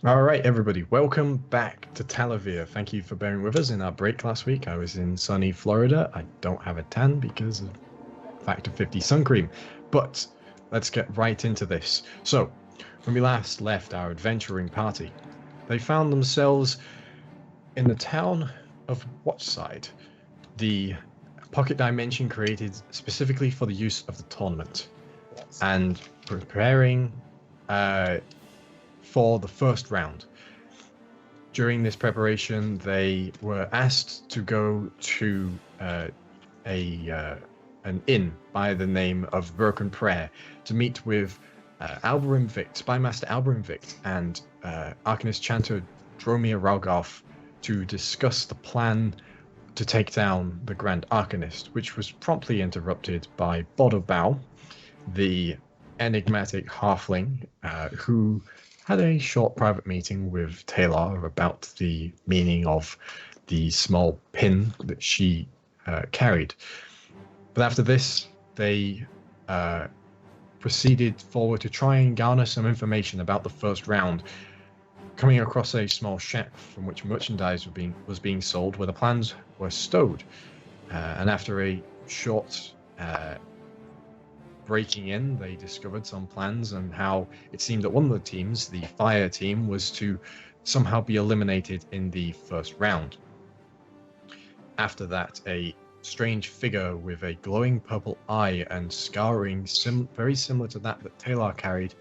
All right, everybody, welcome back to Talevyrr. Thank you for bearing with us in our break last week. I was in sunny Florida. I don't have a tan because of factor 50 sun cream, but let's get right into this. So, when we last left our adventuring party, they found themselves in the town of Watchside, the pocket dimension created specifically for the use of the tournament, and preparing for the first round. During this preparation, they were asked to go to an inn by the name of Broken Prayer to meet with Spymaster Alberinvict, and Arcanist Chanter Dromir Ralgoff to discuss the plan to take down the Grand Arcanist, which was promptly interrupted by Bodobao, the enigmatic halfling who had a short private meeting with Tae'la about the meaning of the small pin that she carried. But after this, they proceeded forward to try and garner some information about the first round, coming across a small shack from which merchandise was being sold, where the plans were stowed. And after a short breaking in, they discovered some plans and how it seemed that one of the teams, the fire team, was to somehow be eliminated in the first round. After that, a strange figure with a glowing purple eye and scarring very similar to that Tae'la carried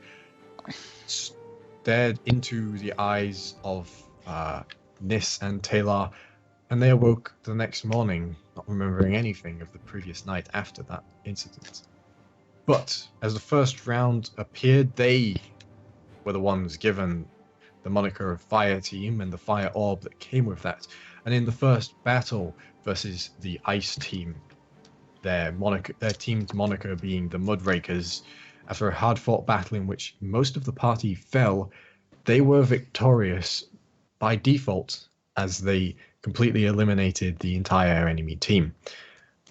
stared into the eyes of Niss and Tae'la, and they awoke the next morning not remembering anything of the previous night after that incident. But as the first round appeared, they were the ones given the moniker of Fire Team and the Fire Orb that came with that. And in the first battle versus the Ice Team, their team's moniker being the Mudrakers, after a hard-fought battle in which most of the party fell, they were victorious by default as they completely eliminated the entire enemy team.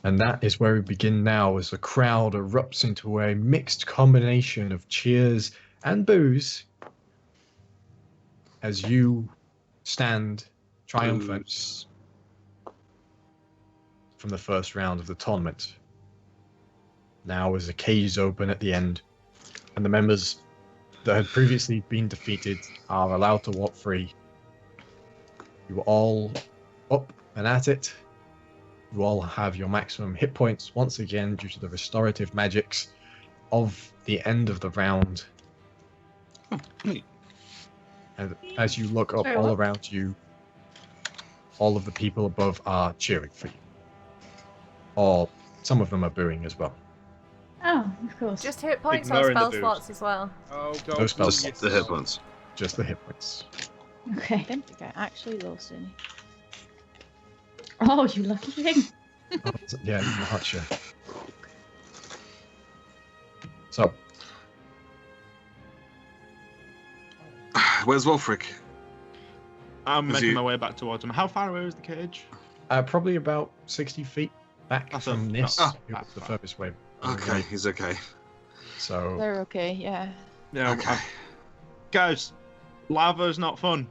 And that is where we begin now, as the crowd erupts into a mixed combination of cheers and boos as you stand triumphant from the first round of the tournament. Now, as the cages open at the end, and the members that had previously been defeated are allowed to walk free, you are all up and at it. You all have your maximum hit points once again due to the restorative magics of the end of the round. And as you look up all around you, all of the people above are cheering for you. Or some of them are booing as well. Oh, of course. Just hit points or Ignoring the spell boos. slots as well? Oh, No spell Just slots. the hit points. Just the hit points. Okay. I don't think I actually lost any. Oh, you lucky thing. Yeah, you're not sure. So, Where's Wulfric? I'm Is making he- my way back towards him. How far away is the cage? probably about 60 feet back That's from a- Niss, oh, who was that's the fine. furthest way. Okay, he's okay. So, They're okay, yeah. Yeah, Okay. guys, lava's not fun.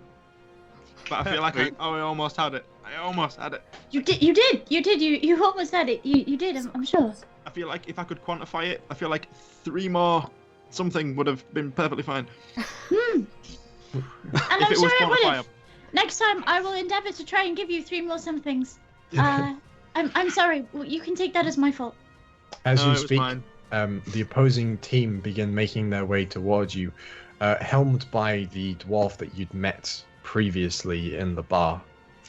But I feel like Wait. I almost had it. I almost had it. You did. You almost had it. You did. I'm sure. I feel like if I could quantify it, I feel like 3 more something would have been perfectly fine. And If I'm it was sure it would quantifiable. have. Next time, I will endeavour to try and give you 3 more somethings. I'm sorry. Well, you can take that as my fault. as No, you it was speak, mine. the opposing team begin making their way towards you, helmed by the dwarf that you'd met previously in the bar.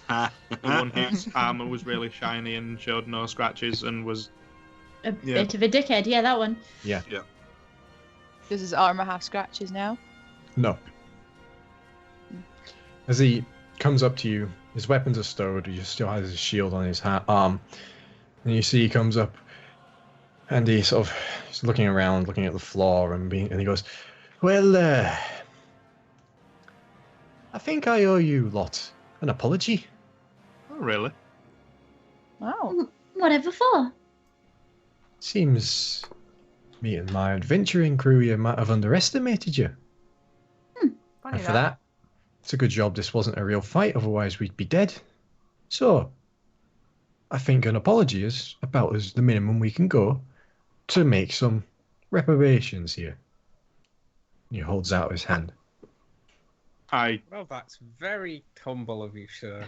The one whose armor was really shiny and showed no scratches and was... A Yeah. bit of a dickhead. Yeah, that one. Yeah. Does his armor have scratches now? No. As he comes up to you, his weapons are stowed, he still has his shield on his arm, and you see he comes up, and he's looking around, looking at the floor, and he goes, "Well, I think I owe you lot an apology." Oh, really? Oh. Whatever for? Seems me and my adventuring crew here might have underestimated you. Funny And for that, it's a good job this wasn't a real fight, otherwise we'd be dead. So, I think an apology is about as the minimum we can go to make some reparations here. He holds out his hand. Well, that's very humble of you, sir.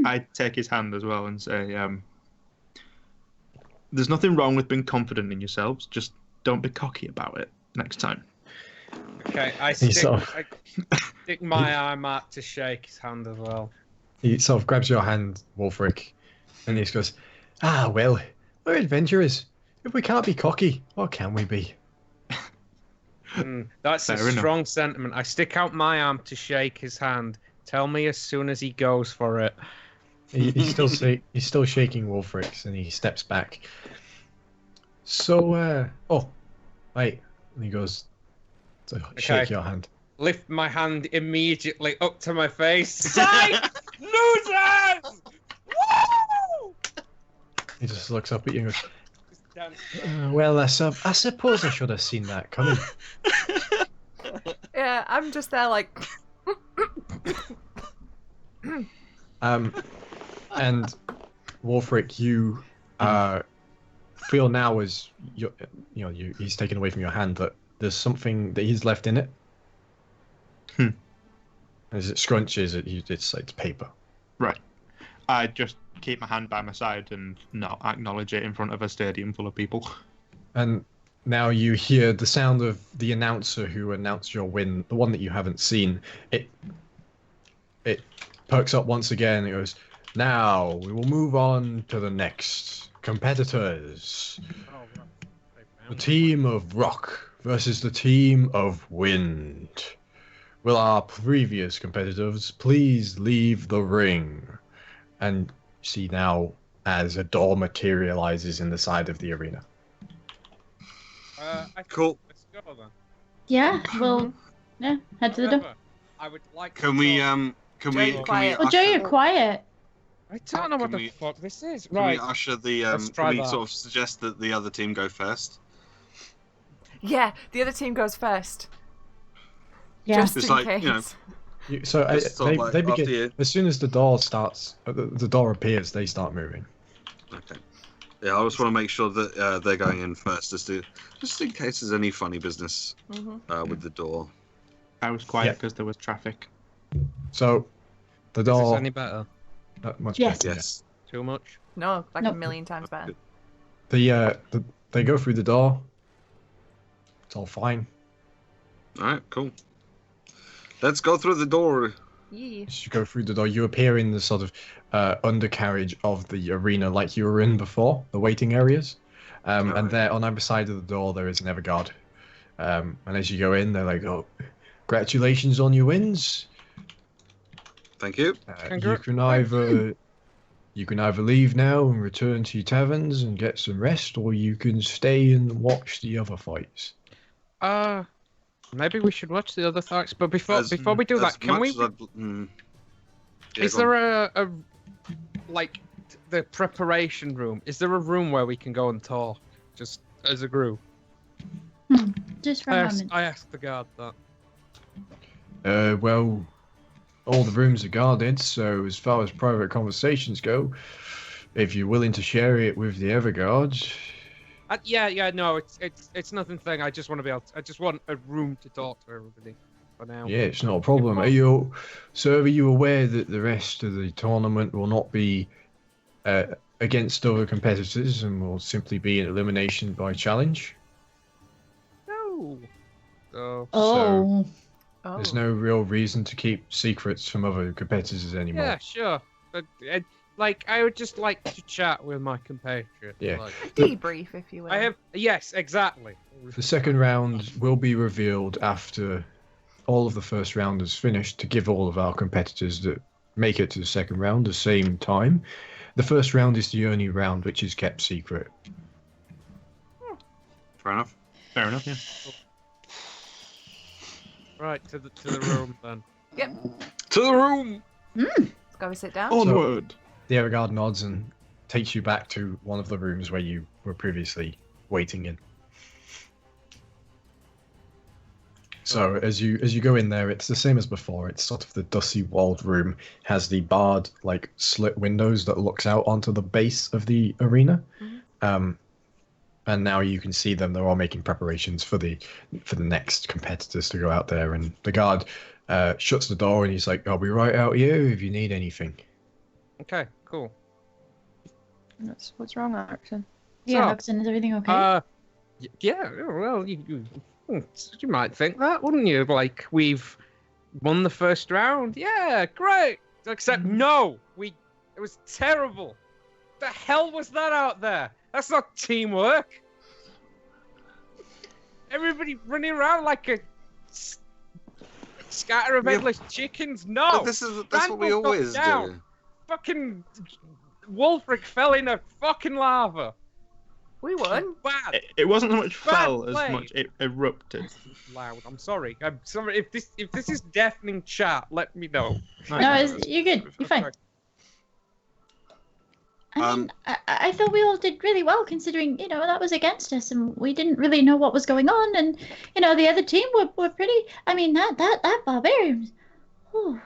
I take his hand as well and say, there's nothing wrong with being confident in yourselves. Just don't be cocky about it next time. Okay, I He sort of- stick my arm out to shake his hand as well. He sort of grabs your hand, Wulfric, and he just goes, well, we're adventurers. If we can't be cocky, what can we be? That's Fair a enough. strong sentiment. I stick out my arm to shake his hand. Tell me as soon as he goes for it. He's still shaking Wulfric's, and he steps back. So, wait. And he goes to shake your hand. Lift my hand immediately up to my face. Psych! Losers! Woo! He just looks up at you and goes, well, I suppose I should have seen that coming. Yeah, I'm just there like. And Wulfric, you feel now as he's taken away from your hand that there's something that he's left in it. As it scrunches, it's paper. Right. I just keep my hand by my side and not acknowledge it in front of a stadium full of people. And now you hear the sound of the announcer who announced your win, the one that you haven't seen. It perks up once again. It goes, now we will move on to the next competitors. The team of rock versus the team of wind. Will our previous competitors please leave the ring? And see now as a door materializes in the side of the arena. I think Cool. Let's go then. Yeah, well, yeah, head to the door. However, I would like Can to we talk- quiet. Well, Joe, you're quiet. I don't know what Can the we- fuck this is. Can Right. we usher the Let's try can we that. sort of suggest that the other team go first? Yeah, the other team goes first. Yeah. Just It's in like, case. you know, Just sort of like they after begin you. as soon as the door starts. The door appears. They start moving. Okay. Yeah, I just want to make sure that they're going in first, just in case there's any funny business with the door. I was quiet Yeah. because there was traffic. So the Is this door. any better? Not much Yes. better. Yes. Too much? No, like No. a million times better. They go through the door. It's all fine. All right. Cool. Let's go through the door. Yeah. As you go through the door, you appear in the sort of undercarriage of the arena like you were in before, the waiting areas. And Alright. there, on either side of the door, there is an Everguard. And as you go in, they're like, "Oh, congratulations on your wins. Thank you. You can either leave now and return to your taverns and get some rest, or you can stay and watch the other fights." Maybe we should watch the other fights. But before we do As that, can we? much as Yeah, Is go on. there a like the preparation room? Is there a room where we can go and talk just as a group? Just for a moment. I asked the guard that. Well, all the rooms are guarded, so as far as private conversations go, if you're willing to share it with the Everguard, No, it's nothing thing. I just want to be able. I just want a room to talk to everybody for now. yeah, it's not a problem. Are you aware that the rest of the tournament will not be against other competitors and will simply be an elimination by challenge? No. So, Oh. Oh. There's no real reason to keep secrets from other competitors anymore. yeah, sure. But I would just like to chat with my compatriot. Yeah. Like, Debrief, if you will. I have. Yes, exactly. The second round will be revealed after all of the first round is finished to give all of our competitors that make it to the second round the same time. The first round is the only round which is kept secret. Fair enough. Fair enough, yeah. Right to the room then. Yep. To the room. Let's go sit down. Onward! The Everguard nods and takes you back to one of the rooms where you were previously waiting in. So as you go in there, it's the same as before. It's sort of the dusty walled room, has the barred like slit windows that looks out onto the base of the arena. And now you can see them. They're all making preparations for the next competitors to go out there. And the guard shuts the door and he's like, "I'll be right out here if you need anything." Okay, cool. What's wrong, Arxan? Yeah, So, Arxan, is everything okay? Yeah, well, you might think that, wouldn't you? Like, we've won the first round. Yeah, great. Except, no, it was terrible. The hell was that out there? That's not teamwork. Everybody running around like a scatter of headless chickens. No. But that's what we Randall got always down. do. Fucking Wulfric fell in a fucking lava. We won. Bad. It wasn't so much Bad fell as play. much it erupted. Loud. I'm sorry. If this is deafening chat, let me know. No, you're good. You're fine. I mean, I thought we all did really well considering, that was against us and we didn't really know what was going on. And, the other team were pretty, I mean, that barbarians. Whew.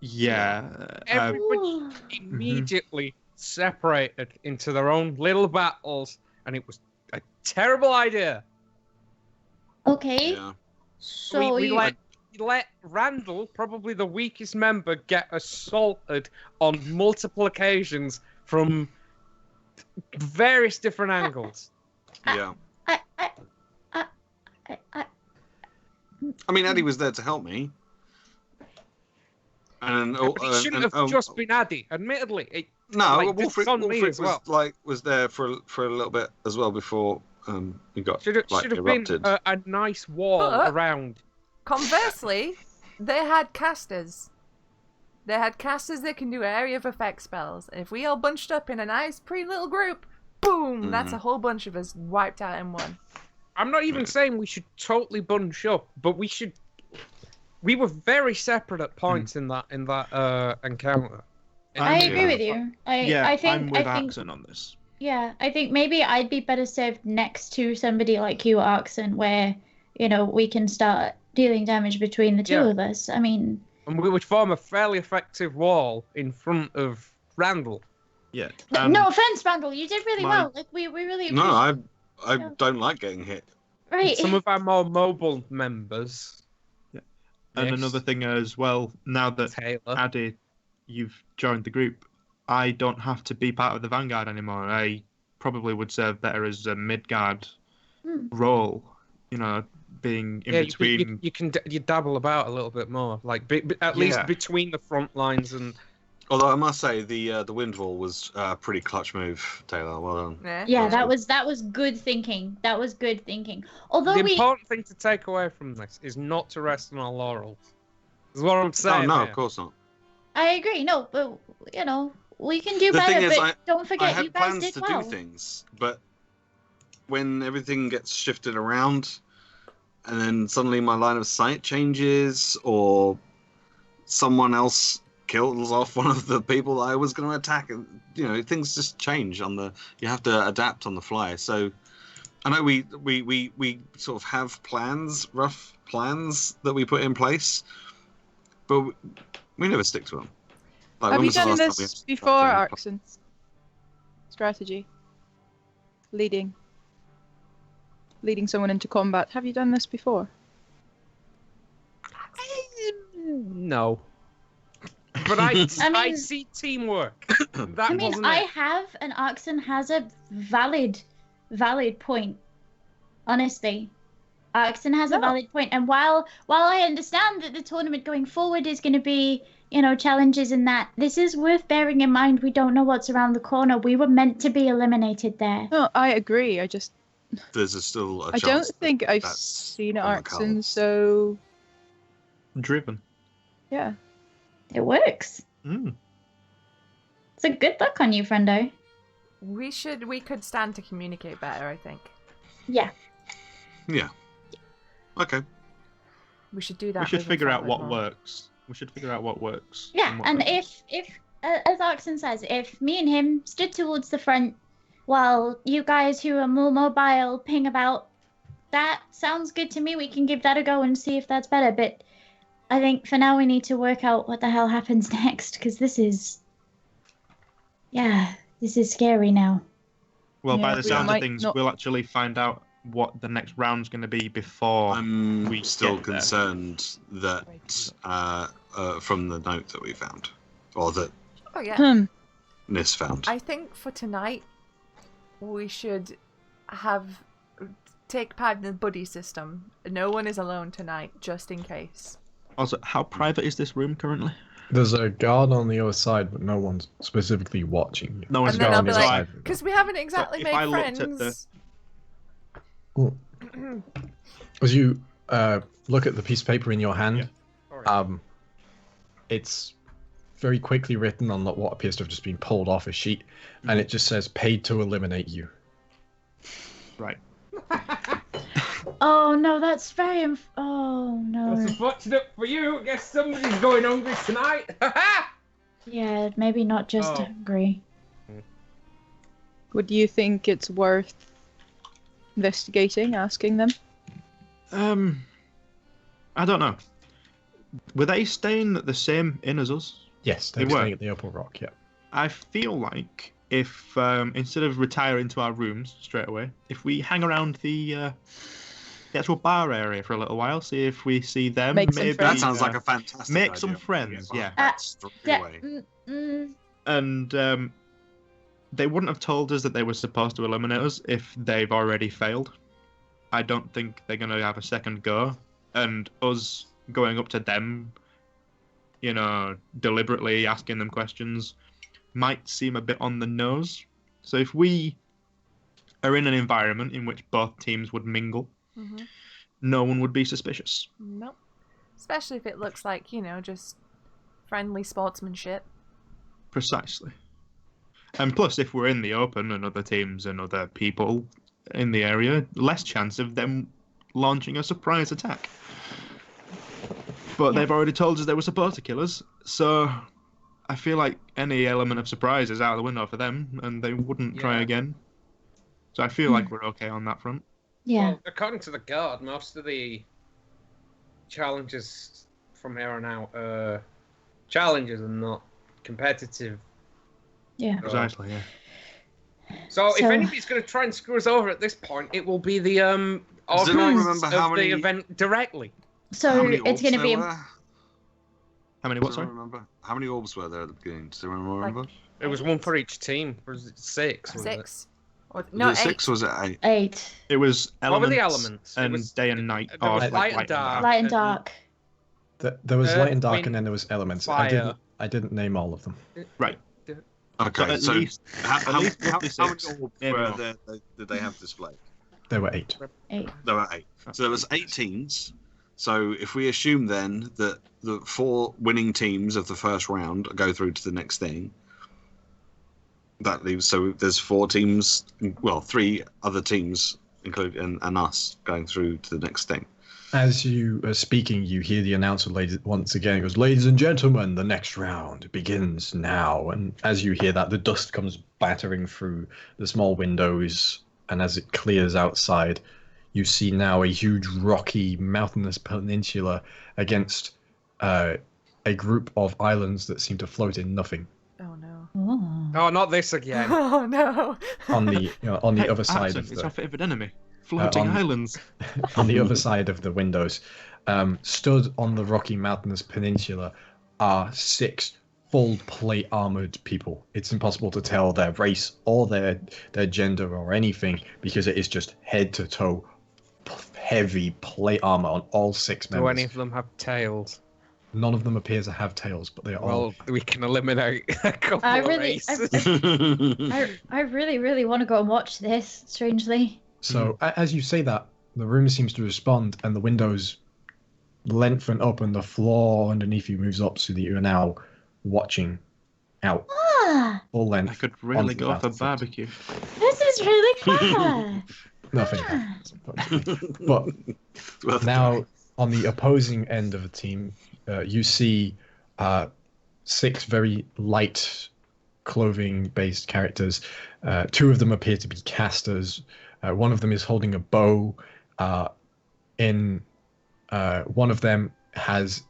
Yeah. Everybody immediately separated into their own little battles, and it was a terrible idea. Okay. Yeah. So we you... let Randall, probably the weakest member, get assaulted on multiple occasions from various different angles. Yeah. I I mean, Addy was there to help me. And But it shouldn't have just been Addy, admittedly. no, like, this is on me Wulfric as well. was there for a little bit as well before we got Should have erupted. been a nice wall But- around. Conversely, they had casters. They had casters that can do area of effect spells. And if we all bunched up in a nice, pretty little group, boom, that's a whole bunch of us wiped out in one. I'm not even saying we should totally bunch up, but we should. We were very separate at points in that encounter. I agree with you. I think I'm with Arxan on this. Yeah, I think maybe I'd be better served next to somebody like you, Arxan, where, we can start dealing damage between the two of us. I mean... And we would form a fairly effective wall in front of Randall. Yeah. no offense, Randall, you did really well. Like, we really... No, I don't like getting hit. Right. Some of our more mobile members. Yeah. And another thing as well, now that Tae'la. Addy, you've joined the group, I don't have to be part of the vanguard anymore. I probably would serve better as a mid-guard role, being in between. You dabble about a little bit more, like at least between the front lines and. Although I must say the wind wall was a pretty clutch move, Tae'la. Well done. Yeah, that was good thinking. That was good thinking. Although The important thing to take away from this is not to rest on our laurels. Is what I'm saying. Oh no, here. of course not. I agree. No, but we can do The better. thing is, but don't I forget, had you guys plans did to well. do things, but when everything gets shifted around, and then suddenly my line of sight changes, or someone else kills off one of the people I was going to attack, and things just change you have to adapt on the fly. So I know we sort of have rough plans that we put in place, but we never stick to them. Like, Have when you was the done last time we this had before, doing- Arxan? Strategy. Leading someone into combat. Have you done this before? No. But I see teamwork. That I mean, wasn't I it. have, and Arxan has a valid point. Honestly, Arxan has a valid point. And while I understand that the tournament going forward is going to be, challenges in that, this is worth bearing in mind. We don't know what's around the corner. We were meant to be eliminated there. No, I agree. There's still a I chance. don't think I've that's seen on the Arxan cards. so. Driven. Yeah. It works. It's a good look on you, friendo. We could stand to communicate better, I think. Yeah. Yeah. Okay. We should do that. We should moving figure out forward what more. works. We should figure out what works. Yeah, what and doesn't. if as Arxan says, if me and him stood towards the front while you guys who are more mobile ping about, that sounds good to me. We can give that a go and see if that's better. But I think for now we need to work out what the hell happens next, because this is scary now. Well, by Yeah, the we sound of might things, not- we'll actually find out what the next round's going to be before I'm we still get there. concerned that from the note that we found, or that Oh yeah. Niss found. I think for tonight, we should take part in the buddy system. No one is alone tonight, just in case. Also, how private is this room currently? There's a guard on the other side, but no one's specifically watching you. No one's And then guard I'll on be the other like, side. because we haven't exactly if made I looked friends. at As you look at the piece of paper in your hand, Sorry. it's very quickly written on what appears to have just been pulled off a sheet, and it just says "paid to eliminate you." Right. Oh no, that's very. Oh no. That's unfortunate for you. I guess somebody's going hungry tonight. Yeah, maybe not just Oh. hungry. Would you think it's worth investigating, asking them? I don't know. Were they staying at the same inn as us? Yes, They they're were. staying at the Opal Rock. Yeah. I feel like if instead of retiring to our rooms straight away, if we hang around the actual bar area for a little while, see if we see them, Make some maybe friends. That sounds like a fantastic make idea. some friends, yeah. That's the Yeah, way. and they wouldn't have told us that they were supposed to eliminate us if they've already failed. I don't think they're going to have a second go, and us going up to them, you know, deliberately asking them questions might seem a bit on the nose. So if we are in an environment in which both teams would mingle, no one would be suspicious. Nope. Especially if it looks like, just friendly sportsmanship. Precisely. And plus, if we're in the open and other teams and other people in the area, less chance of them launching a surprise attack. But they've already told us they were supposed to kill us, so I feel like any element of surprise is out of the window for them, and they wouldn't try Yeah. again. So I feel like we're okay on that front. Yeah. Well, according to the guard, most of the challenges from here on out are challenges and not competitive. Yeah. Precisely, yeah. So if So- anybody's going to try and screw us over at this point, it will be the anyone organisers remember how of many- the event directly. So How many it's orbs going to there be. were? How many Does what, sorry? anyone remember? How many orbs were there at the beginning? Does anyone remember? It was one for each team. Was it 6? Was 6. Or, Was no, it 6 or was it 8? 8. It was It? What were elements, the elements? It and was- day and night. there was or light and dark. Light and and- dark. There was light and dark, wind, and then there was elements. fire. I didn't name all of them. Right. Okay, at so least- how least many 56, orbs maybe were more. there did they have displayed? There were 8. 8. There were 8. So there was 8 teams. So if we assume then that the 4 winning teams of the first round go through to the next thing, that leaves, so there's 4 teams, well, 3 other teams, including and us, going through to the next thing. As you are speaking, you hear the announcer once again. It goes, "Ladies and gentlemen, the next round begins now." And as you hear that, the dust comes battering through the small windows, and as it clears outside, you see now a huge rocky mountainous peninsula against a group of islands that seem to float in nothing. Oh no. Oh. Oh, not this again. Oh no. On the Hey, other side Arxan, of it's our the favourite enemy. Floating on- islands. on the other side of the windows, stood on the rocky mountainous peninsula, are 6 full plate armored people. It's impossible to tell their race or their gender or anything, because it is just head to toe heavy plate armor on all 6 Do members. any of them have tails? None of them appear to have tails, but they are all. Well, we can eliminate a couple I of really, races. I really, really want to go and watch this. Strangely. So as you say that, the room seems to respond, and the windows lengthen up, and the floor underneath you moves up, so that you are now watching out Ah, full I length. could really onto the go for battlefield. barbecue. this is really fun. Nothing happens, unfortunately. But It's worth a now, try. on the opposing end of the team, you see 6 very light clothing-based characters. 2 of them appear to be casters. One of them is holding a bow. In one of them has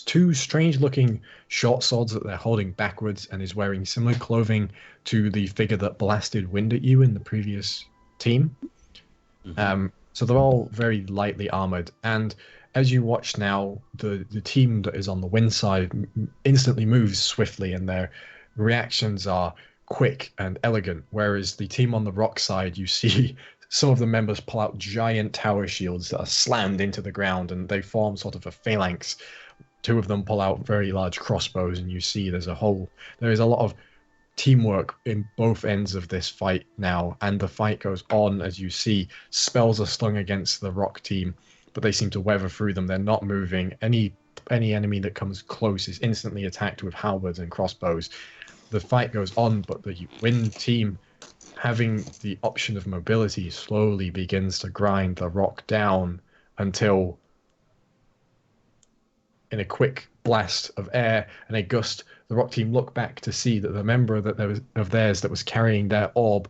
two strange-looking short swords that they're holding backwards, and is wearing similar clothing to the figure that blasted wind at you in the previous team. So they're all very lightly armored, and as you watch now, the team that is on the wind side instantly moves swiftly, and their reactions are quick and elegant, whereas the team on the rock side, you see some of the members pull out giant tower shields that are slammed into the ground, and they form sort of a phalanx. Two of them pull out very large crossbows, and you see there is a lot of teamwork in both ends of this fight now, and the fight goes on as you see spells are slung against the rock team, but they seem to weather through them. They're not moving. Any enemy that comes close is instantly attacked with halberds and crossbows. The fight goes on, but the wind team, having the option of mobility, slowly begins to grind the rock down until, in a quick blast of air and a gust, the rock team look back to see that the member of theirs that was carrying their orb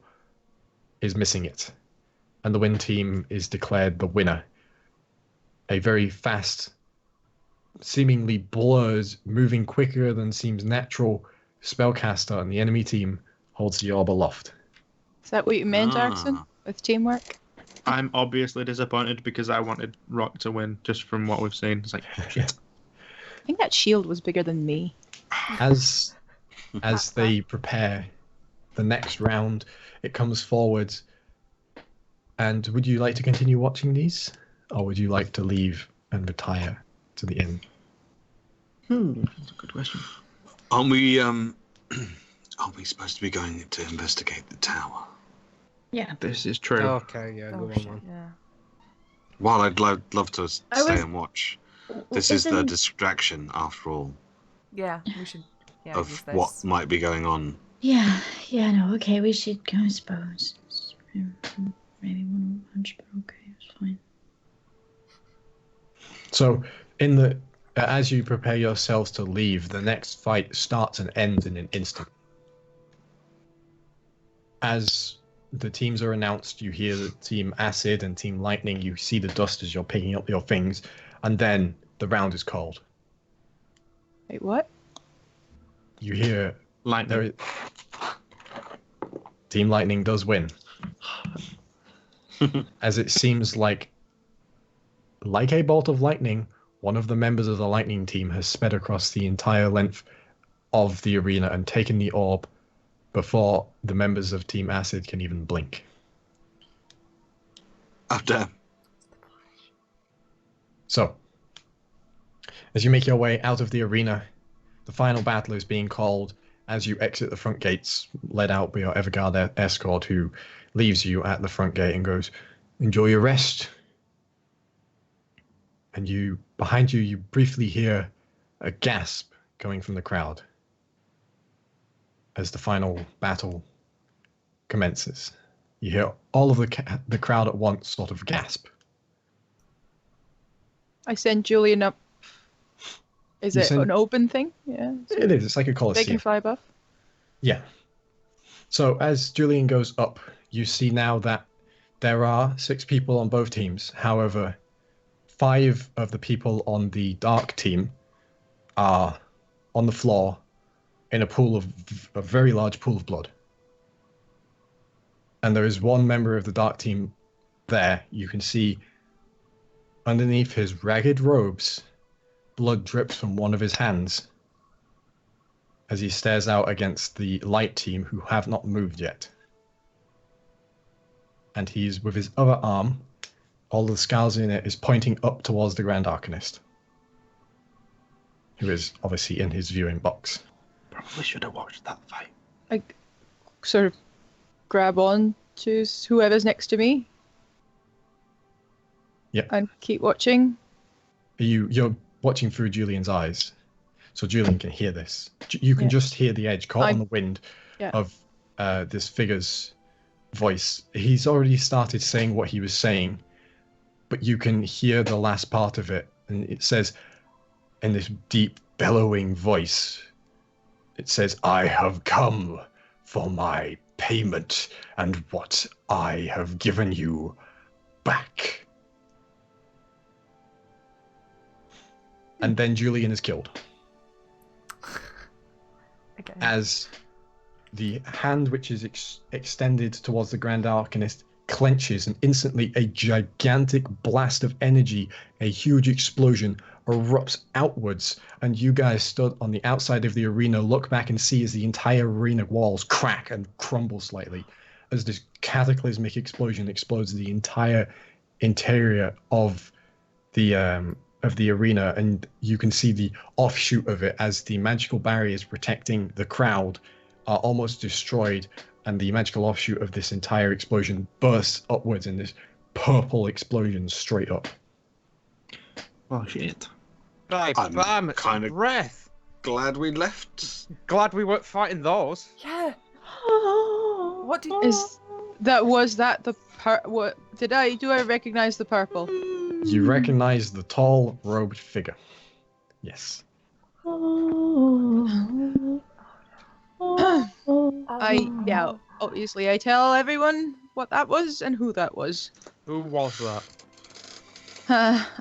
is missing it, and the wind team is declared the winner. A very fast, seemingly blurred, moving quicker than seems natural spellcaster on the enemy team holds the orb aloft. Is that what you meant, Arxan, with teamwork? I'm obviously disappointed because I wanted Rock to win just from what we've seen. It's like, shit. I think that shield was bigger than me. As they prepare the next round, it comes forward. And would you like to continue watching these, or would you like to leave and retire to the inn? That's a good question. Aren't we supposed to be going to investigate the tower? Yeah. This is true. Okay, yeah, go on, man. Yeah. While I'd love to stay was- and watch, this is the Isn't- distraction, after all, Yeah, we should. Yeah, use of this. what might be going on. Yeah, no, okay, we should go, I suppose. Maybe one punch, but okay, it's fine. So, as you prepare yourselves to leave, the next fight starts and ends in an instant. As the teams are announced, you hear the Team Acid and Team Lightning. You see the dust as you're picking up your things, and then the round is called. Wait, what? You hear Lightning. Team Lightning does win. As it seems like a bolt of lightning, one of the members of the lightning team has sped across the entire length of the arena and taken the orb before the members of Team Acid can even blink. After So, as you make your way out of the arena, the final battle is being called as you exit the front gates, led out by your Everguard escort, who leaves you at the front gate and goes, "Enjoy your rest." And behind you, you briefly hear a gasp coming from the crowd as the final battle commences. You hear all of the crowd at once sort of gasp. I send Julian up. Is You it send- an open thing? Yeah. It is. It's like a They coliseum. can fly above. Yeah. So as Julian goes up, you see now that there are 6 people on both teams. However, 5 of the people on the dark team are on the floor in a very large pool of blood. And there is one member of the dark team there. You can see underneath his ragged robes, blood drips from one of his hands as he stares out against the light team, who have not moved yet. And he's with his other arm, all the scars in it is pointing up towards the Grand Arcanist, who is obviously in his viewing box. Probably should have watched that fight. I sort of grab on to whoever's next to me. Yep. And keep watching. You're watching through Julian's eyes, so Julian can hear this. You can just hear the edge caught on the wind of this figure's voice. He's already started saying what he was saying, but you can hear the last part of it, and it says, in this deep, bellowing voice, it says, "I have come for my payment and what I have given you back." And then Julian is killed. Okay. As the hand which is extended towards the Grand Arcanist clenches, and instantly a gigantic blast of energy, a huge explosion, erupts outwards, and you guys stood on the outside of the arena look back and see as the entire arena walls crack and crumble slightly as this cataclysmic explosion explodes the entire interior of the arena, and you can see the offshoot of it as the magical barriers protecting the crowd are almost destroyed, and the magical offshoot of this entire explosion bursts upwards in this purple explosion straight up. Oh shit. Right, I'm kind of breath. glad we left. Glad we weren't fighting those. Yeah. What did Was that the what do I recognize the purple? You recognize the tall robed figure. Yes. Obviously I tell everyone what that was and who that was. Who was that?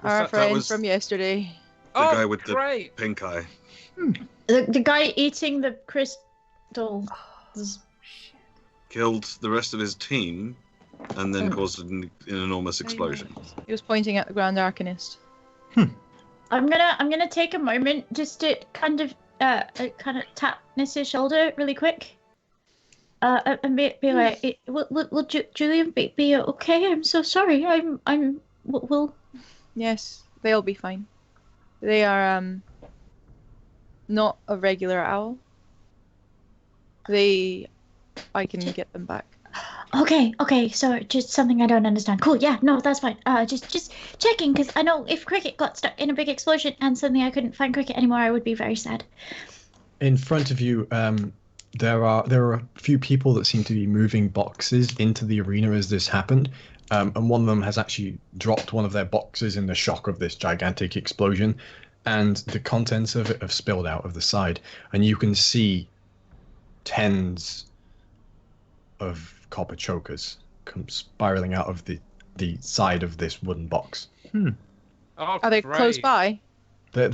Our that friend was- from yesterday. The guy with the great. pink eye. The guy eating the crystal. Killed the rest of his team and then caused an enormous explosion. He was pointing at the Grand Arcanist. I'm gonna take a moment just to kind of tap Niss's shoulder really quick. And be like, will Julian be okay? I'm so sorry. We'll. Yes, they'll be fine. They are not a regular owl. I can get them back. Okay. So just something I don't understand. Cool. Yeah. No, that's fine. Just checking because I know if Cricket got stuck in a big explosion and suddenly I couldn't find Cricket anymore, I would be very sad. In front of you, there are a few people that seem to be moving boxes into the arena as this happened, and one of them has actually dropped one of their boxes in the shock of this gigantic explosion, and the contents of it have spilled out of the side, and you can see tens of copper chokers come spiraling out of the side of this wooden box. Oh, Are they close by? They're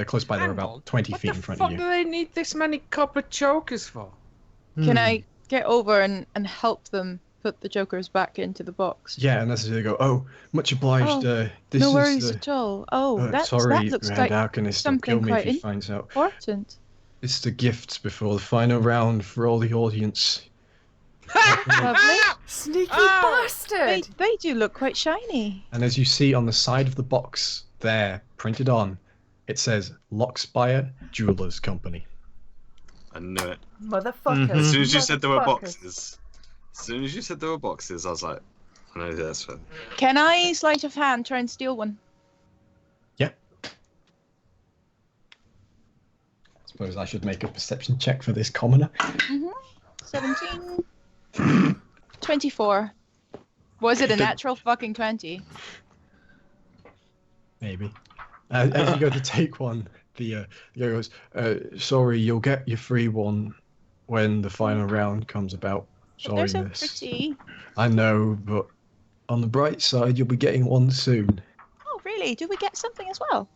close by. They're Hang about on. 20 feet in front of What the you. fuck do they need this many copper chokers for? Can I get over and help them put the jokers back into the box? Yeah, and as they go, oh, much obliged. This No is worries at all. Oh, that sorry, looks Grand like Arcanist will something kill me quite if he finds out. important. It's the gifts before the final round for all the audience. Lovely. Sneaky Ah! bastard! They do look quite shiny. And as you see on the side of the box there, printed on, it says Lockspire Jewelers Company. I knew it. Motherfuckers. As soon as you said there were Motherfuckers. boxes, I was like, I know that's for. Can I, sleight of hand, try and steal one? Yeah. Suppose I should make a perception check for this commoner. 17. 24. Was it a natural fucking 20? Maybe. As you go to take one, the guy goes, sorry, you'll get your free one when the final round comes about. But they're Sorry, so miss. pretty. I know, but on the bright side, you'll be getting one soon. Oh, really? Do we get something as well?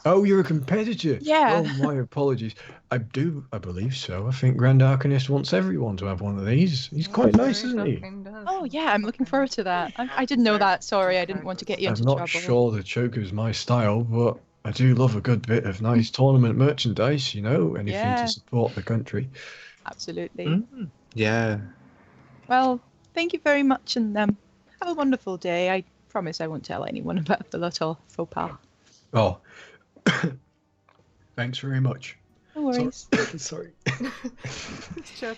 Oh, you're a competitor? Yeah. Oh, my apologies. I believe so. I think Grand Arcanist wants everyone to have one of these. He's quite nice, isn't he? Oh, yeah, I'm looking forward to that. I didn't know that. Sorry, I didn't want to get you into I'm not trouble. sure the choker's my style, but I do love a good bit of nice tournament merchandise, you know, anything Yeah. to support the country. Absolutely. Yeah. Well, thank you very much, and have a wonderful day. I promise I won't tell anyone about the little faux pas. Oh, thanks very much. No worries. Sorry.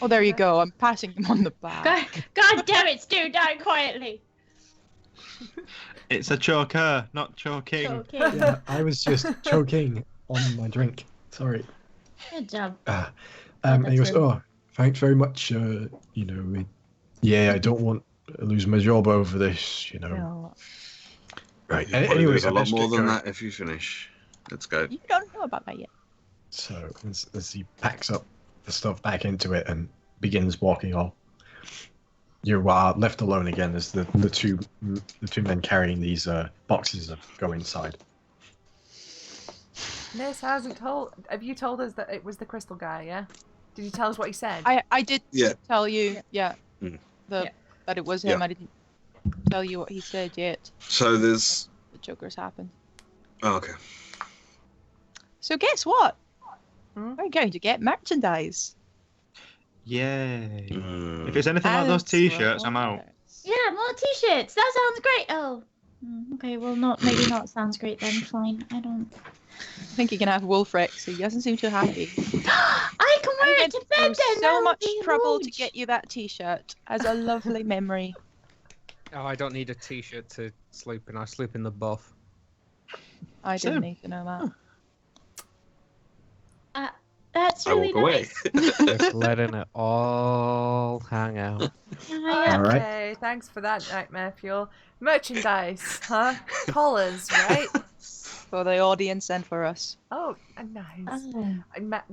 Oh, there you go. I'm patting him on the back. God damn it, Stu, die quietly. It's a choker, not choking. Okay. Yeah, I was just choking on my drink. Sorry. Good job. And he that's goes, oh, thanks very much. You know, I don't want to lose my job over this, you know. No, Right. Anyway, Anyway, there's a lot let's more get than going. that if you finish. Let's go. you don't know about that yet. So as he packs up the stuff back into it and begins walking off, you are left alone again as the two men carrying these boxes go inside. Niss hasn't told. Have you told us that it was the crystal guy? Yeah. Did you tell us what he said? I did tell you, that it was him. Yeah. I didn't tell you what he said yet. So there's. The Joker's happened. Oh, okay. So guess what? Hmm? We're going to get merchandise. Yay. Mm. If it's anything like those t-shirts, I'm out. Yeah, more t-shirts. That sounds great. Oh. Okay, well, maybe not sounds great then. Fine. I don't. I think you can have Wulfric, so he doesn't seem too happy. I can wear it to bed then. So that would much be trouble to huge. get you that t-shirt as a lovely memory. Oh, I don't need a t-shirt to sleep in. I sleep in the buff. I didn't need to know that. That's I really walk away. nice. Just letting it all hang out. Yeah. All right. Okay, thanks for that, Nightmare Fuel. Merchandise, huh? Collars, right? For the audience and for us. Oh, nice. Oh.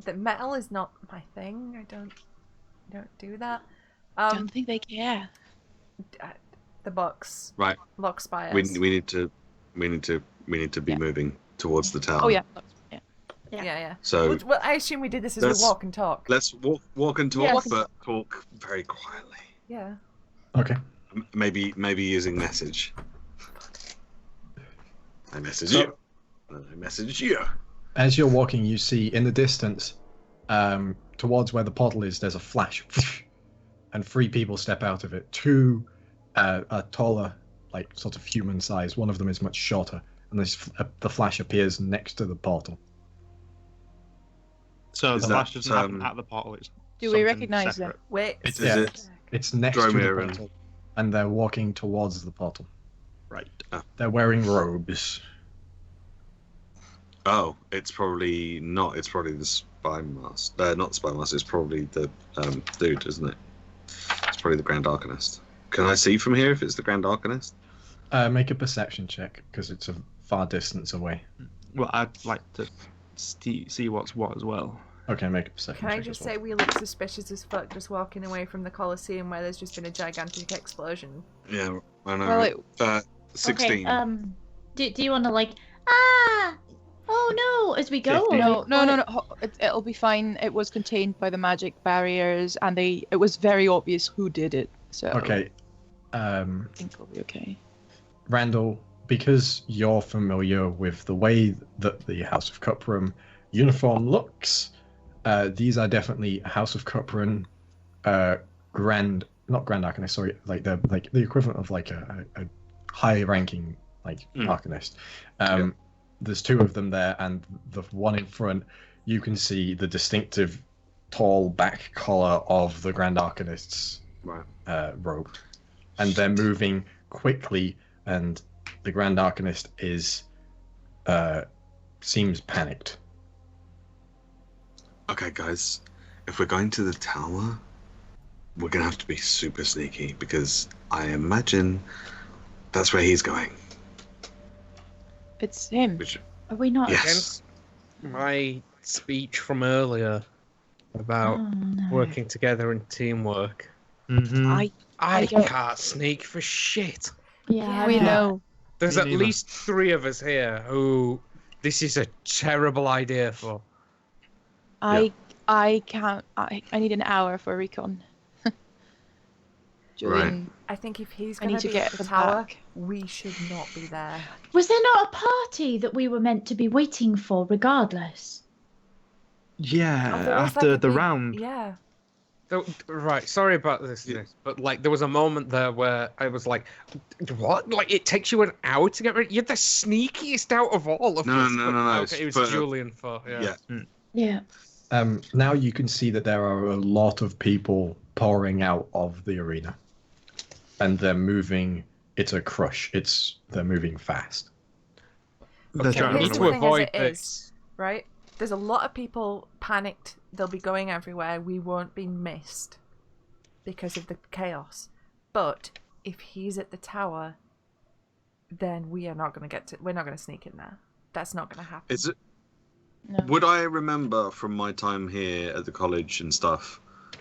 The metal is not my thing. I don't do that. Don't think they care. The box. Right. Lock spires. We need to be moving towards the tower. Oh yeah. Yeah. So Well, I assume we did this as we let's- walk and talk. let's walk and talk, Yes. but talk very quietly. Yeah. Okay. Maybe using message. I message So- you. I message you. As you're walking, you see in the distance, towards where the portal is, there's a flash, and 3 people step out of it. 2 are taller, like sort of human size. One of them is much shorter, and the flash appears next to the portal. So Is the that, flash doesn't happen at the portal. It's Do we something recognise them? separate. Wait. Is Yeah. it It's next to the Dromir and- portal, and they're walking towards the portal. Right. They're wearing robes. Oh, it's probably not. It's probably the spy master. Not the spy master. It's probably the dude, isn't it? It's probably the Grand Arcanist. Can I see from here if it's the Grand Arcanist? Make a perception check because it's a far distance away. Well, I'd like to see what's what as well. Okay, make a perception Can check. I just as well. say we look suspicious as fuck just walking away from the Colosseum where there's just been a gigantic explosion? Yeah, I know. Well, 16. Okay, do you want to oh no, as we go? 15. or No. It'll be fine. It was contained by the magic barriers, and it was very obvious who did it. So Okay. I think we'll be okay. Randall, because you're familiar with the way that the House of Cuprum uniform looks, these are definitely House of Cuprum not Grand Arcanist, sorry, like they're like the equivalent of like a high-ranking Arcanist. There's 2 of them there, and the one in front, you can see the distinctive tall back collar of the Grand Arcanist's robe, and they're moving quickly, and the Grand Arcanist seems panicked. Okay, guys, if we're going to the tower, we're gonna have to be super sneaky because I imagine that's where he's going. It's him. Which, Are we not? yes, Against my speech from earlier about Oh, no. working together and teamwork, Mm-hmm. I don't- can't sneak for shit. Yeah, We I know. There's Me at neither. least 3 of us here who this is a terrible idea for. I can't. I need an hour for recon. Julian, I think if he's I going need to be get at the them tower, back. we should not be there. Was there not a party that we were meant to be waiting for, regardless? Yeah, Oh, there was, after a the big- round. Yeah. Right, sorry about this, but like there was a moment there where I was like, "What? Like it takes you an hour to get ready? You're the sneakiest out of all of No, us." no, But- no, no, Okay, it was but- Julian for yeah. yeah. Yeah. Now you can see that there are a lot of people pouring out of the arena, and they're moving. It's a crush. They're moving fast. They're Okay, trying to here's run the away. thing avoid as it is, this. right? There's a lot of people panicked. They'll be going everywhere. We won't be missed because of the chaos. But if he's at the tower, then we are not going to get to. We're not going to sneak in there. That's not going to happen. Is it? No. Would I remember from my time here at the college and stuff?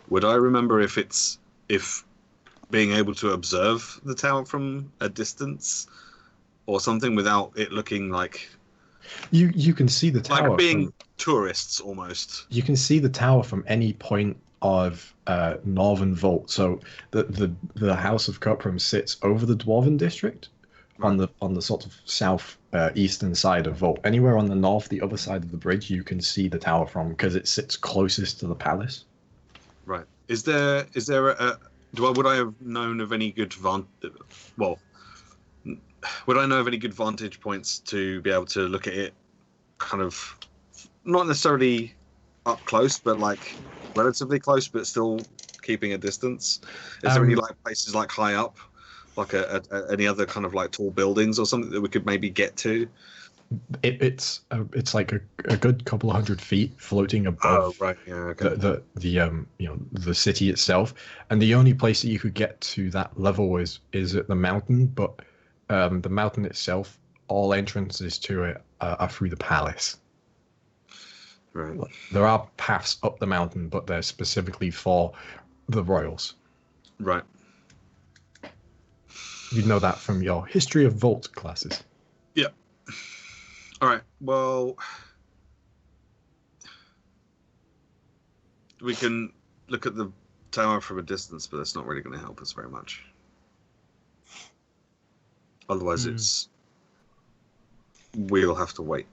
Would I remember if being able to observe the tower from a distance or something without it looking like You can see the tower. Like being tourists, almost. You can see the tower from any point of Northern Vault. So the House of Cuprum sits over the Dwarven district on the sort of south eastern side of Vault. Anywhere on the north, the other side of the bridge, you can see the tower from because it sits closest to the palace. Right. Is there would I have known of any good would I know of any good vantage points to be able to look at it kind of not necessarily up close, but like relatively close, but still keeping a distance? Is there any like places like high up, like any other kind of like tall buildings or something that we could maybe get to? It's like a good couple of 100 feet floating above the city itself, and the only place that you could get to that level is at the mountain, but the mountain itself, all entrances to it are through the palace. Right. There are paths up the mountain, but they're specifically for the royals. Right. You know that from your History of Vault classes. Yeah. All right. Well, we can look at the tower from a distance, but that's not really going to help us very much. Otherwise, we'll have to wait.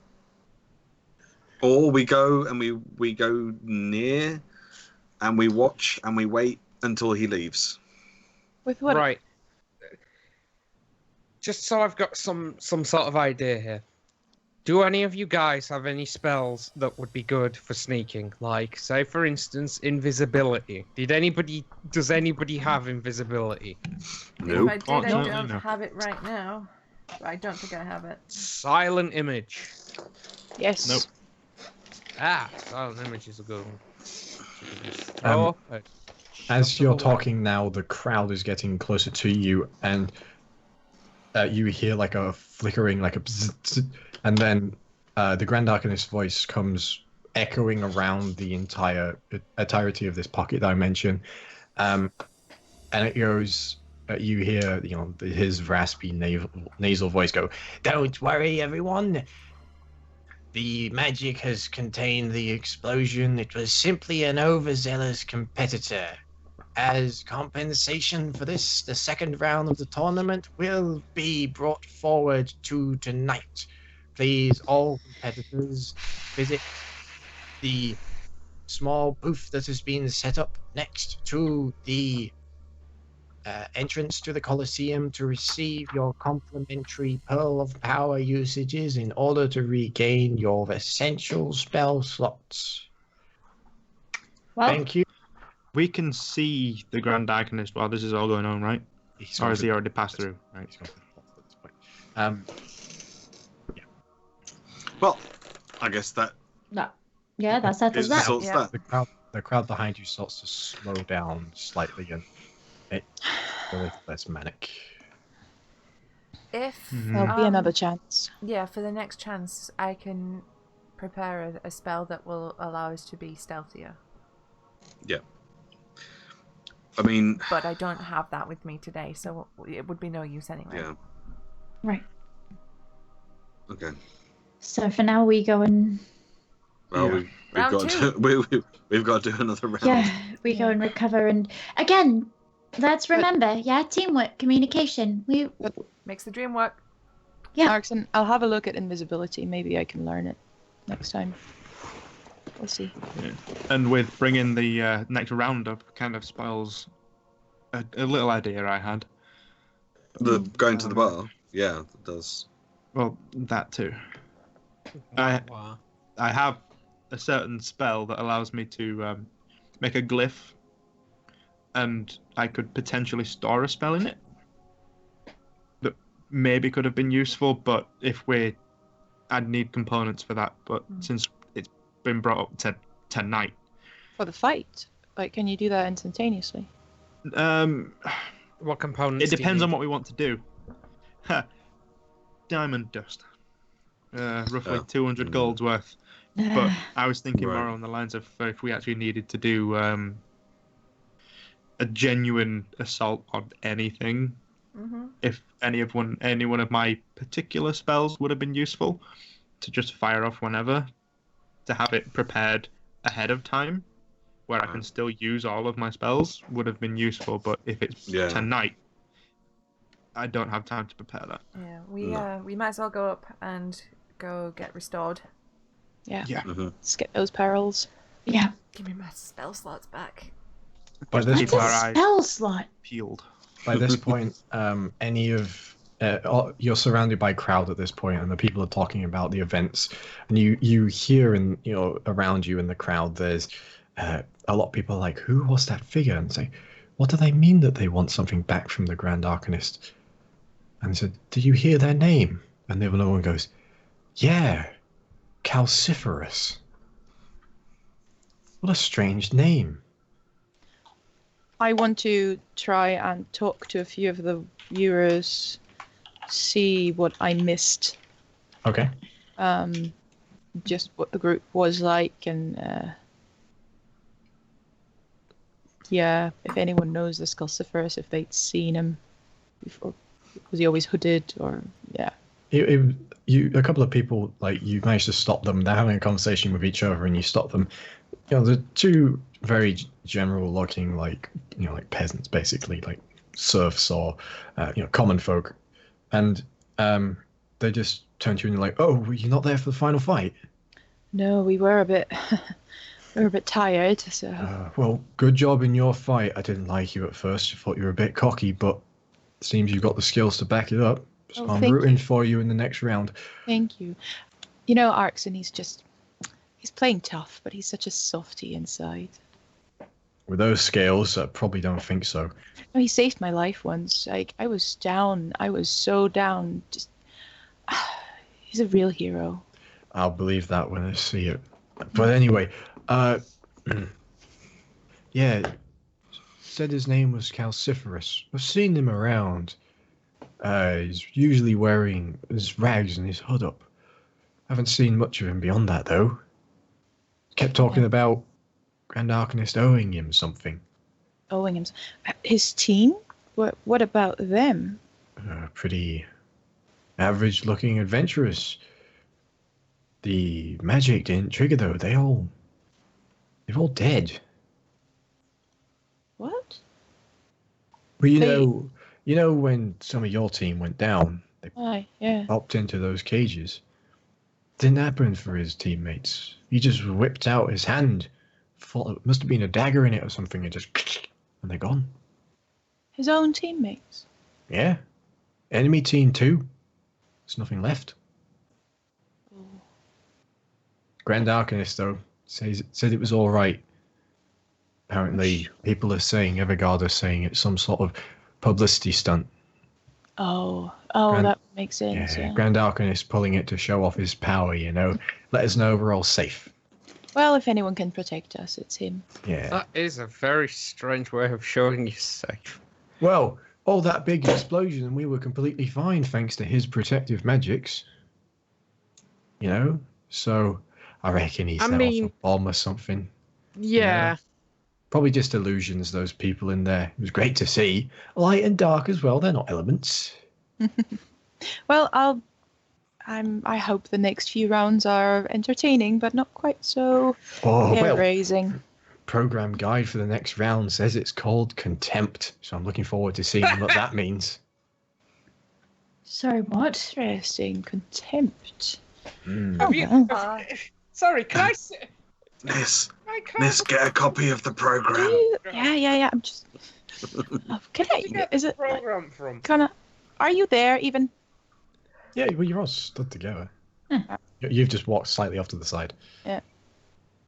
Or we go and we go near, and we watch and we wait until he leaves. With what? Right. Just so I've got some sort of idea here. Do any of you guys have any spells that would be good for sneaking? Like, say, for instance, invisibility. Does anybody have invisibility? Nope. If I did, I don't have it right now. But I don't think I have it. Silent image. Yes. Nope. Silent image is a good one. As you're talking now, the crowd is getting closer to you, and you hear like a flickering, like a bzzz, and then the Grand Arcanist's voice comes echoing around the entirety of this pocket dimension, and it goes. You hear, his raspy nasal voice go, "Don't worry, everyone. The magic has contained the explosion. It was simply an overzealous competitor. As compensation for this, the second round of the tournament will be brought forward to tonight. Please, all competitors, visit the small booth that has been set up next to the entrance to the Colosseum to receive your complimentary Pearl of Power usages in order to regain your essential spell slots." Well, Thank you. We can see the Grand Arcanist while this is all going on, right? Or has he already passed through? Right. Well, I guess that. Yeah, that settles that. sorts Yeah. that. The crowd behind you starts to slow down slightly, and it's a little less manic. If There'll be another chance. yeah, for the next chance, I can prepare a spell that will allow us to be stealthier. Yeah. I mean. But I don't have that with me today, so it would be no use anyway. Yeah. Right. Okay. So for now, we go and Well, Yeah. we've Round got to we've got to do another round. we go and recover. And again, let's remember, teamwork, communication. Makes the dream work. Yeah. Arxan, I'll have a look at invisibility. Maybe I can learn it next time. We'll see. Yeah. And with bringing the next round up, kind of spoils a little idea I had. The going to the bar. Yeah, it does. Well, that too. I have a certain spell that allows me to make a glyph, and I could potentially store a spell in it that maybe could have been useful, but I'd need components for that. But since it's been brought up tonight. For the fight? Like, can you do that instantaneously? What components? It depends on what we want to do. Diamond dust. Roughly 200 gold's worth. But I was thinking more on the lines of if we actually needed to do a genuine assault on anything, if any one of my particular spells would have been useful, to just fire off whenever, to have it prepared ahead of time, where I can still use all of my spells, would have been useful. But if it's tonight, I don't have time to prepare that. Yeah, we might as well go up and go get restored. Yeah. Mm-hmm. Skip those perils. Yeah. Give me my spell slots back. By this Keep our point, eyes Spell slot. peeled. by this point, any of you're surrounded by crowd at this point, and the people are talking about the events, and you hear in around you in the crowd, there's a lot of people like, who was that figure? And say, what do they mean that they want something back from the Grand Arcanist? And he said, did you hear their name? And the other one goes, yeah, Calciferous. What a strange name. I want to try and talk to a few of the viewers, see what I missed. Okay. Just what the group was like, and if anyone knows this Calciferous, if they'd seen him before, was he always hooded, or a couple of people, like, you managed to stop them. They're having a conversation with each other, and you stop them. The two very general looking, like peasants, basically, like serfs or common folk, and they just turn to you and they're like, oh, were you not there for the final fight? No, we were a bit tired, so well, good job in your fight. I didn't like you at first. I thought you were a bit cocky, but it seems you've got the skills to back it up. So I'm rooting for you in the next round. Thank you. Arxan, he's playing tough, but he's such a softie inside. With those scales, I probably don't think so. No, he saved my life once. Like, I was down. I was so down. Just, he's a real hero. I'll believe that when I see it. But anyway, yeah, said his name was Calciferous. I've seen him around. He's usually wearing his rags and his hood up. Haven't seen much of him beyond that, though. Kept talking about Grand Arcanist owing him something. Owing him? His team? What about them? Pretty average-looking adventurers. The magic didn't trigger, though. They're all dead. What? Well, you know when some of your team went down, they popped into those cages. Didn't happen for his teammates. He just whipped out his hand. Thought it must have been a dagger in it or something, and they're gone. His own teammates? Yeah. Enemy team too. There's nothing left. Oh. Grand Arcanist, though, said it was all right. Apparently, people are saying, Evergard are saying it's some sort of publicity stunt. That makes sense. Yeah. Grand Arcanist pulling it to show off his power, Let us know we're all safe. Well, if anyone can protect us, it's him. Yeah. That is a very strange way of showing you're safe. Well, all that big explosion and we were completely fine thanks to his protective magics. So I reckon he set off a bomb or something. Yeah. Probably just illusions, those people in there. It was great to see. Light and dark as well, they're not elements. Well, I hope the next few rounds are entertaining, but not quite so hair-raising. Program guide for the next round says it's called Contempt, so I'm looking forward to seeing what that means. Sorry, what? Interesting. Contempt. Sorry, can I say... Niss, get a copy of the program. Yeah. I'm just... can I... Is it... program from? Are you there, even? Yeah, well, you're all stood together. You've just walked slightly off to the side. Yeah.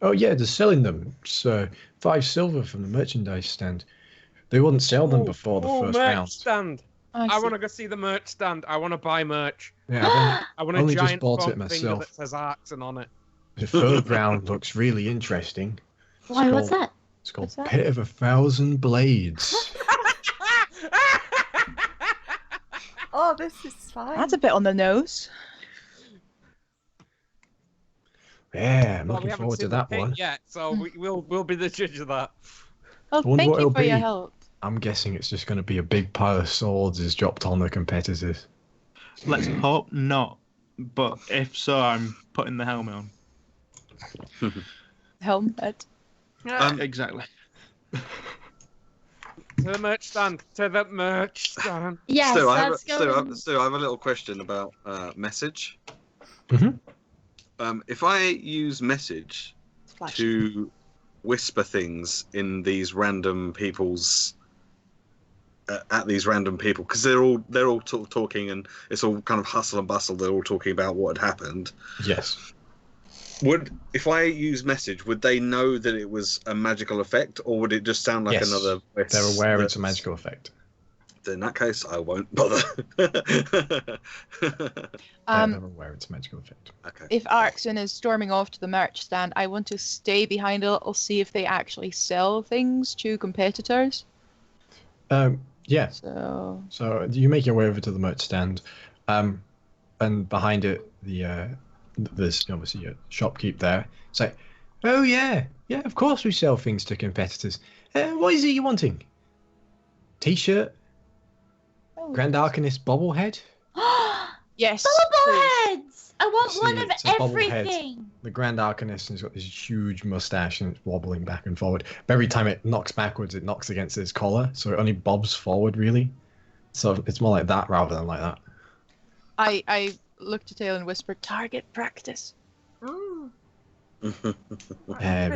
Oh, yeah, they're selling them. It's 5 silver from the merchandise stand. They wouldn't sell them before the first merch round. Stand. I want to go see the merch stand. I want to buy merch. Yeah, I want a only giant just bought it finger myself. that says Arxan on it. The third round looks really interesting. Why, what's that? It's called Pit of 1,000 Blades. Oh, this is fine. That's a bit on the nose. Yeah, I'm looking forward to that one. Yeah, so we'll be the judge of that. Oh, thank you for your help. I'm guessing it's just going to be a big pile of swords is dropped on the competitors. Let's hope not. but if so, I'm putting the helmet on. Helmet. Exactly. To the merch stand. To the merch stand. Yes, Stu, I let's go. have a little question about message. Mm-hmm. If I use message to whisper things in these random people's at these random people, because they're all talking and it's all kind of hustle and bustle. They're all talking about what had happened. Yes. If I use message, would they know that it was a magical effect, or would it just sound like another voice? They're aware it's a magical effect. In that case, I won't bother. They're aware it's a magical effect. Okay. If Arxan is storming off to the merch stand, I want to stay behind a little, see if they actually sell things to competitors. Yeah. So you make your way over to the merch stand, and behind it, there's obviously a shopkeep there. It's like, oh yeah, of course we sell things to competitors. What is it you're wanting? T-shirt? Grand Arcanist bobblehead? yes. Bobbleheads! I want See, one of it's a everything. The Grand Arcanist has got this huge mustache and it's wobbling back and forward. But every time it knocks backwards, it knocks against his collar, so it only bobs forward, really. So it's more like that rather than like that. I looked at Tae'la and whispered, "Target practice." We've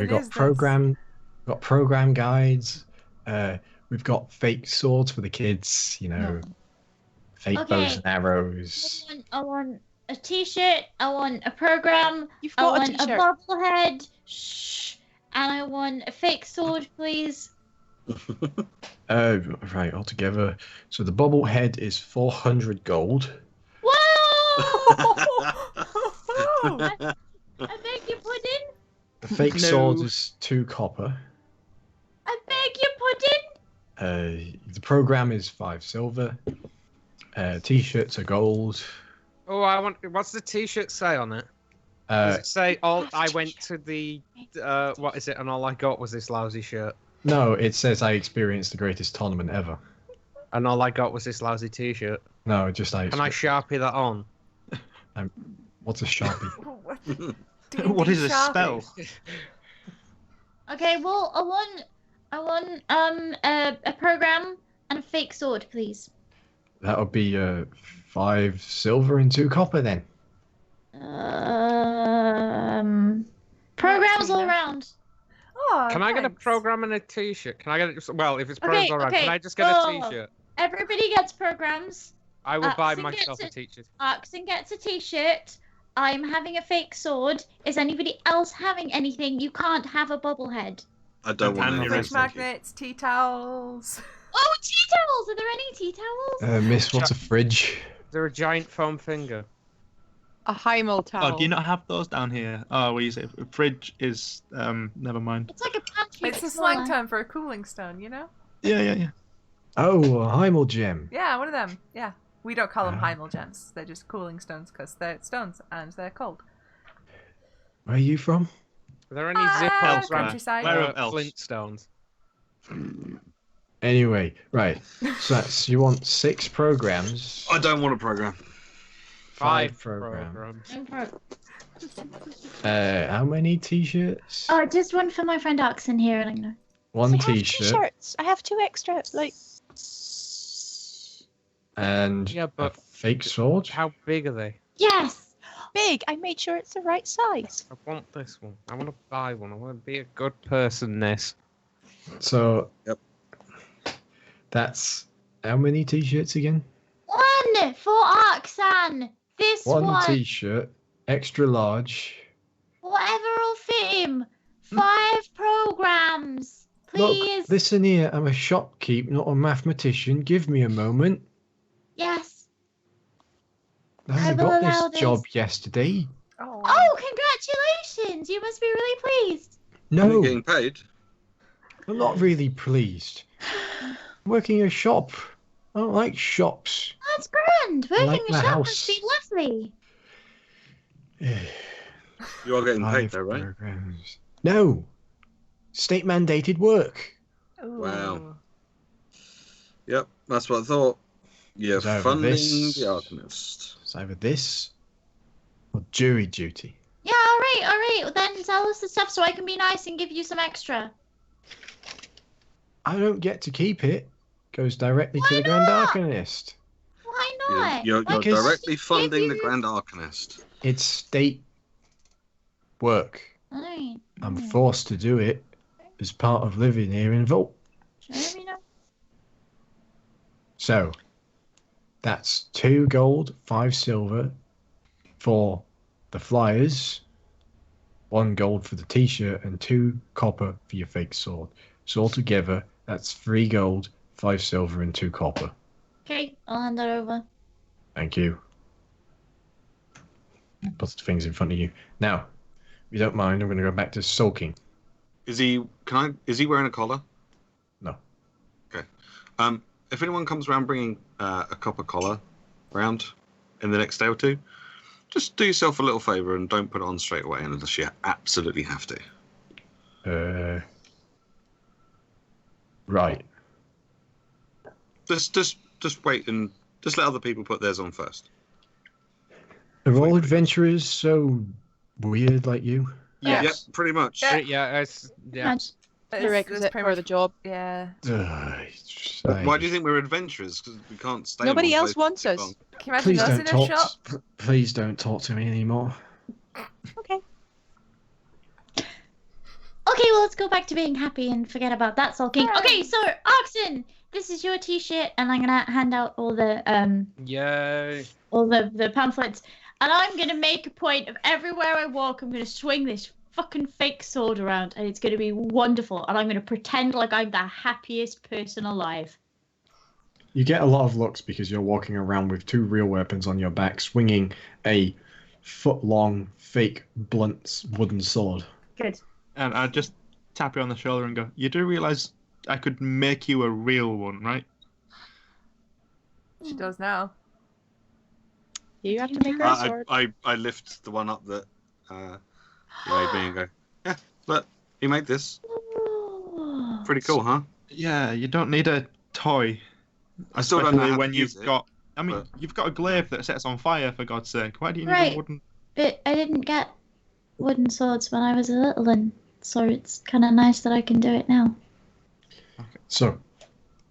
got program guides. We've got fake swords for the kids. Fake bows and arrows. I want a T-shirt. I want a program. You've I got want a a T-shirt. bobblehead. Shh. And I want a fake sword, please. Right, altogether. So the bobblehead is 400 gold. Whoa! I beg your pudding. The fake sword is 2 copper. I beg your pudding. The program is 5 silver. T-shirts are gold. Oh, what's the T-shirt say on it? Does it say I went to the what is it, and all I got was this lousy shirt? No, it says I experienced the greatest tournament ever. And all I got was this lousy T-shirt. No, just I. Can I Sharpie that on? What's a Sharpie? What is a spell? Okay, well, I want a program and a fake sword, please. That would be 5 silver and 2 copper then. Programs all around. Oh, Can I get a thanks. program and a T-shirt? Can I get it? Well, if it's programs all around, okay. can I just get a T-shirt? Everybody gets programs. I will buy Arxan myself gets a T-shirt. Arxan gets a T-shirt. I'm having a fake sword. Is anybody else having anything? You can't have a bobblehead. I don't want any Fridge rest. magnets, tea towels. Oh, tea towels! Are there any tea towels? Miss, what's a fridge? Is there a giant foam finger? A Heimel towel. Oh, do you not have those down here? Oh, what you say? Fridge is never mind. It's like a pantry. It's a slang term for a cooling stone, you know? Yeah. Oh, a Heimel gem. Yeah, one of them. Yeah. We don't call them Heimel gems. They're just cooling stones because they're stones and they're cold. Where are you from? Are there any Zippos countryside. Where else? Flintstones? Anyway, right. So you want 6 programs. I don't want a program. 5 programs. How many T-shirts? Oh, just one for my friend Arxan here, I know. 1 I have T-shirt. T-shirts. I have 2 extra. And Yeah, a but fake sword. how big are they? Yes. Big. I made sure it's the right size. I want this one. I want to buy one. I want to be a good person, Niss. So. Yep. That's how many T-shirts again? 1 for Arxan. This one. 1 T-shirt, extra large. Whatever will fit him. 5 programs. Please. Look, listen here. I'm a shopkeep, not a mathematician. Give me a moment. Yes. I will got allow this this. job yesterday. Oh, congratulations. You must be really pleased. Are No, you getting paid? I'm not really pleased. I'm working a shop. I don't like shops. That's grand. Working like a my shop house. must be lovely. You are getting paid 5 though, right? programs. No. State mandated work. Wow. Yep, that's what I thought. You're Is that funding this? the Alchemist. It's either this Well, jury duty. Yeah, all right. Then tell us the stuff so I can be nice and give you some extra. I don't get to keep it. Goes directly to the Grand Arcanist. Why not? You're Because- directly funding the Grand Arcanist. It's state work. Alright. I'm forced to do it as part of living here in Vault. Let me know. So, that's 2 gold, 5 silver for the flyers, 1 gold for the t-shirt, and 2 copper for your fake sword. So altogether, that's 3 gold, 5 silver, and 2 copper. Okay, I'll hand that over. Thank you. Put the things in front of you. Now, if you don't mind, I'm going to go back to sulking. Is he wearing a collar? No. Okay. If anyone comes around bringing a copper collar round in the next day or two, just do yourself a little favor and don't put it on straight away unless you absolutely have to. Right. Just wait and just let other people put theirs on first. Are all adventurers so weird like you? Yes. Yep, pretty much. Yeah. Prerequisite for the job. Yeah. Why do you think we're adventurers? Because we can't stay. Nobody in one else place wants too us. long. Can you imagine Please us don't in a shop? talk. Please don't talk to me anymore. Okay. Okay, well, let's go back to being happy and forget about that sulking. Alright. Okay, so, Arxan, this is your t-shirt, and I'm gonna hand out all the Yay. all the pamphlets, and I'm gonna make a point of everywhere I walk, I'm gonna swing this fucking fake sword around, and it's gonna be wonderful, and I'm gonna pretend like I'm the happiest person alive. You get a lot of looks because you're walking around with 2 real weapons on your back, swinging a foot-long, fake, blunt wooden sword. Good. And I just tap you on the shoulder and go, you do realise I could make you a real one, right? She does now. You have to make her a sword. I lift the one up that you made me and go, yeah, look, you made this. Pretty cool, huh? Yeah, you don't need a toy. I still don't know Especially how when to you've use it, got. I mean, but- you've got a glaive that sets on fire, for God's sake. Why do you need Right. a wooden? But I didn't get wooden swords when I was a little one, so it's kind of nice that I can do it now. So,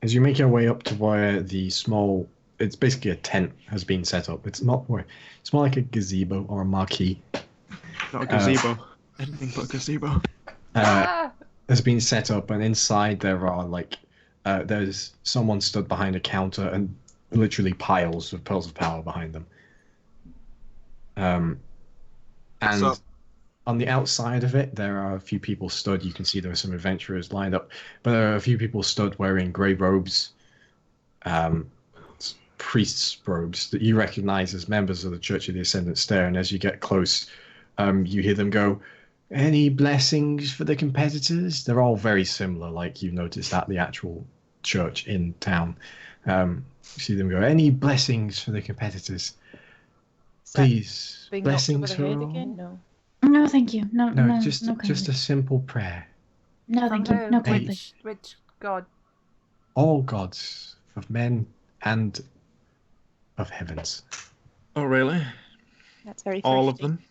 as you make your way up to where the small, it's basically a tent has been set up. It's more like a gazebo or a marquee. Not a gazebo. Anything but a gazebo. Has been set up, and inside there are there's someone stood behind a counter and literally piles of pearls of power behind them. And So- on the outside of it, there are a few people stood. You can see there are some adventurers lined up, but there are a few people stood wearing grey robes, priests' robes that you recognize as members of the Church of the Ascendant Stair. And as you get close, you hear them go, "Any blessings for the competitors?" They're all very similar, like you've noticed at the actual church in town. You see them go, "Any blessings for the competitors? Please, Being knocked blessings over for the head all." again? No. No, thank you. No, No, just no, a simple prayer. no, From thank you. who? No, kindly. Which god? All gods of men and of heavens. Oh, really? That's very All of thrifty. them?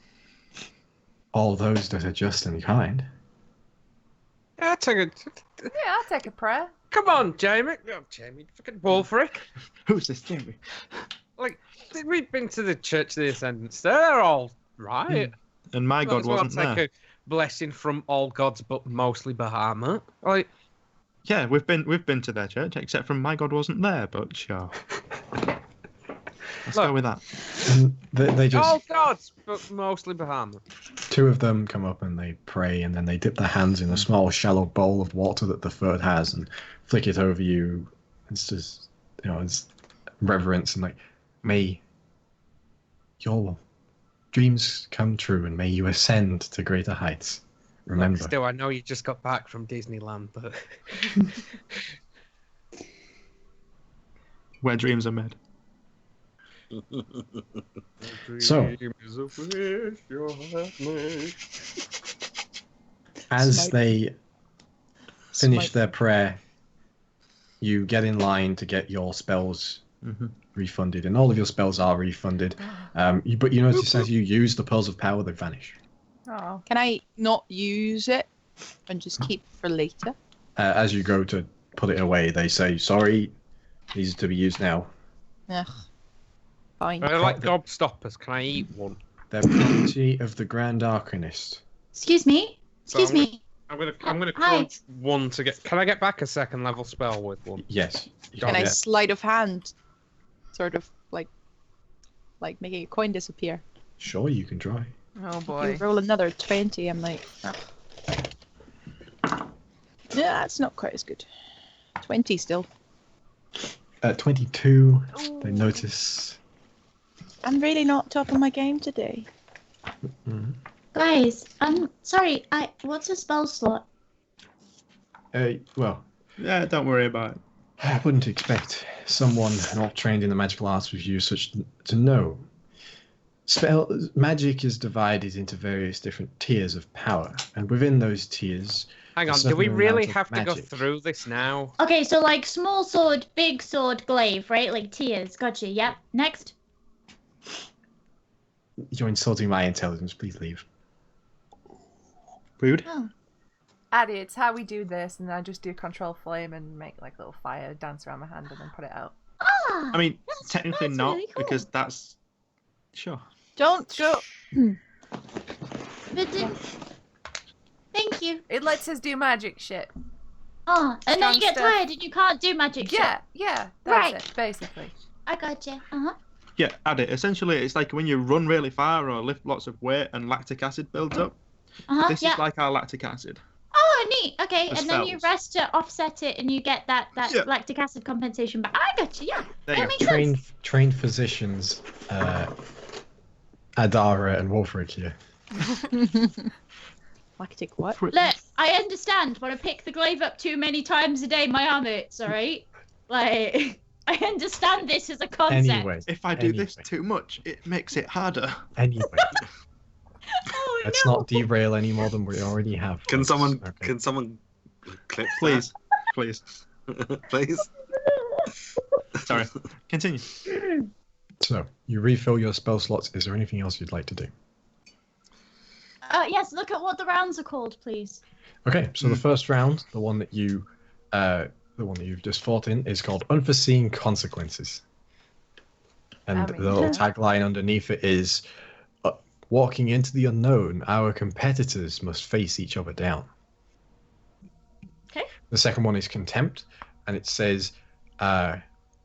All those that are just and kind. Yeah, Yeah, I'll take a prayer. Come on, Jamie. Oh, Jamie, fucking Wulfric. Who's this Jamie? Like, we've been to the Church of the Ascendants. They're all right. And my Might God as well wasn't take there. a blessing from all gods, but mostly Bahamut. Like, Yeah, we've been to their church, except from my God wasn't there, but sure. Let's go with that. And they just, all gods, but mostly Bahamut. 2 of them come up and they pray, and then they dip their hands in a small shallow bowl of water that the third has and flick it over you. It's just, it's reverence and may your dreams come true and may you ascend to greater heights. Remember. Still, I know you just got back from Disneyland, but Where dreams are made. So, as Smite. they finish Smite. their prayer, you get in line to get your spells refunded, and all of your spells are refunded. But you notice as you use the pearls of power, they vanish. Oh. Can I not use it and just keep it for later? As you go to put it away, they say, "Sorry, needs to be used now." Ugh. Fine. I like gobstoppers. Can I eat one? They're property of the Grand Arcanist. Excuse me. So Excuse me. I'm gonna Hi. crunch one to get. Can I get back a second level spell with one? Yes. Can I sleight of hand, sort of like making a coin disappear? Sure, you can try. Oh You boy. roll another 20. I'm like, oh. Yeah, that's not quite as good. 20 still. 22. They notice. I'm really not top of my game today. Mhm. Guys, I'm sorry. What's a spell slot? Well, Yeah, don't worry about it. I wouldn't expect someone not trained in the magical arts with you such to know. Magic is divided into various different tiers of power, and within those tiers. Hang a on, do we certain really amount of have to go magic. through this now? Okay, so like small sword, big sword, glaive, right? Like tiers. Gotcha. Yep. Next. You're insulting my intelligence. Please leave. Rude. Oh. Addy, it's how we do this, and I just do control flame and make like a little fire dance around my hand and then put it out. Ah. I mean, technically that's not, really cool. because that's... Sure. Don't go. But thank you. It lets us do magic shit. Oh, and then you get Strong stuff. tired and you can't do magic shit. Yeah, that's Right. it, basically. I gotcha. Uh-huh. Yeah, add it. Essentially, it's like when you run really far or lift lots of weight and lactic acid builds up. Uh-huh. This Yeah. is like our lactic acid. Oh, neat. Okay, The and then you spells. rest to offset it, and you get that Yeah. lactic acid compensation. But I got you. Yeah, There that you makes sense. Trained physicians, Adara and Wulfric here. Lactic what? Look, I understand. When I pick the glaive up too many times a day, my arm hurts. All right, like I understand this as a concept. Anyway, If I do this Anyway. too much, it makes it harder. anyway, Oh let's no. not derail any more than we already have. Can folks. someone Okay. can someone clip Please. Please. that? Please? Sorry. Continue. So you refill your spell slots. Is there anything else you'd like to do? Yes. Look at what the rounds are called, please. Okay, so the first round, the one that you've just fought in, is called Unforeseen Consequences. And I mean- the little tagline underneath it is, walking into the unknown, our competitors must face each other down. Okay. The second one is Contempt, and it says,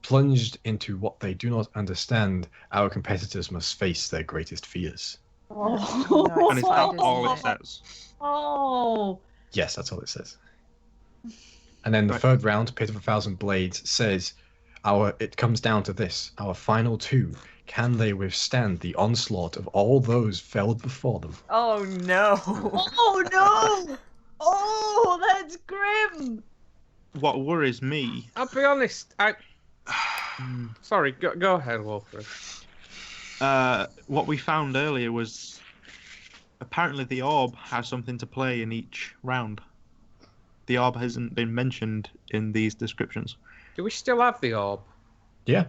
plunged into what they do not understand, our competitors must face their greatest fears. Oh. And is that all it says? Oh. Yes, that's all it says. And then the Right. third round, Pit of a Thousand Blades, says, it comes down to this, our final two. Can they withstand the onslaught of all those felled before them? Oh no. Oh no! Oh, that's grim. What worries me... I'll be honest. Sorry, go ahead, Wulfric. what we found earlier was apparently the orb has something to play in each round. The orb hasn't been mentioned in these descriptions. Do we still have the orb? Yeah.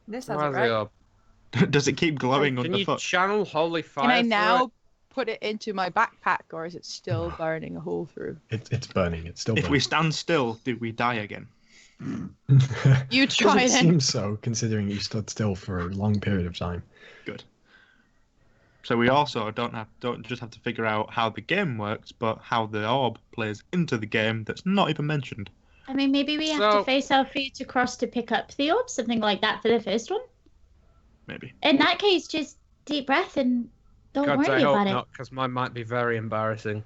This has Where's it the right. orb? Does it keep glowing Can you underfoot? channel holy fire? Can I through now it? put it into my backpack, or is it still burning a hole through? It's burning. It's still If burning. we stand still, do we die again? You try It then. seems so, considering you stood still for a long period of time. Good. So we also don't just have to figure out how the game works, but how the orb plays into the game that's not even mentioned. I mean, maybe we have So- to face our feet across to pick up the orb, something like that for the first one. Maybe. In that case, just deep breath and don't God, I worry hope about it. not, because mine might be very embarrassing.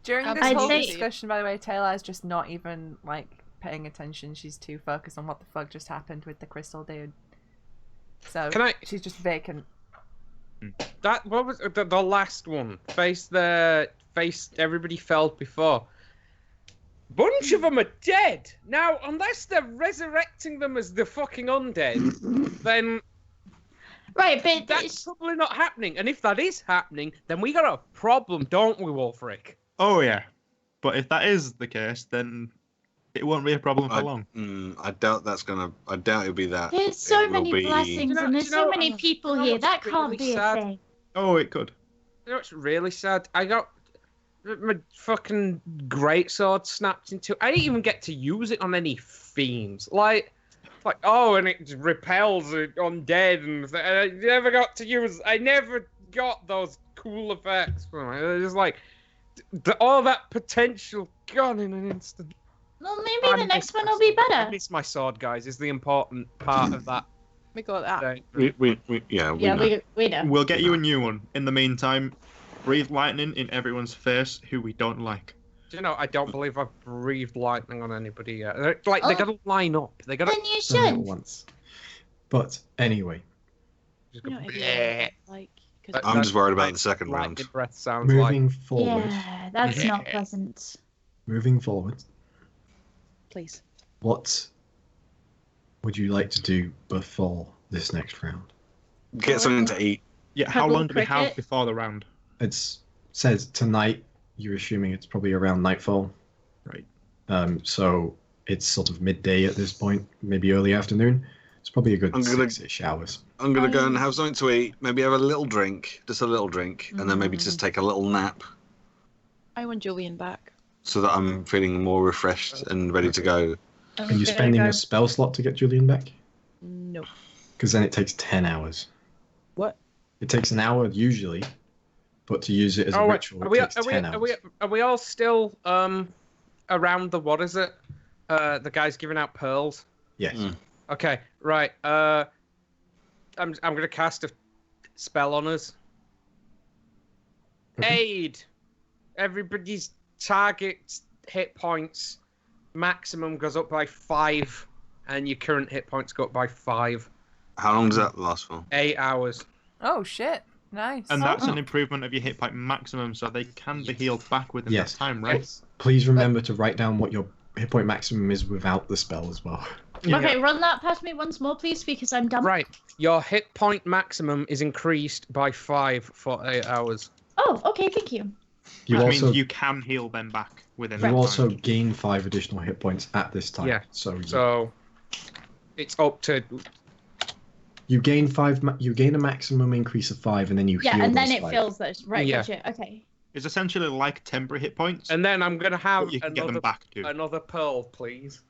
During this I'd whole say- discussion, by the way, Tae'la is just not even like paying attention. She's too focused on what the fuck just happened with the crystal dude. So Can I- she's just vacant. That what was the last one? Face everybody felt before. Bunch of them are dead now. Unless they're resurrecting them as the fucking undead, then Right, but that's probably not happening. And if that is happening, then we got a problem, don't we, Wulfric? Oh yeah. But if that is the case, then It won't be a problem for long. I doubt that's gonna. I doubt it'll be that. There's so It will many be- blessings, and there's so many people here. That can't be a thing. Oh, it could. You know what's really sad? I got my fucking greatsword snapped into. I didn't even get to use it on any fiends. Like, oh, and it repels undead, and I never got to use. I never got those cool effects from it. It's just like all that potential gone in an instant. Well, maybe the next one will be better. I miss my sword, guys. Is the important part of that. We got that. We know. We know. We'll get you a new one. In the meantime, breathe lightning in everyone's face who we don't like. Do you know, I don't believe I've breathed lightning on anybody yet. They gotta line up. They gotta. Then you Done it should. once. But anyway, Just go, You know, if you bleh. like, I'm just worried about the second round. Lightning breath sounds like. moving forward. Yeah, that's not pleasant. Moving forward. please. What would you like to do before this next round? Get something to eat. Yeah, how Pebble long do we have cricket. before the round? It's says tonight. You're assuming it's probably around nightfall. Right. So it's sort of midday at this point, maybe early afternoon. It's probably a good I'm gonna- 6-ish hours. I'm gonna go and have something to eat. Maybe have a little drink, just a little drink, and then maybe just take a little nap, I want Julian back. so that I'm feeling more refreshed and ready to go. Are you spending a spell slot to get Julian back? No. Because then it takes 10 hours. What? It takes an hour usually, but to use it as a ritual, it takes 10 hours. Are we all still around the what is it? The guy's giving out pearls. Yes. Mm. Okay, right. I'm gonna cast a spell on us. Okay. Aid. Everybody's target hit points maximum goes up by 5, and your current hit points go up by 5. How long does that last for? 8 hours. Oh shit! Nice. And that's an improvement of your hit point maximum, so they can be healed back within Yes. that time, right? Yes. Please remember to write down what your hit point maximum is without the spell as well. Okay, run that past me once more, please, because I'm dumb. Right. Your hit point maximum is increased by 5 for 8 hours. Oh, okay, thank you. You Which also means you can heal them back within you that also time. gain 5 additional hit points at this time. Yeah. So It's up to you gain 5. You gain a maximum increase of 5, and then you Yeah, heal and then those it 5. fills those. Right, Yeah. gotcha. Okay. It's essentially like temporary hit points, and then I'm gonna have but you can get them another back too. another pearl, please.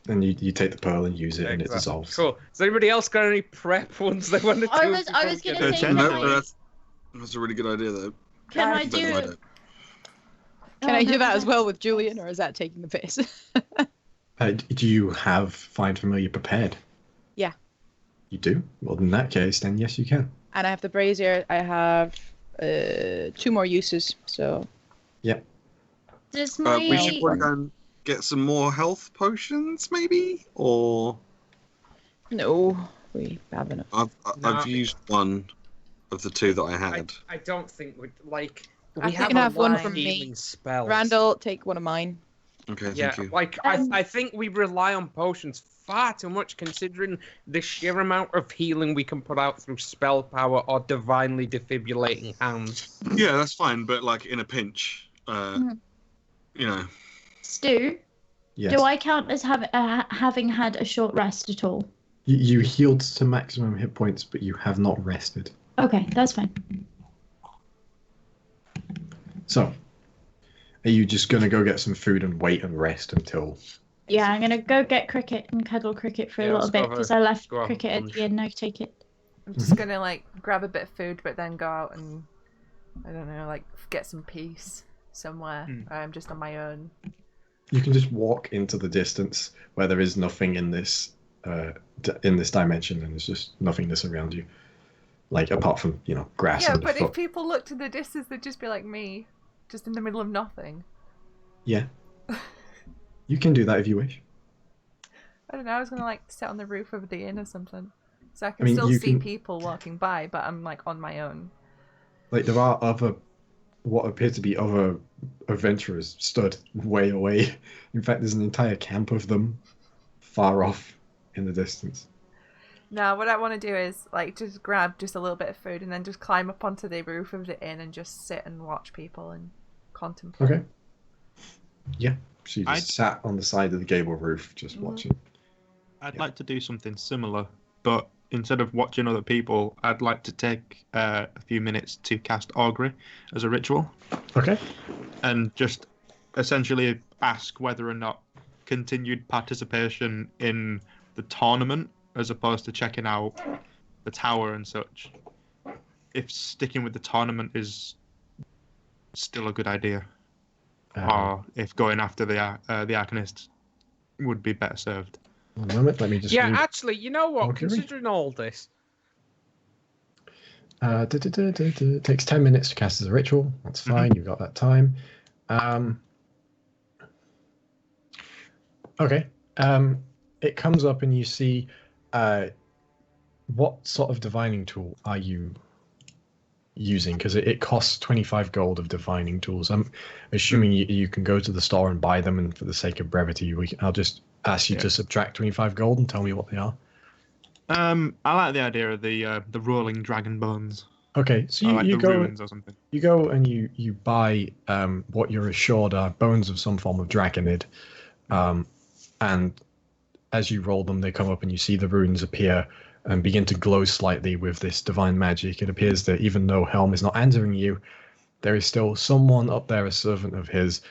And you take the pearl and use it, and it Exactly. dissolves. Cool. Has anybody else got any prep ones they want to do? I was gonna say, can No, I- that's a really good idea, though. Can I Don't do? mind it. Can I do that as well with Julian, or is that taking the piss? Do you have Find Familiar prepared? Yeah. You do? Well, in that case, then yes, you can. And I have the brazier. I have 2 more uses, so... Does my We should probably go and get some more health potions, maybe? Or No, we have enough. I've used one of the 2 that I had. I don't think we'd like. I We can have have a one lot from of me. healing spells. Randall, take one of mine. Okay, Yeah, thank you. like I think we rely on potions far too much, considering the sheer amount of healing we can put out through spell power or divinely defibrillating hands. Yeah, that's fine, but like in a pinch, you know. Stu? Yes. Do I count as having had a short rest at all? You healed to maximum hit points, but you have not rested. Okay, that's fine. So, are you just gonna go get some food and wait and rest until? Yeah, I'm gonna go get Cricket and cuddle Cricket for a Yeah, little let's go bit have a- because I left go have a Cricket at lunch. the end. I take it. I'm just gonna like grab a bit of food, but then go out and I don't know, like get some peace somewhere. I'm just on my own. You can just walk into the distance where there is nothing in this dimension, and there's just nothingness around you, like apart from grass Yeah, and but foot. if people looked in the distance, they'd just be like me, just in the middle of nothing. Yeah. You can do that if you wish. I don't know. I was gonna like sit on the roof of the inn or something, so I can mean, still you see can- people walking by, but I'm like on my own. Like there are what appear to be other adventurers stood way away. In fact, there's an entire camp of them far off in the distance. No, what I want to do is like just grab just a little bit of food and then just climb up onto the roof of the inn and just sit and watch people and contemplate. Okay. Yeah. She just sat on the side of the gable roof, just watching. I'd like to do something similar, but instead of watching other people, I'd like to take a few minutes to cast Augury as a ritual. Okay. And just essentially ask whether or not continued participation in the tournament, as opposed to checking out the tower and such, if sticking with the tournament is still a good idea, or if going after the Arcanist would be better served. One moment, let me just. Yeah, actually, you know what? Augury? Considering all this, takes 10 minutes to cast as a ritual. That's fine. You've got that time. Okay. It comes up and you see. What sort of divining tool are you using? Because it costs 25 gold of divining tools. I'm assuming you can go to the store and buy them, and for the sake of brevity, I'll just ask you to subtract 25 gold and tell me what they are. I like the idea of the rolling dragon bones. Okay, so you go ruins or something. You go and you buy what you're assured are bones of some form of dragonid, and as you roll them, they come up and you see the runes appear and begin to glow slightly with this divine magic. It appears that even though Helm is not answering you, there is still someone up there, a servant of his,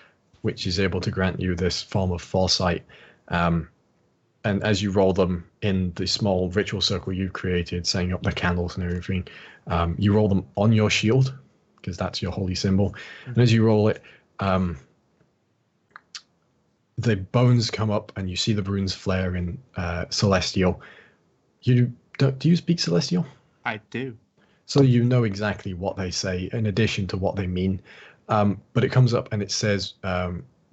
which is able to grant you this form of foresight. And as you roll them in the small ritual circle you've created, setting up the candles and everything, you roll them on your shield, because that's your holy symbol. And as you roll it, the bones come up and you see the runes flare in Celestial. Do you speak Celestial? I do. So you know exactly what they say in addition to what they mean. But it comes up and it says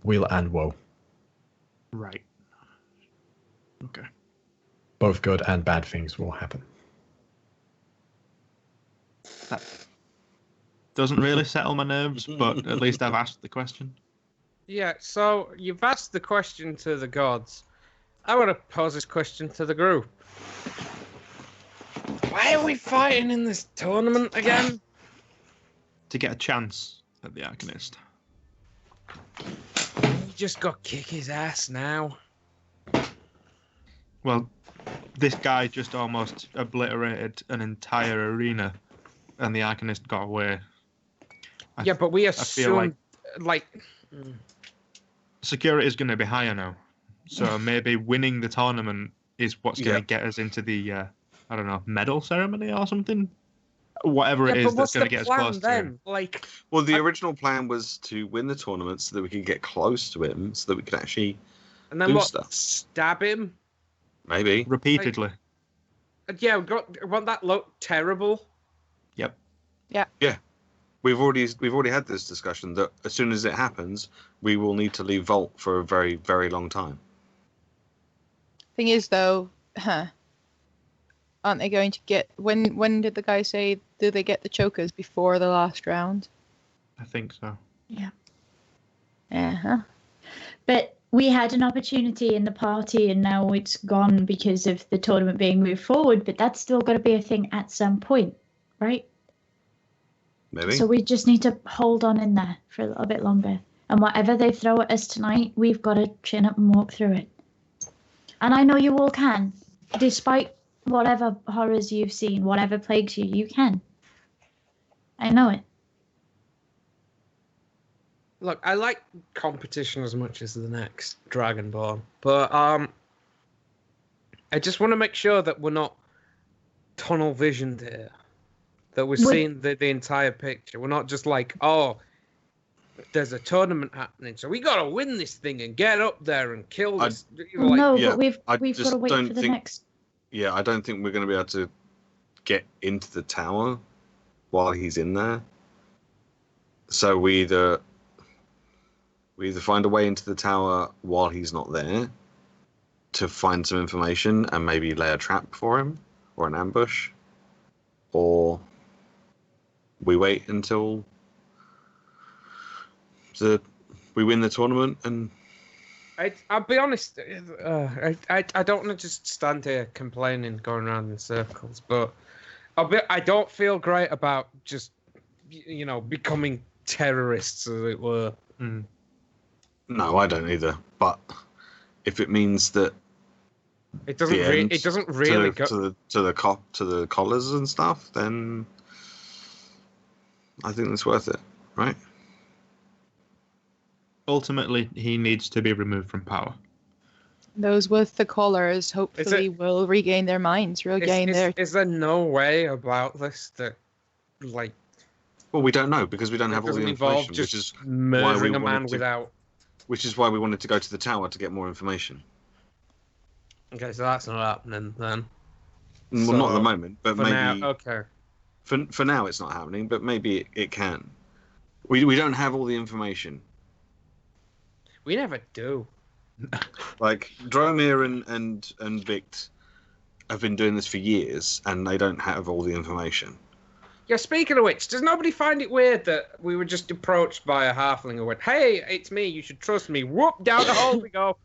weal and woe. Right. Okay. Both good and bad things will happen. That doesn't really settle my nerves, but at least I've asked the question. Yeah, so you've asked the question to the gods. I want to pose this question to the group. Why are we fighting in this tournament again? To get a chance at the Arcanist. You just got to kick his ass now. Well, this guy just almost obliterated an entire arena, and the Arcanist got away. Yeah, but we assumed, like... Security is going to be higher now. So maybe winning the tournament is what's going to get us into the, I don't know, medal ceremony or something? Whatever it is that's going to get us close to him. Well, the original plan was to win the tournament so that we could get close to him, so that we could actually do stuff. Stab him? Maybe. Repeatedly. Yeah, won't that look terrible? Yep. Yeah. Yeah. We've already had this discussion that as soon as it happens, we will need to leave Vault for a very, very long time. Thing is, though, aren't they going to get... When did the guy say, do they get the chokers before the last round? I think so. Yeah. Uh-huh. But we had an opportunity in the party and now it's gone because of the tournament being moved forward, but that's still got to be a thing at some point, right? Maybe. So we just need to hold on in there for a little bit longer. And whatever they throw at us tonight, we've got to chin up and walk through it. And I know you all can. Despite whatever horrors you've seen, whatever plagues you, you can. I know it. Look, I like competition as much as the next Dragonborn, but I just want to make sure that we're not tunnel visioned here. That we're seeing the entire picture. We're not just like, oh, there's a tournament happening, so we got to win this thing and get up there and kill this. But we've got to wait for the next. Yeah, I don't think we're going to be able to get into the tower while he's in there. So we either find a way into the tower while he's not there to find some information and maybe lay a trap for him or an ambush, or we wait until we win the tournament. And I'll be honest, I don't want to just stand here complaining, going around in circles, but I don't feel great about just, becoming terrorists, as it were. No, I don't either. But if it means that it doesn't really go to the collars and stuff, then I think it's worth it, right? Ultimately, he needs to be removed from power. Those with the collars hopefully will regain their minds, Is there no way about this that, like... Well, we don't know, because we don't have all the information, which is murdering a man without... Which is why we wanted to go to the tower to get more information. Okay, so that's not happening then. Well, not at the moment, but maybe... Now, okay. For now, it's not happening, but maybe it can. We don't have all the information. We never do. Like, Dromir and Vict have been doing this for years, and they don't have all the information. Yeah, speaking of which, does nobody find it weird that we were just approached by a halfling who went, "Hey, it's me, you should trust me." Whoop, down the hole we go.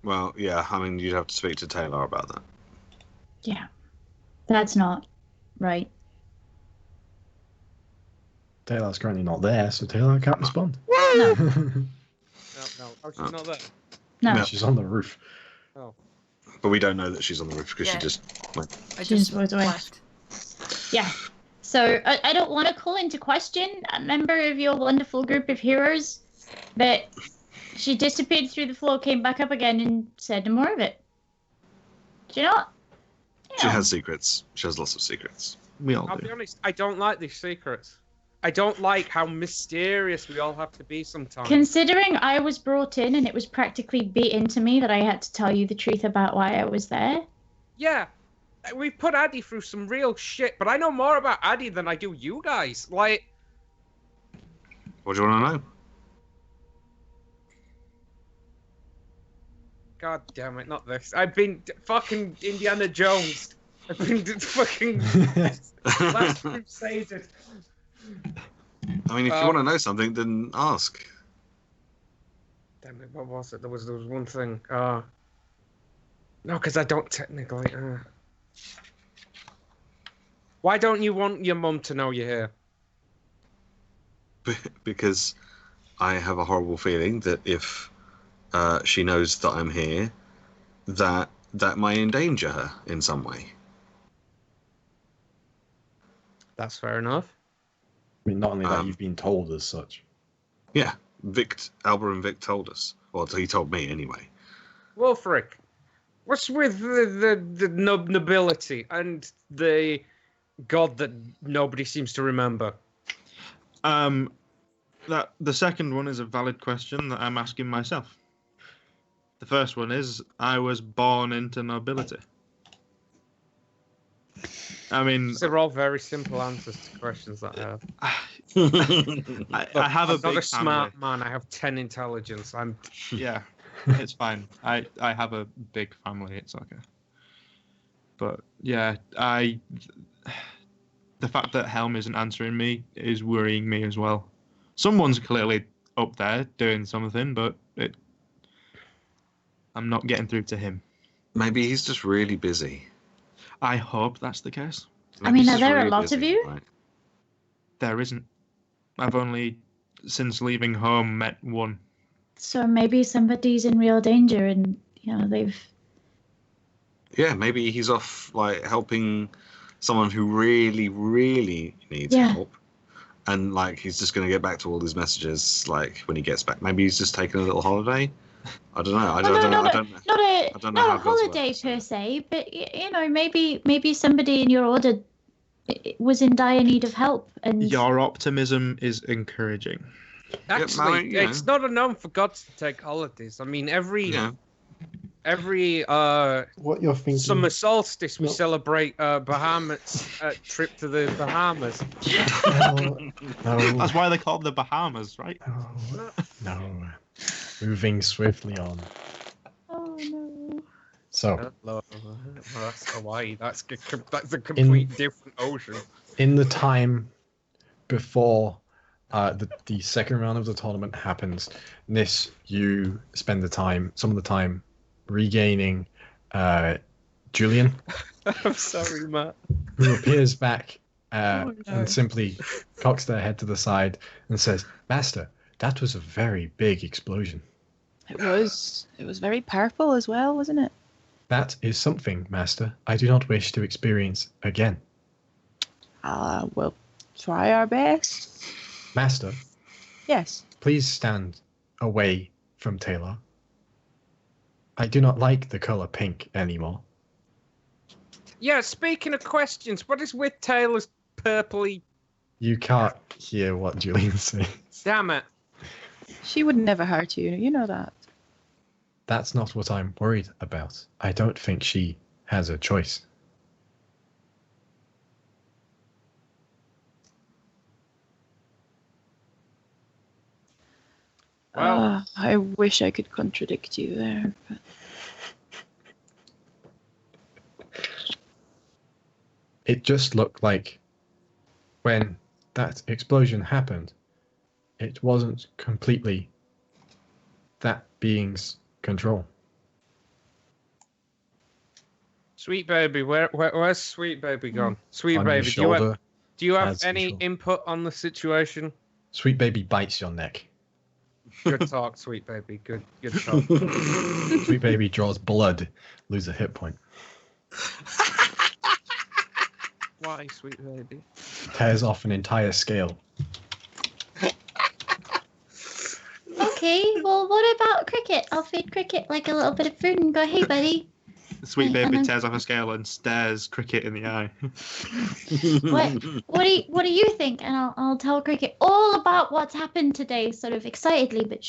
Well, yeah, I mean, you'd have to speak to Tae'la about that. Yeah. That's not right. Tae'la's currently not there, so Tae'la can't respond. No. No. Oh, she's not there. No. She's on the roof. Oh. But we don't know that she's on the roof because she just went. I She just walked away. left. Yeah. So I don't want to call into question a member of your wonderful group of heroes, but she disappeared through the floor, came back up again, and said no more of it. Do you know what? She has secrets. She has lots of secrets. We all I'll do. be honest, I don't like these secrets. I don't like how mysterious we all have to be sometimes. Considering I was brought in and it was practically beat into me that I had to tell you the truth about why I was there. Yeah. We've put Addy through some real shit, but I know more about Addy than I do you guys. Like... What do you want to know? God damn it, not this. I've been fucking Indiana Jones. I've been fucking Last Crusade. I mean, if you want to know something, then ask. Damn it, what was it? There was one thing. No, because I don't technically... Why don't you want your mum to know you're here? Because I have a horrible feeling that if she knows that I'm here, that might endanger her in some way. That's fair enough. I mean, not only that, you've been told as such. Yeah, Alba and Vic told us. Well, he told me anyway. Wulfric, what's with the nobility and the god that nobody seems to remember? That the second one is a valid question that I'm asking myself. The first one is, I was born into nobility. I mean, these are all very simple answers to questions that I have. I have I'm a big not a smart family. man. I have 10 intelligence. Yeah, it's fine. I have a big family. It's okay. But yeah, the fact that Helm isn't answering me is worrying me as well. Someone's clearly up there doing something, but I'm not getting through to him. Maybe he's just really busy. I hope that's the case. I mean, are there a lot of you? Right? There isn't. I've only, since leaving home, met one. So maybe somebody's in real danger and, they've... Yeah, maybe he's off, like, helping someone who really, really needs help. And, like, he's just going to get back to all his messages, like, when he gets back. Maybe he's just taking a little holiday. I don't know. I don't know. Not a holiday per se, but maybe somebody in your order was in dire need of help. And your optimism is encouraging. Actually, it's not unknown for gods to take holidays. I mean, every what you're thinking? Summer solstice we celebrate Bahamas trip to the Bahamas. No. That's why they call them the Bahamas, right? No. Moving swiftly on. Oh no. So. That's Hawaii. That's a complete different ocean. In the time before the second round of the tournament happens, Niss, you spend some of the time regaining Julian. I'm sorry, Matt. Who appears back and simply cocks their head to the side and says, "Master, that was a very big explosion." It was very purple as well, wasn't it? That is something, Master, I do not wish to experience again. We'll try our best. Master, Yes. please stand away from Tae'la. I do not like the color pink anymore. Yeah, speaking of questions, what is with Taylor's purpley? You can't hear what Julian says. Damn it. She would never hurt you. You know that. That's not what I'm worried about. I don't think she has a choice. Well, I wish I could contradict you there. But... It just looked like when that explosion happened, it wasn't completely that being's control. Sweet baby, where's Sweet baby gone? Sweet On baby, your shoulder, do you have as any usual. input on the situation? Sweet baby bites your neck. Good talk, Sweet baby. Good talk. Sweet baby draws blood, lose a hit point. Why, Sweet baby? Tears off an entire scale. Okay, well, what about Cricket? I'll feed Cricket like a little bit of food and go, hey, buddy. The sweet baby then- tears off a scale and stares Cricket in the eye. What do you think? And I'll tell Cricket all about what's happened today, sort of excitedly, but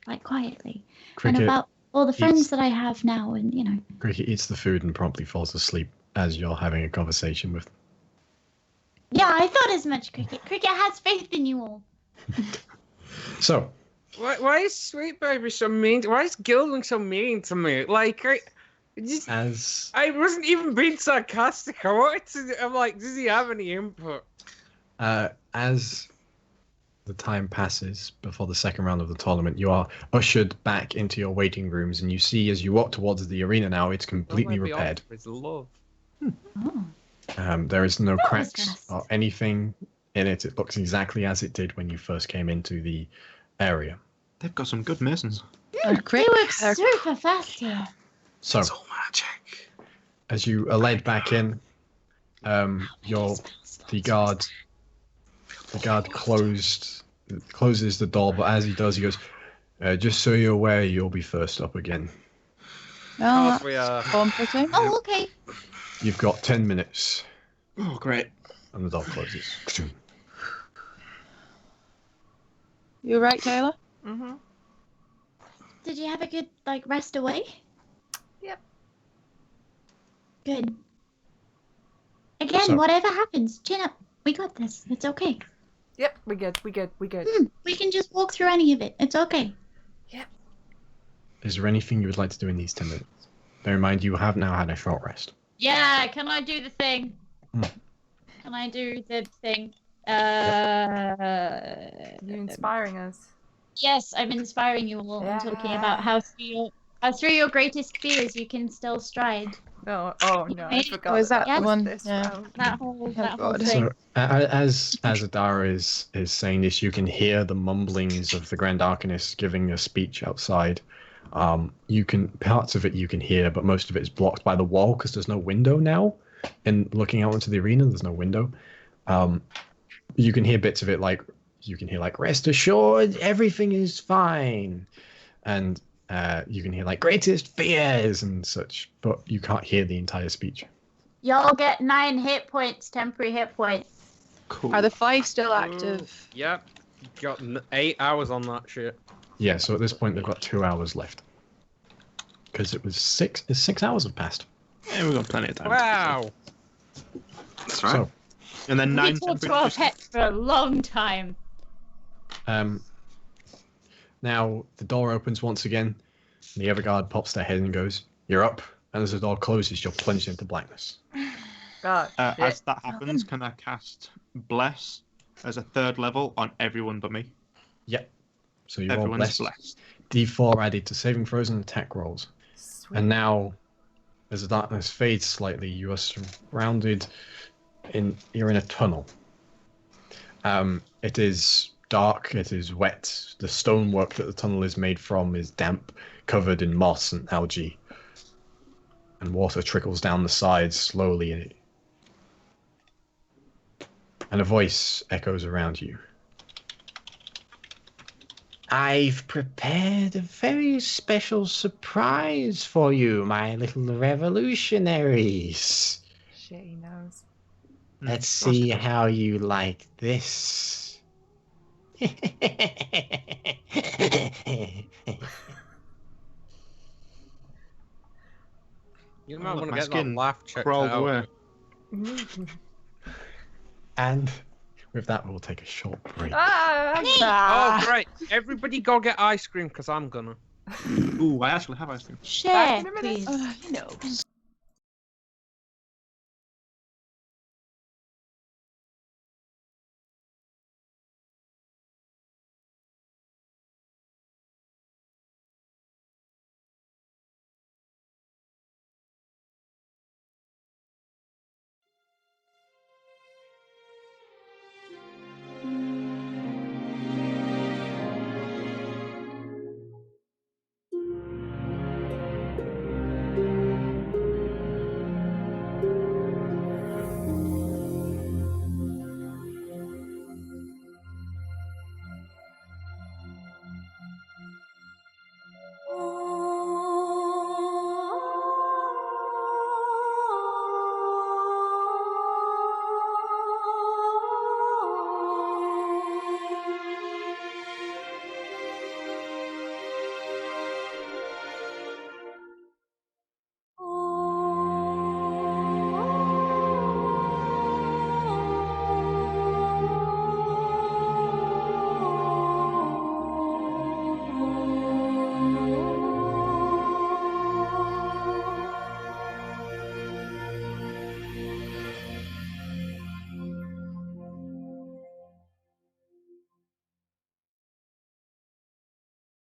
like quietly. Cricket, And about all the friends eats- that I have now, and you know. Cricket eats the food and promptly falls asleep as you're having a conversation with. Yeah, I thought as much, Cricket. Cricket has faith in you all. So, Why is Sweet baby so mean? Why is Gildan so mean to me? Like, I wasn't even being sarcastic. I'm like, does he have any input? as the time passes before the second round of the tournament, you are ushered back into your waiting rooms, and you see as you walk towards the arena now, it's completely repaired. It's love. Oh. There is no That was cracks fast. or anything in it. It looks exactly as it did when you first came into the area. They've got some good masons. They work super fast here. So, It's all magic. as you are led back in, the guard closes the door, but as he does, he goes, just so you're aware, you'll be first up again. Well, Of course we are. that's comforting. Oh, okay. You've got 10 minutes, Oh, great. and the door closes. You right, Tae'la? Mm-hmm. Did you have a good rest away? Yep. Good. Again, So- whatever happens, chin up. We got this. It's okay. Yep, we good. We can just walk through any of it. It's okay. Is there anything you would like to do in these 10 minutes? Bear in mind, you have now had a short rest. Yeah, can I do the thing? Mm. Can I do the thing? You inspiring us. Yes, I'm inspiring you all. I'm talking about how through your greatest fears you can still stride. No, oh no, I Right? forgot. Oh, is that the one? This Yeah. round. That whole God. thing. So, as Adara is saying this, you can hear the mumblings of the Grand Arcanist giving a speech outside. Parts of it you can hear, but most of it is blocked by the wall because there's no window now. And looking out into the arena, there's no window. You can hear bits of it, rest assured, everything is fine, and you can hear greatest fears and such, but you can't hear the entire speech. Y'all get 9 hit points, temporary hit points. Cool. Are the 5 still active? Yep. Got 8 hours on that shit. Yeah, so at this point they've got 2 hours left. Because it was 6 hours have passed. Yeah, we've got plenty of time. Wow. That's right. So, And then We 9 talked to our pets for a long time. now the door opens once again, and the other guard pops their head and goes, "You're up." And as the door closes, you're plunged into blackness. God. As that happens, can I cast Bless as a 3rd level on everyone but me? So you're all Everyone's blessed. blessed. D4 added to saving throws and attack rolls. Sweet. And now, as the darkness fades slightly, you are surrounded you're in a tunnel. It is dark, it is wet. The stonework that the tunnel is made from is damp, covered in moss and algae. And water trickles down the sides slowly. And a voice echoes around you. I've prepared a very special surprise for you, my little revolutionaries. Shit, he knows. Let's see how you like this. You might want to get that laugh checked out. Away. And with that, we'll take a short break. Oh, great. Everybody go get ice cream, because I'm gonna. Ooh, I actually have ice cream. Share, please. No.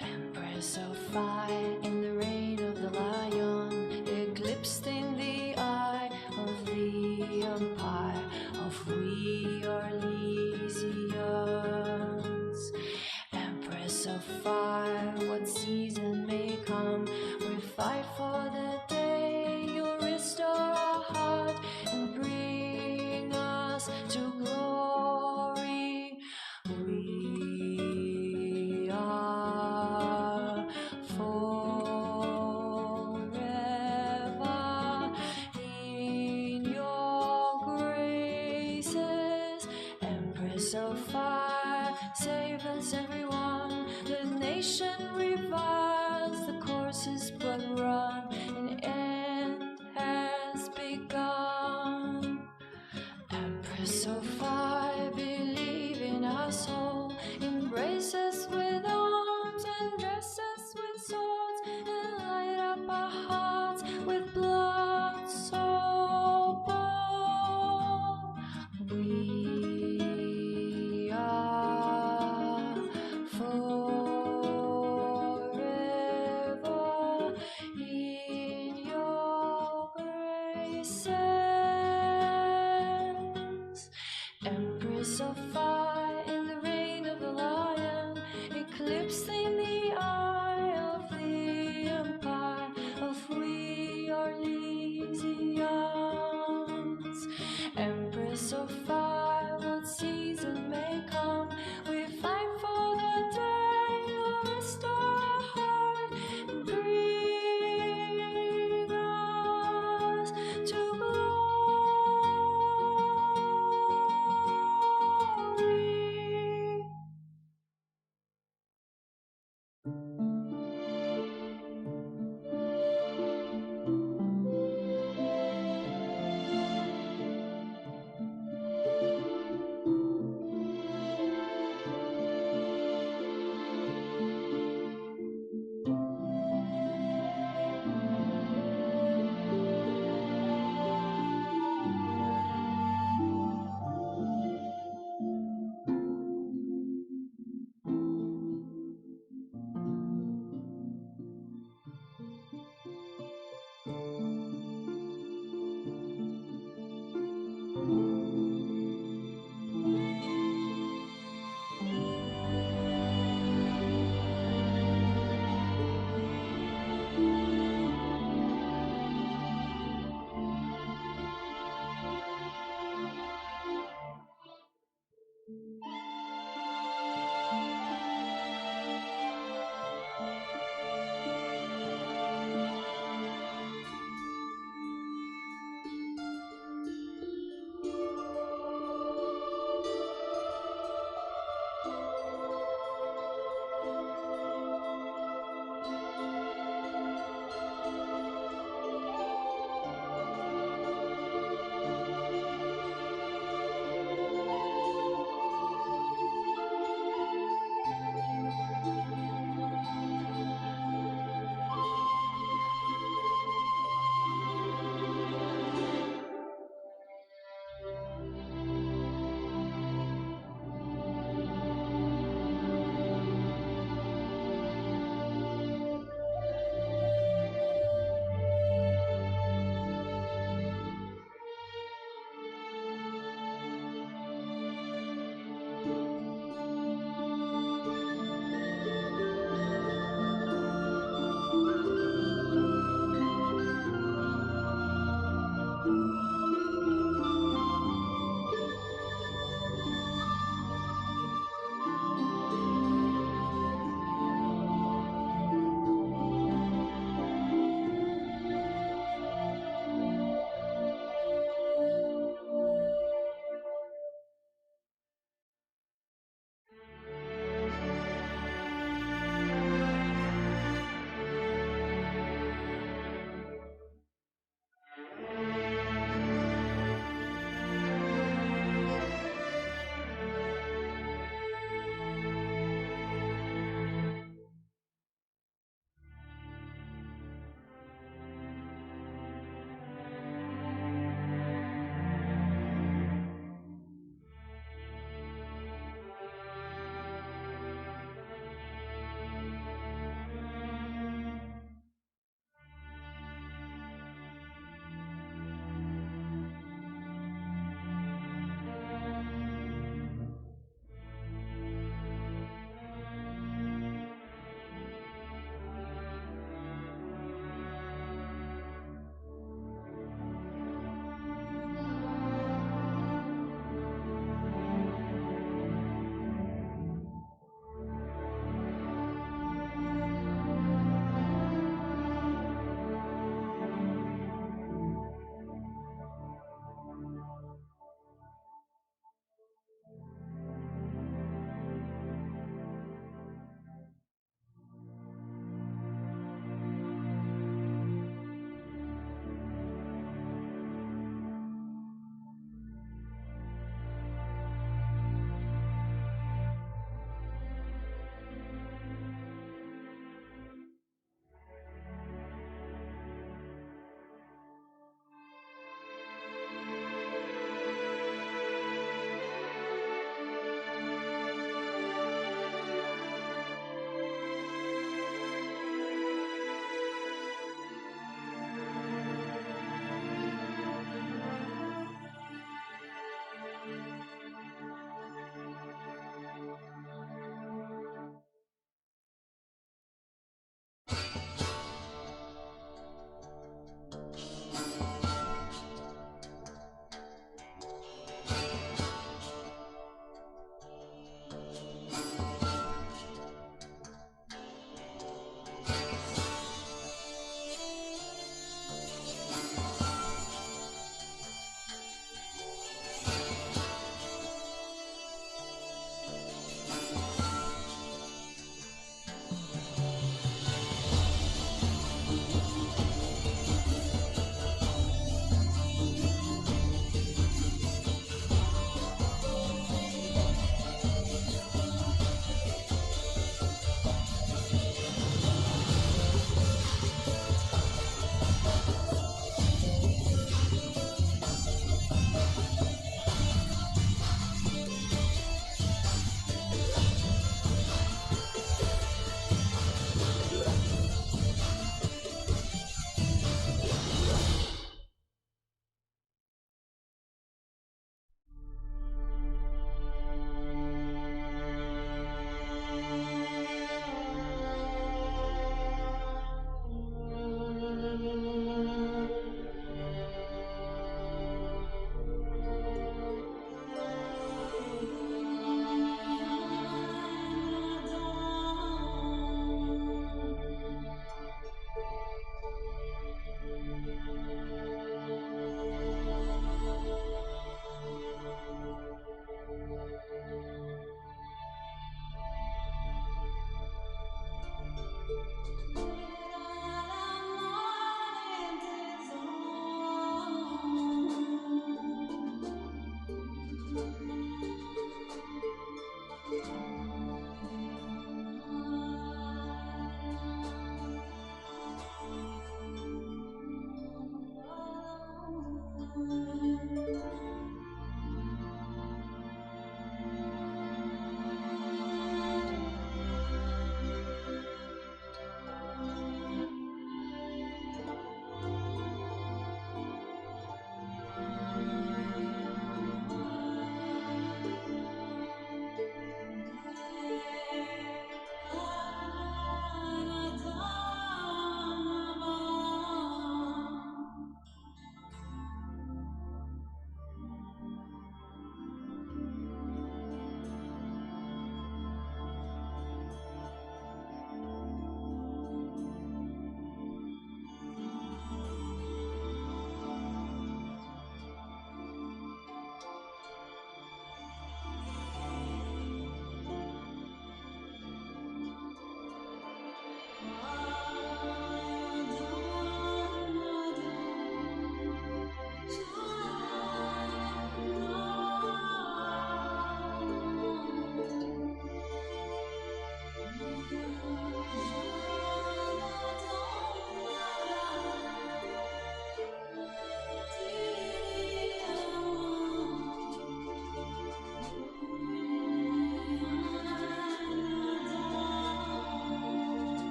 Empress of fire in the reign of the lion, eclipsed in the eye of the empire of we are Lysians. Empress of fire, what season may come, we fight for the day you'll restore our heart and bring us to glory. We are forever in your graces. Empress of fire, save us everyone. The nation reviles, the course is but run, an end has begun. Empress of fire, believe in us all, embrace us with arms and dress us with swords, and light up our hearts with blood so bold. We are forever in your graces. Empress of fire in the reign of the lion, eclipsed in the eye of the empire of we are Lysians. Empress of fire, what season may come, we fight for the day you'll restore our heart and bring us to glory.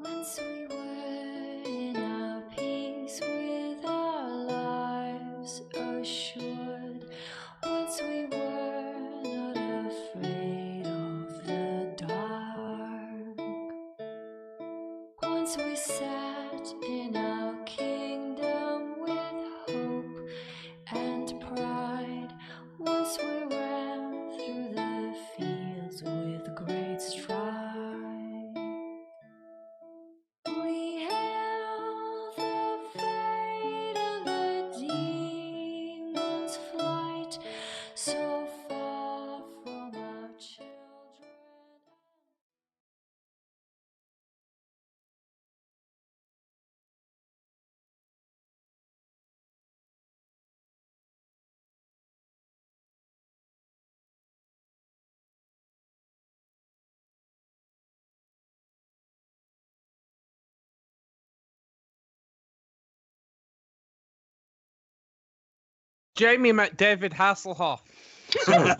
Once we were in our peace with our lives assured. Once we were not afraid of the dark. Once we sat in our kingdom with hope and pride. Once we ran through the fields with great stride. We hail the fate of the demon's flight, so far from our children. Jamie met David Hasselhoff. So,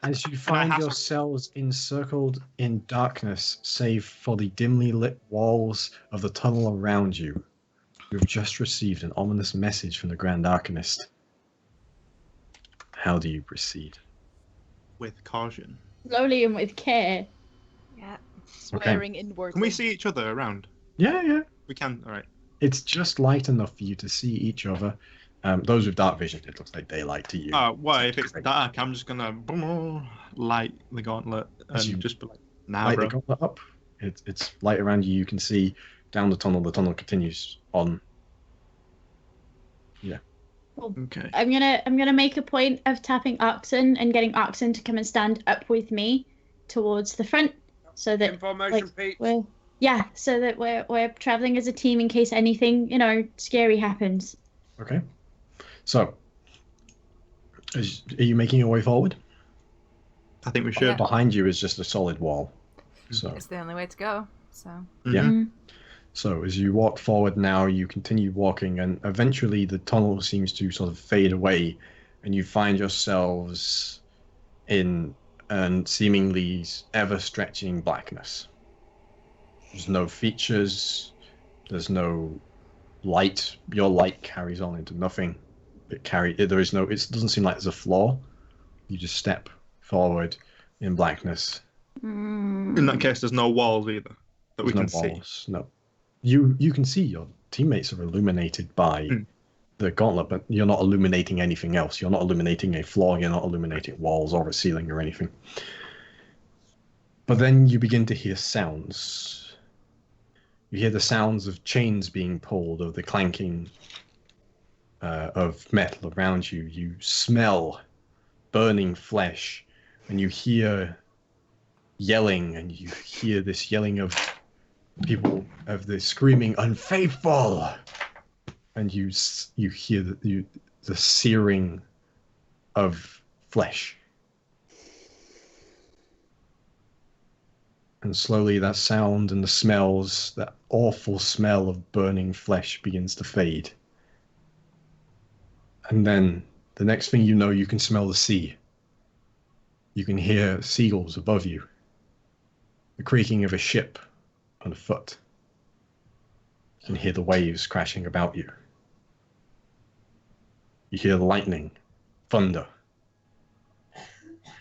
as you find yourselves encircled in darkness, save for the dimly lit walls of the tunnel around you, you've just received an ominous message from the Grand Arcanist. How do you proceed? With caution. Slowly and with care. Yeah. Swearing inwardly. Can we see each other around? Yeah. We can. All right. It's just light enough for you to see each other. Those with dark vision, it looks like daylight to you. Well, if it's dark, I'm just gonna light the gauntlet and just be like, nah, light bro. the gauntlet up. It's light around you. You can see down the tunnel. The tunnel continues on. Yeah. Well, Okay. I'm gonna make a point of tapping Arxan and getting Arxan to come and stand up with me towards the front, so that Information, Pete. so that we're traveling as a team in case anything scary happens. Okay. So, are you making your way forward? I think we should. Behind you is just a solid wall. So It's the only way to go. So. yeah. Mm-hmm. So as you walk forward now, you continue walking, and eventually the tunnel seems to sort of fade away, and you find yourselves in an seemingly ever-stretching blackness. There's no features. There's no light. Your light carries on into nothing. It doesn't seem like there's a floor. You just step forward in blackness. In that case, there's no walls either that we can see. No. You can see your teammates are illuminated by the gauntlet, but you're not illuminating anything else. You're not illuminating a floor. You're not illuminating walls or a ceiling or anything. But then you begin to hear sounds. You hear the sounds of chains being pulled, of the clanking of metal around you. You smell burning flesh, and you hear yelling, and you hear this yelling of people, of the screaming, "Unfaithful!" And you hear the searing of flesh. And slowly that sound and the smells, that awful smell of burning flesh begins to fade. And then the next thing you know, you can smell the sea. You can hear seagulls above you. The creaking of a ship on a foot. You can hear the waves crashing about you. You hear the lightning, thunder.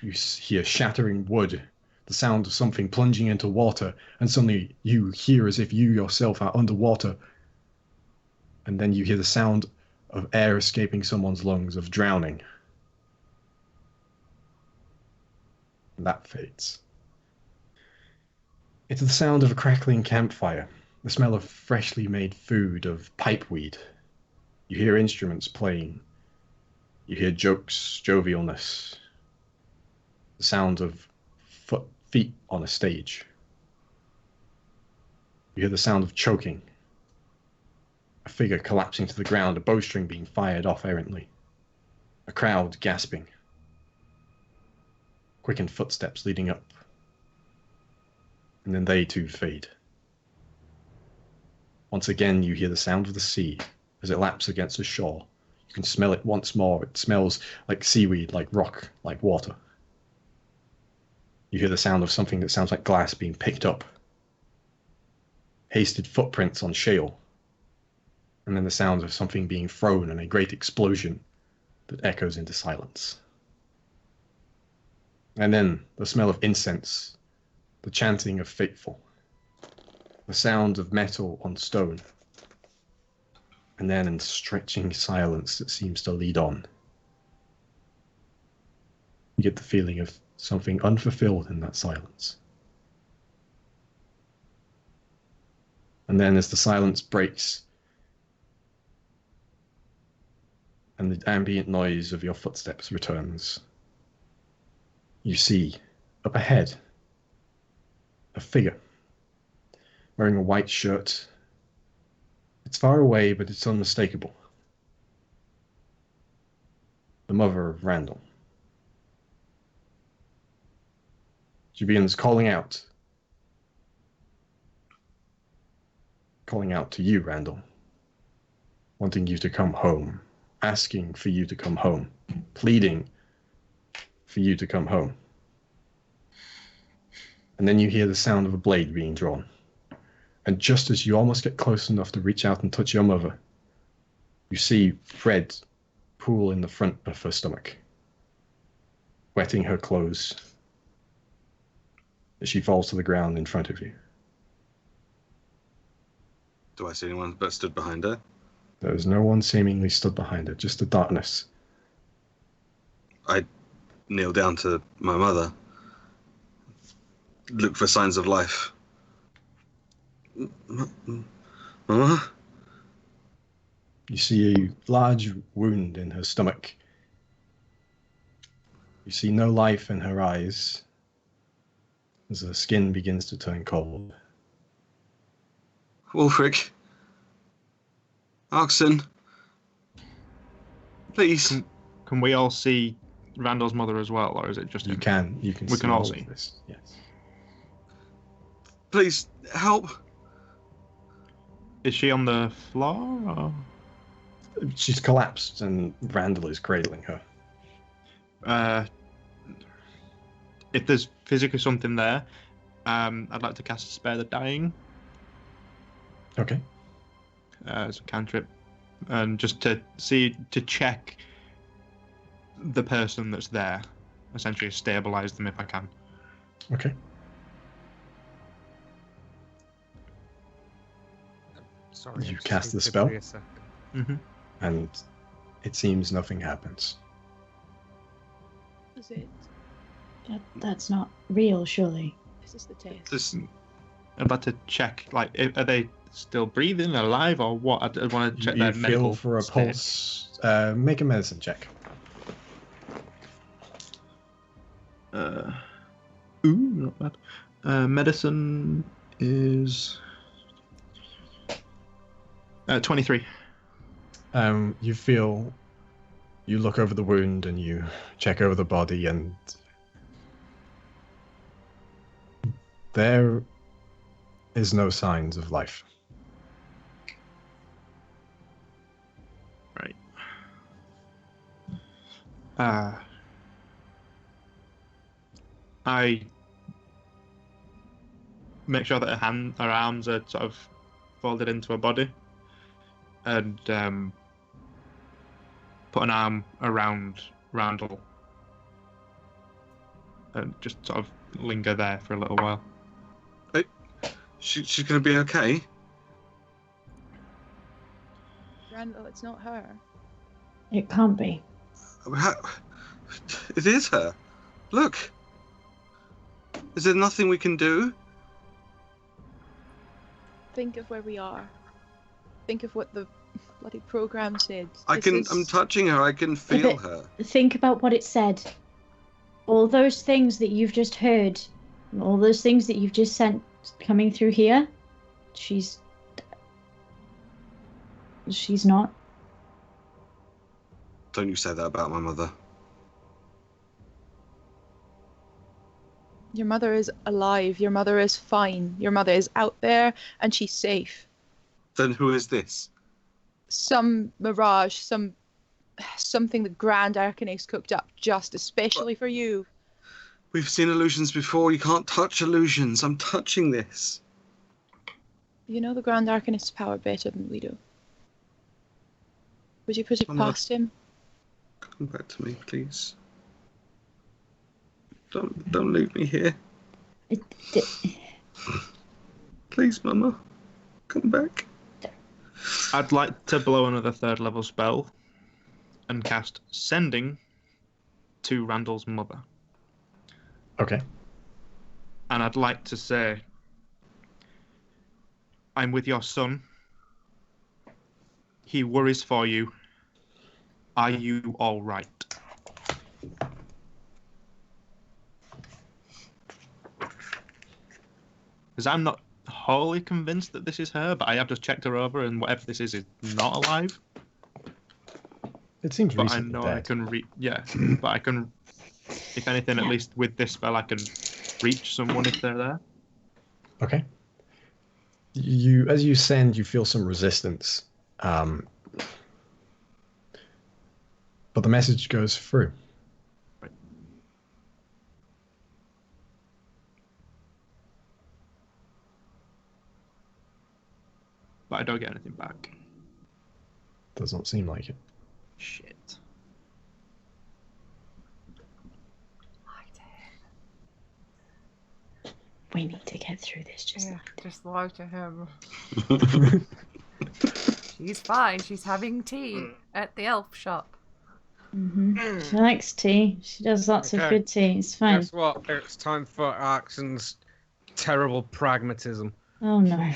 You hear shattering wood, the sound of something plunging into water, and suddenly you hear as if you yourself are underwater. And then you hear the sound of air escaping someone's lungs, of drowning. And that fades. It's the sound of a crackling campfire, the smell of freshly made food, of pipeweed. You hear instruments playing. You hear jokes, jovialness. The sound of feet on a stage. You hear the sound of choking. A figure collapsing to the ground, a bowstring being fired off errantly. A crowd gasping. Quickened footsteps leading up. And then they too fade. Once again, you hear the sound of the sea as it laps against the shore. You can smell it once more. It smells like seaweed, like rock, like water. You hear the sound of something that sounds like glass being picked up. hasted footprints on shale, and then the sound of something being thrown and a great explosion that echoes into silence. And then the smell of incense, the chanting of faithful, the sound of metal on stone, and then in stretching silence that seems to lead on, you get the feeling of something unfulfilled in that silence. And then as the silence breaks, and the ambient noise of your footsteps returns, you see, up ahead, a figure wearing a white shirt. It's far away, but it's unmistakable. The mother of Randall. She begins calling out to you, Randall, wanting you to come home, asking for you to come home, pleading for you to come home. And then you hear the sound of a blade being drawn. And just as you almost get close enough to reach out and touch your mother, you see red pool in the front of her stomach, wetting her clothes as she falls to the ground in front of you. Do I see anyone but stood behind her? There is no one seemingly stood behind her, just the darkness. I kneel down to my mother, look for signs of life. Mama? You see a large wound in her stomach. You see no life in her eyes as her skin begins to turn cold. Wulfric? Arxan? Please. Can we all see Randall's mother as well, or is it just You him? can We see can all all see. of this. Yes. Please, help. Is she on the floor? Or? She's collapsed and Randall is cradling her. If there's physically something there, I'd like to cast Spare the Dying Okay. as a cantrip, and just to check the person that's there, essentially stabilize them if I can. Okay. Sorry, You I'm just cast the thinking spell? for a second. Mm-hmm. And it seems nothing happens. Is it? That's not real, surely. This is the test. This, I'd like to check, like, are they still breathing, alive, or what? I want to check You their feel medical for a state. pulse. Make a medicine check. Not bad. Medicine is 23. You look over the wound and you check over the body, and there is no signs of life. Right. I make sure that her arms are sort of folded into her body, and put an arm around Randall, and just sort of linger there for a little while. she's gonna be okay. Randall, it's not her. It can't be. It is her. Look. Is there nothing we can do? Think of where we are. Think of what the bloody program said. I'm touching her. I can feel her. Think about what it said. All those things that you've just heard, all those things that you've just sent coming through here, she's not. Don't you say that about my mother. Your mother is alive. Your mother is fine. Your mother is out there and she's safe. Then who is this? Some mirage, something the Grand Arcanist cooked up just especially for you. We've seen illusions before. You can't touch illusions. I'm touching this. You know the Grand Arcanist's power better than we do. Would you put it past him? Come back to me, please. Don't leave me here. Please, Mama. Come back. I'd like to blow another 3rd level spell and cast Sending to Randall's mother. Okay. And I'd like to say, I'm with your son. He worries for you. Are you all right? Because I'm not wholly convinced that this is her, but I have just checked her over, and whatever this is not alive. It seems but recently I know dead. I can but I can, if anything, at least with this spell, I can reach someone if they're there. Okay. As you send, you feel some resistance, but the message goes through. Right. But I don't get anything back. Does not seem like it. Shit. We need to get through this. Just lie to him. She's fine. She's having tea at the elf shop. She likes tea. She does lots of good tea. It's fine. Guess what? It's time for Arxan's terrible pragmatism. Oh no.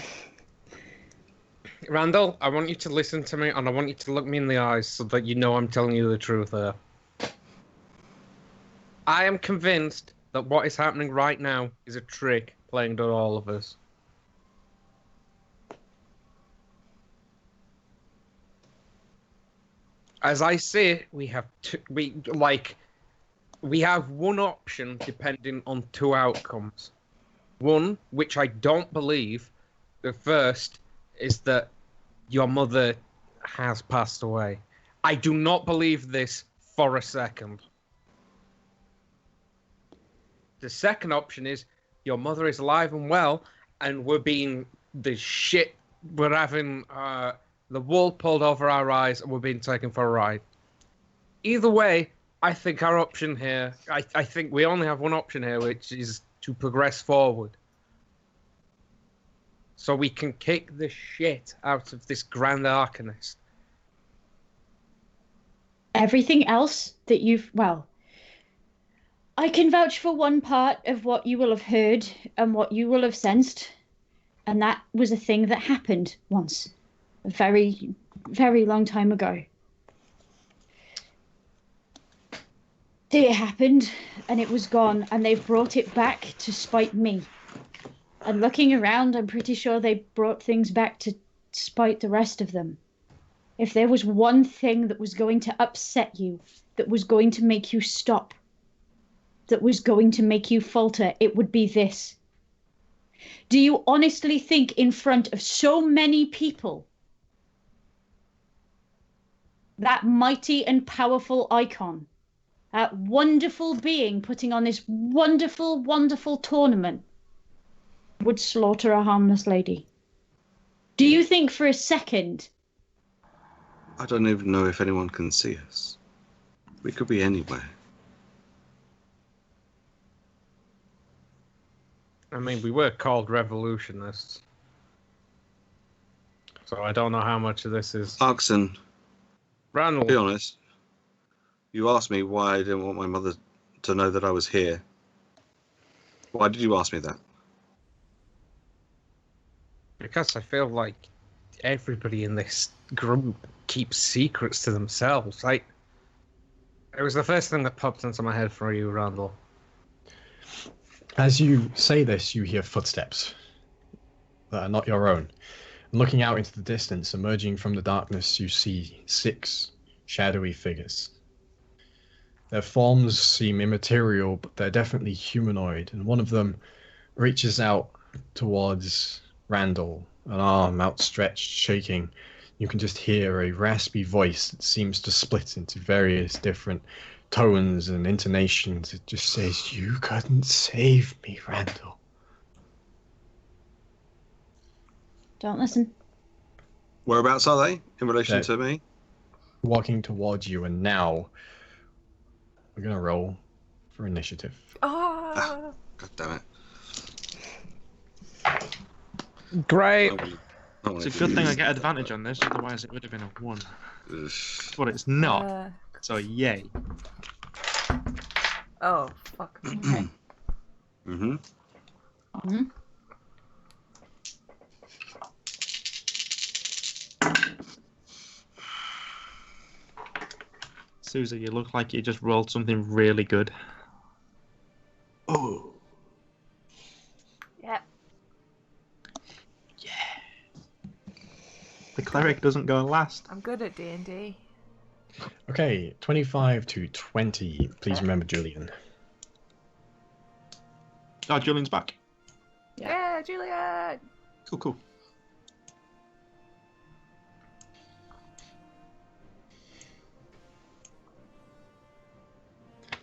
Randall, I want you to listen to me, and I want you to look me in the eyes so that you know I'm telling you the truth here. I am convinced that what is happening right now is a trick playing on all of us. As I say, we have one option depending on 2 outcomes. One, which I don't believe. The first is that your mother has passed away. I do not believe this for a second. The second option is your mother is alive and well, and we're being we're having the wool pulled over our eyes, and we're being taken for a ride. Either way, I think our option here, I think we only have one option here, which is to progress forward. So we can kick the shit out of this Grand Arcanist. Everything else that I can vouch for one part of what you will have heard and what you will have sensed, and that was a thing that happened once, a very, very long time ago. It happened, and it was gone, and they've brought it back to spite me. And looking around, I'm pretty sure they brought things back to spite the rest of them. If there was one thing that was going to upset you, that was going to make you stop, that was going to make you falter, it would be this. Do you honestly think in front of so many people that mighty and powerful icon, that wonderful being putting on this wonderful, wonderful tournament, would slaughter a harmless lady? Do you think for a second? I don't even know if anyone can see us. We could be anywhere. I mean, we were called revolutionists. So I don't know how much of this is... Arxan, Randall. be honest. You asked me why I didn't want my mother to know that I was here. Why did you ask me that? Because I feel like everybody in this group keeps secrets to themselves. It was the first thing that popped into my head for you, Randall. As you say this, you hear footsteps that are not your own. And looking out into the distance, emerging from the darkness, you see 6 shadowy figures. Their forms seem immaterial, but they're definitely humanoid, and one of them reaches out towards Randall, an arm outstretched, shaking. You can just hear a raspy voice that seems to split into various different tones and intonations. It just says, "You couldn't save me, Randall." Don't listen. Whereabouts are they in relation to me? Walking towards you, and now we're gonna roll for initiative. Oh. God damn it! Great. It's a good thing I get advantage on this, otherwise it would have been a 1. But it's not. So yay. Oh, fuck. Okay. Mm-hmm. Mm-hmm. Susie, you look like you just rolled something really good. Oh. Yeah. The cleric doesn't go last. I'm good at D&D. Okay, 25 to 20. Please remember Julian. Oh, Julian's back. Yeah, Juliet! Cool.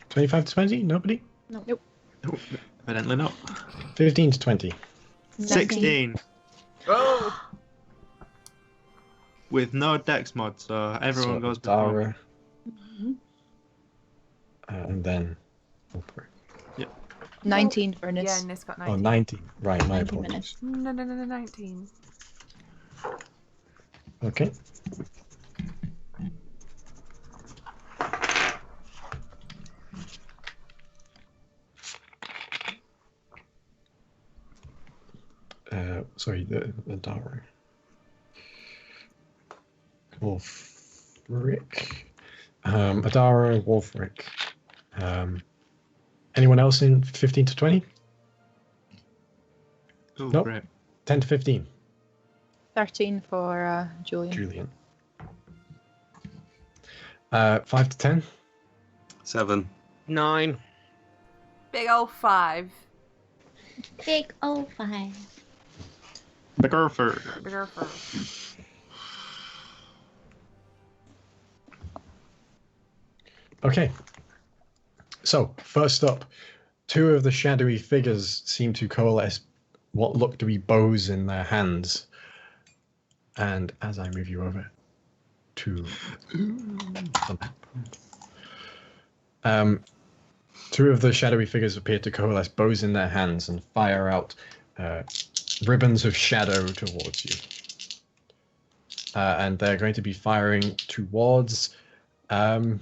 25 to 20? Nobody? Nope. Evidently not. 15 to 20. 16. Oh! With no dex mod, so everyone goes before me. And then... Wulfric. 19 for Niss. Yeah, Niss got 19. Oh, 19. Right, my 19 apologies. minutes. No, 19. Okay. Sorry, the diary. Wulfric. Adara, Wulfric. Anyone else in 15 to 20? Oh, Nope. great. 10 to 15. 13 for Julian. Julian. 5 to 10. 7. 9. Big old 5. Big old 5. Bigger for. Bigger 5. Okay. So, first up, 2 of the shadowy figures seem to coalesce what look to be bows in their hands. And as I move you over to the map, 2 of the shadowy figures appear to coalesce bows in their hands and fire out ribbons of shadow towards you. And they're going to be firing towards Wulfric.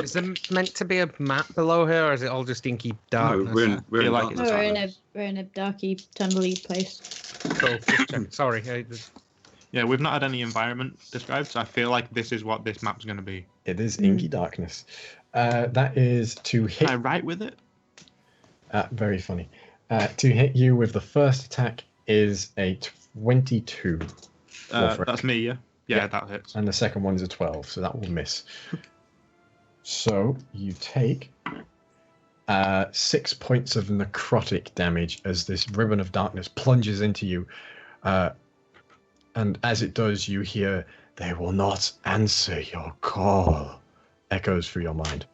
Is there meant to be a map below here, or is it all just inky darkness? No, we're in like darkness. We're in a darky, tunnely place. Cool, just check. Sorry. Yeah, we've not had any environment described, so I feel like this is what this map's going to be. It is inky darkness. That is to hit. Can I write with it? Very funny. To hit you with the first attack is a 22. Wulfric. That's me, yeah? Yeah, that hits. And the second one is a 12, so that will miss. So you take 6 points of necrotic damage as this ribbon of darkness plunges into you. And as it does, you hear, "They will not answer your call," echoes through your mind.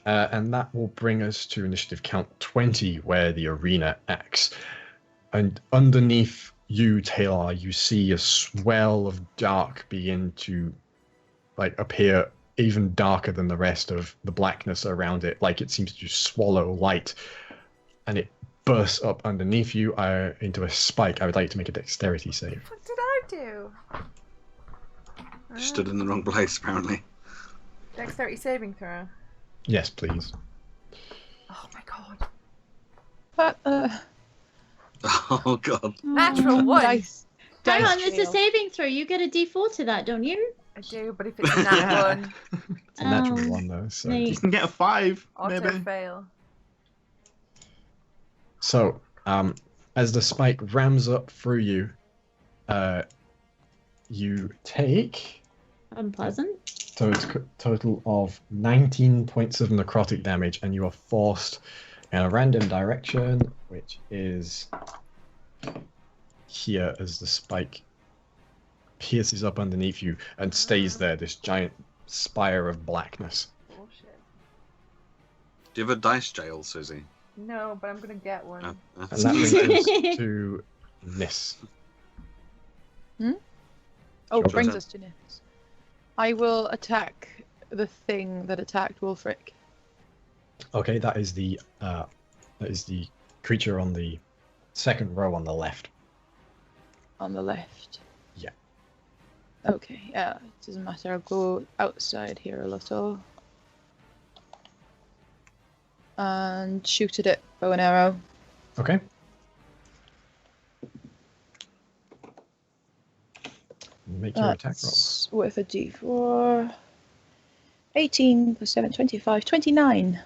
And that will bring us to initiative count 20, where the arena acts. And underneath you, Tae'la, you see a swell of dark begin to appear even darker than the rest of the blackness around it, like it seems to just swallow light. And it bursts up underneath you into a spike. I would like you to make a dexterity save. What did I do? Stood in the wrong place, apparently. Dexterity saving throw. Yes, please. Oh my god. But, Oh god. Natural 1. Dice. Hang dice on, it's a trail. saving throw. You get a D4 to that, don't you? I do, but if it's a nat 1, It's a natural one, though. So, They- You can get a 5, auto maybe. fail. so as the spike rams up through you, you take Unpleasant. total of 19 points of necrotic damage, and you are forced in a random direction, which is here as the spike pierces up underneath you and stays there, this giant spire of blackness. Bullshit. Do you have a dice jail, Susie? No, but I'm gonna get one. And that brings us to Niss. Oh, Sure. brings us to Niss. I will attack the thing that attacked Wulfric. Okay, that is the creature on the second row on the left. On the left. Yeah. Okay, yeah, it doesn't matter. I'll go outside here a little. And shoot at it, bow and arrow. Okay. Make your attack roll. That's with a d4. 18 plus 7, 25, 29.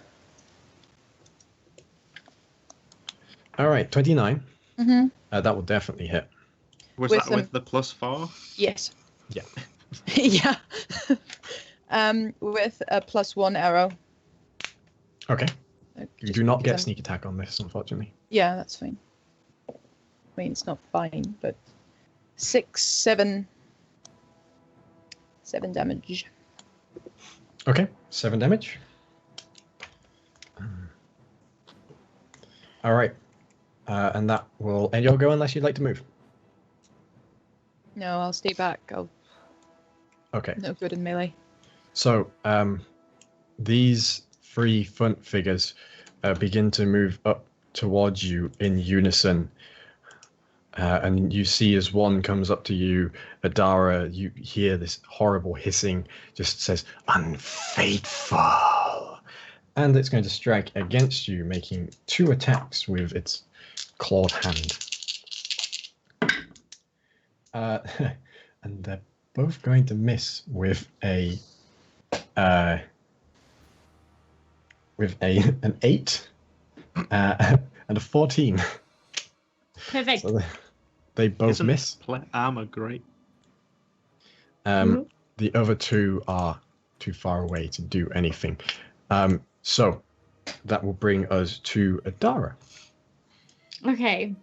All right, 29. Mm-hmm. That will definitely hit. Was With that with the +4? Yes. Yeah. Yeah. With a +1 arrow. Okay. You Just do not because get I'm- sneak attack on this, unfortunately. Yeah, that's fine. I mean, it's not fine, but 7 damage. Okay, 7 damage. All right. And that will end your go unless you'd like to move. No, I'll stay back. Okay. No good in melee. So, these 3 front figures begin to move up towards you in unison. And you see as one comes up to you, Adara, you hear this horrible hissing, just says, "Unfaithful!" And it's going to strike against you, making 2 attacks with its clawed hand. And they're both going to miss with an 8 and a 14. Perfect. So they both Isn't miss. Armor great. The other 2 are too far away to do anything. So that will bring us to Adara. Okay.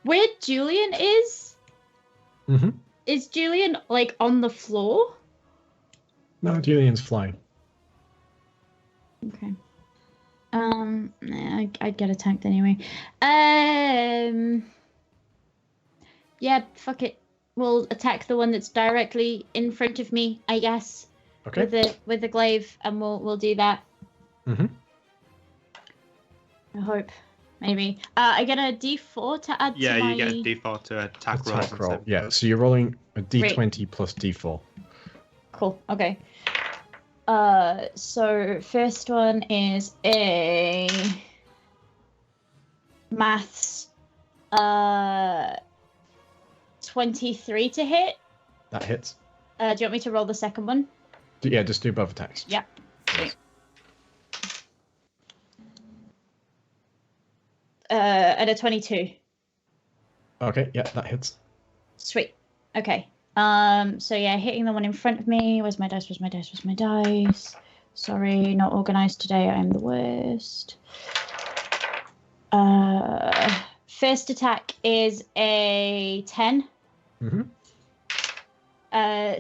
Where Julian is Julian like on the floor? No, Julian's flying. Okay. I'd get attacked anyway. Yeah, fuck it. We'll attack the one that's directly in front of me, I guess. Okay. With the glaive, and we'll do that. Mm-hmm. I hope. Maybe. I get a D4 to add Yeah, to my... you get a D4 to attack roll. Attack roll. Yeah, so you're rolling a D20 Right. plus D4. Cool. Okay. So first one is a maths 23 to hit. That hits. Do you want me to roll the second one? Yeah, just do both attacks. Yeah. Sweet. And a 22. Okay, yeah, that hits. Sweet. Okay. So yeah, hitting the one in front of me. Where's my dice? Sorry, not organized today. I'm the worst. First attack is a 10. Mm-hmm.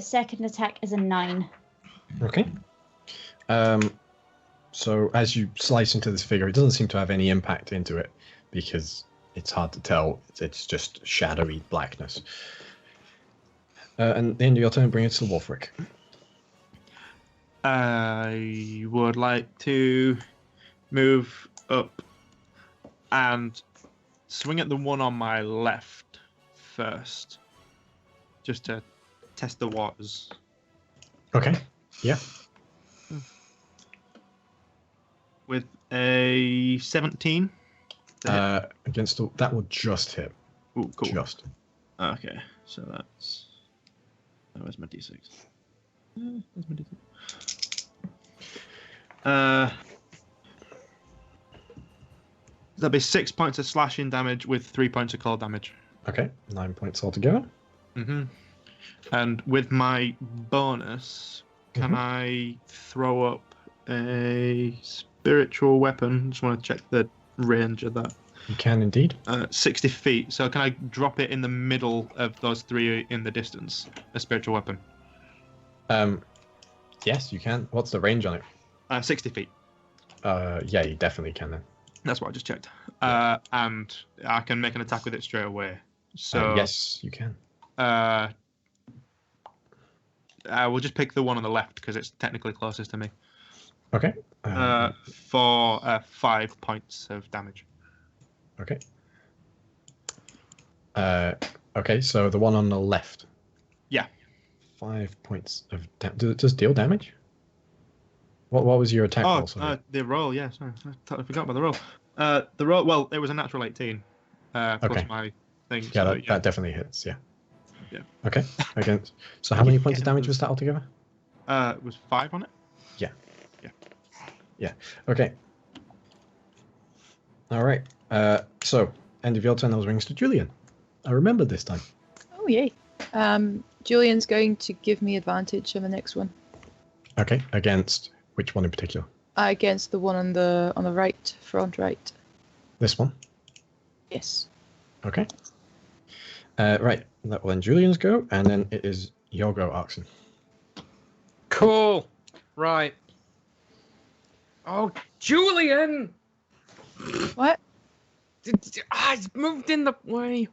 Second attack is a 9. Okay. So as you slice into this figure, it doesn't seem to have any impact into it because it's hard to tell. It's just shadowy blackness. And at the end of your turn, bring it to Wulfric. I would like to move up and swing at the one on my left first, just to test the waters. Okay. Yeah. With a 17. Against that will just hit. Ooh, cool. Just. Okay, so that's. Oh, where's my d6? Where's my d6? That'll be 6 points of slashing damage with 3 points of cold damage. Okay, 9 points altogether. Mm-hmm. And with my bonus, can I throw up a spiritual weapon? Just want to check the range of that. You can indeed. 60 feet. So can I drop it in the middle of those three in the distance? A spiritual weapon. Yes, you can. What's the range on it? 60 feet. Yeah, you definitely can then. That's what I just checked. And I can make an attack with it straight away. So yes, you can. We'll just pick the one on the left because it's technically closest to me. Okay. For 5 points of damage. Okay. Okay, so the one on the left. Yeah. 5 points of damage. Does it just deal damage? What was your attack roll? The roll, yeah. Sorry, I totally forgot about the roll. The roll, well, it was a natural 18. Plus my thing. Yeah, so, that definitely hits, yeah. Yeah. Okay. Against. So how many points of damage was that altogether? It was 5 on it. Yeah. Yeah. Yeah. Okay. All right. So end of your turn. Those rings to Julian. I remembered this time. Oh yay! Julian's going to give me advantage on the next one. Okay. Against which one in particular? Against the one on the right, front right. This one. Yes. Okay. Right. That will end Julian's go, and then it is your go, Arxan. Cool. Right. Oh, Julian! What? It's moved in the way.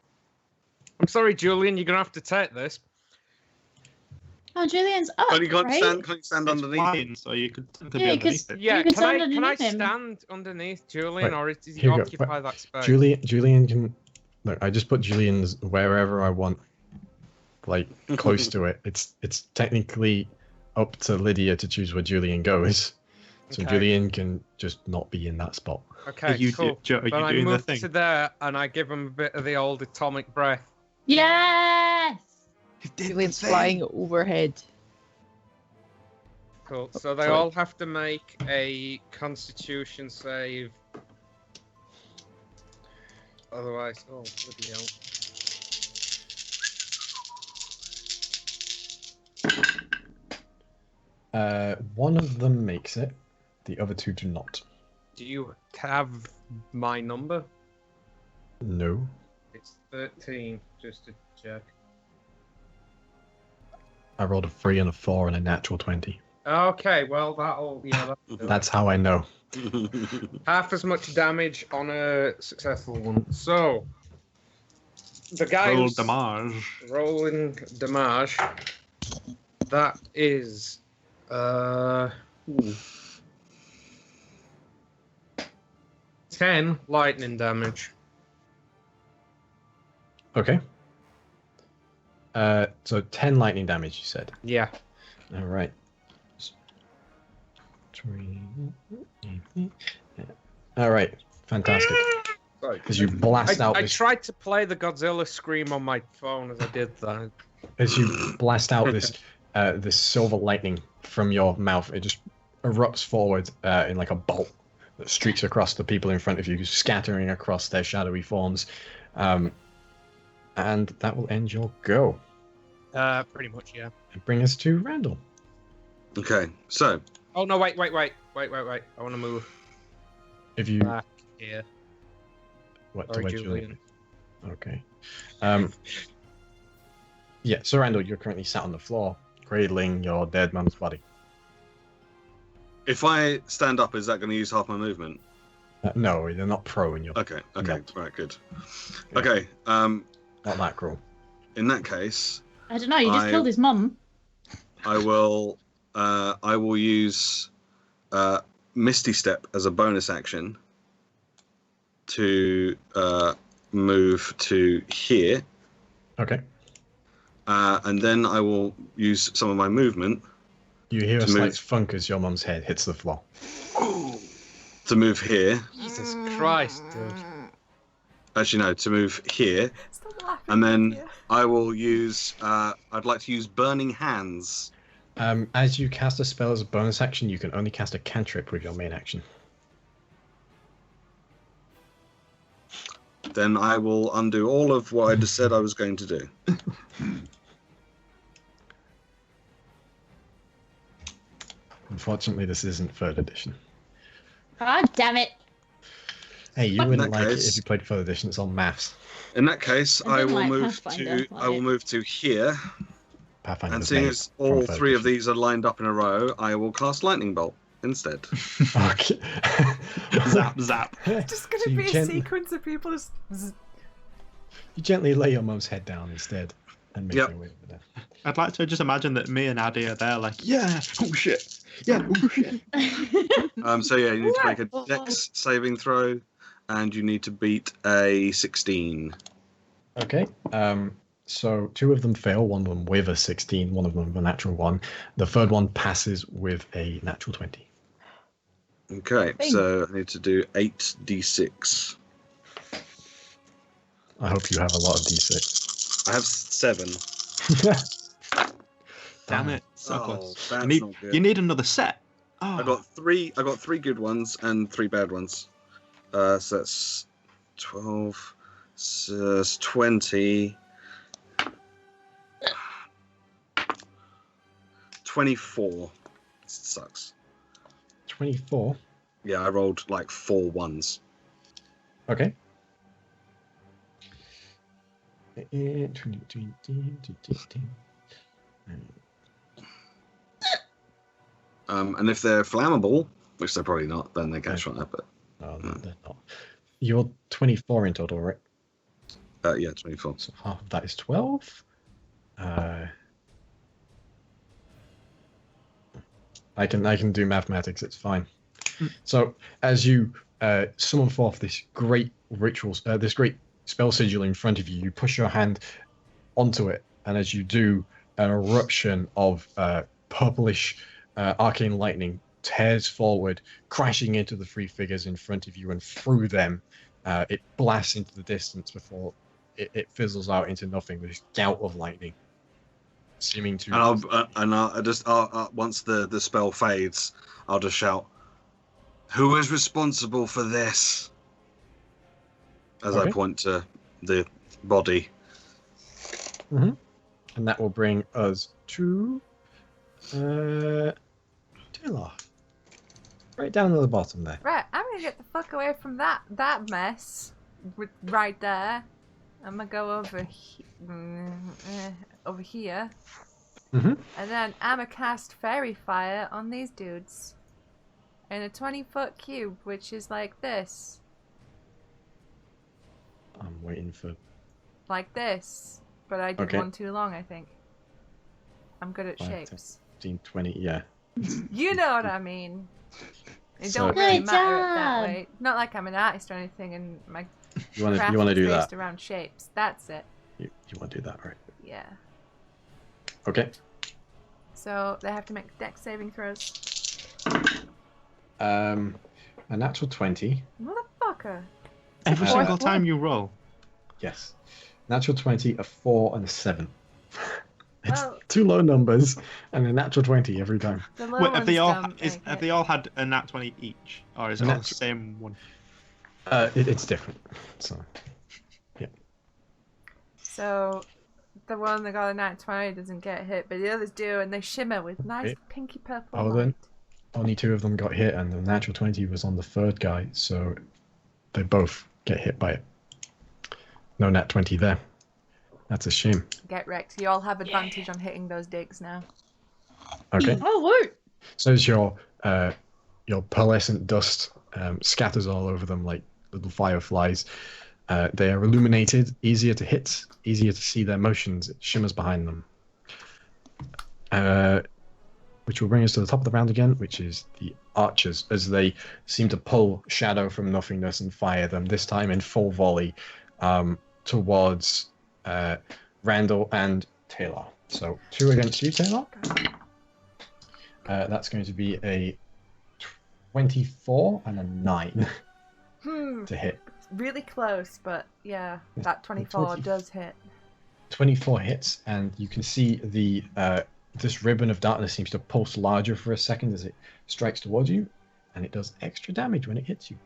I'm sorry, Julian. You're gonna have to take this. Oh, Julian's up, But you can't right? stand underneath him. So you could Yeah, be underneath it. Yeah, You could stand can I underneath him. stand underneath Julian, Right, or does he here you go. occupy that space? Julian can look. I just put Julian's wherever I want, like close to it. It's technically up to Lydia to choose where Julian goes. So Okay. Julian can just not be in that spot. Okay, Are you cool. doing Then I the move thing? to there, and I give him a bit of the old atomic breath. Yes! Julian's flying overhead. Cool. So they all have to make a Constitution save. Otherwise, oh bloody hell. One of them makes it. The other two do not. Do you have my number? No. It's 13, just to check. I rolled a 3 and a 4 and a natural 20. Okay, well that'll That's how I know. half as much damage on a successful one. So the guy Roll who's damage. rolling damage. That is 10 lightning damage. Okay. So 10 lightning damage, you said. Yeah. All right. All right. Fantastic. As you blast out I this, tried to play the Godzilla scream on my phone as I did that. as you blast out this, this silver lightning from your mouth, it just erupts forward in like a bolt that streaks across the people in front of you, scattering across their shadowy forms. And that will end your go. Pretty much, yeah. And bring us to Randall. Okay, so Oh no! Wait! I want to move If you back here. what to Sorry, where Julian. Okay. Yeah, so Randall, you're currently sat on the floor, cradling your dead mum's body. if I stand up, is that going to use half my movement? No, you're not prone. You're Okay, No. right, good. Yeah. Okay, not that cruel. in that case, I don't know, you just killed his mum. I will use Misty Step as a bonus action to move to here, Okay. and then I will use some of my movement You hear a To slight move. thunk as your mum's head hits the floor. to move here. Jesus Christ, dude. Actually, no, to move here, Stop laughing. and then Yeah. I will use. I'd like to use Burning Hands. As you cast a spell as a bonus action, you can only cast a cantrip with your main action. Then I will undo all of what I just said I was going to do. Unfortunately, this isn't third edition. God damn it. Hey, you wouldn't like it case- if you played 3rd edition. It's on maths. In that case, I I didn't will like move Pathfinder, to I will move to here, Pathfinder and was seeing made as from all 3rd 3 of edition. these are lined up in a row, I will cast lightning bolt instead. Okay. Zap, zap. Just gonna So you be a gently- sequence of people just. You gently lay your mum's head down instead and make Yep. your way over there. I'd like to just imagine that me and Addy are there, like, yeah, oh shit, yeah, oh shit. So yeah, you need to make a Dex saving throw, and you need to beat a 16. Okay. So 2 of them fail, 1 of them with a 16, 1 of them with a natural 1. The 3rd one passes with a natural 20. Okay, Thank- so I need to do 8d6. I hope you have a lot of d6. I have 7. Damn it, so Oh, close. that's You need, not good. you need another set. Oh. I got 3 good ones and 3 bad ones. So that's 12, so that's 20. 24. Sucks. 24. Yeah, I rolled like 4 ones. Okay. And if they're flammable, which they're probably not, then they get shot at. But No, they're not. You're 24 in total, right? yeah, 24. So half of that is 12. I can do mathematics. It's fine. So as you summon forth this great this great spell sigil in front of you, you push your hand onto it, and as you do, an eruption of purplish arcane lightning tears forward, crashing into the 3 figures in front of you and through them. It blasts into the distance before it fizzles out into nothing with this gout of lightning, seeming to. And I'll just once the spell fades, I'll just shout, "Who is responsible for this?" As I point to the body. Mm-hmm. And that will bring us to Tae'la. Right down at the bottom there. Right, I'm gonna get the fuck away from that mess right there. I'm gonna go over here, Mm-hmm. and then I'm gonna cast Fairy Fire on these dudes in a 20-foot cube, which is like this, I'm waiting for. like this. But I did Okay. one too long, I think. I'm good at 5, 10, shapes. 15, 20. Yeah. You know what I mean. It So- don't really Good matter it that job. way. Not like I'm an artist or anything, and my You want craft to is do based that? around shapes. That's it. You want to do that, right? Yeah. Okay. So they have to make dex saving throws. A natural 20. Motherfucker. Every Uh, single time you roll. Yes. Natural 20, a 4, and a 7. It's Well- 2 low numbers and a natural 20 every time. The low Wait, have ones they all don't make have it. they all had a nat 20 each, or is it all the Nat- same one? It's different. So. So the one that got a nat 20 doesn't get hit, but the others do, and they shimmer with nice Okay. pinky purple Oh, light. then. Only 2 of them got hit, and the natural 20 was on the 3rd guy, so they both get hit by it. No nat 20 there. That's a shame. Get wrecked. You all have advantage on hitting those dicks now. Okay. Oh, wait. So as your pearlescent dust scatters all over them like little fireflies, they are illuminated, easier to hit, easier to see their motions. It shimmers behind them. Which will bring us to the top of the round again, which is the archers, as they seem to pull shadow from nothingness and fire them, this time in full volley, towards Randall and Tae'la. So 2 against you, Tae'la. That's going to be a 24 and a 9 to hit. Really close, but yeah, that 24 20. does hit. 24 hits, and you can see the this ribbon of darkness seems to pulse larger for a second as it strikes towards you, and it does extra damage when it hits you.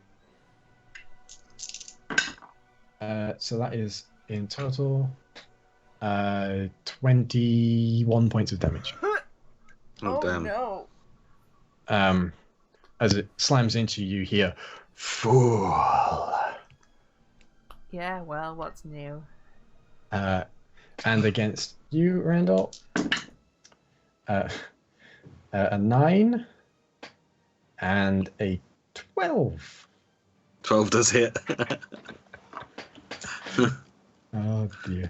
So that is in total 21 points of damage. Oh, damn. No. As it slams into you here, fool. Yeah, well, what's new? And against you, Randall, a 9 and a 12. 12 does hit. Oh dear.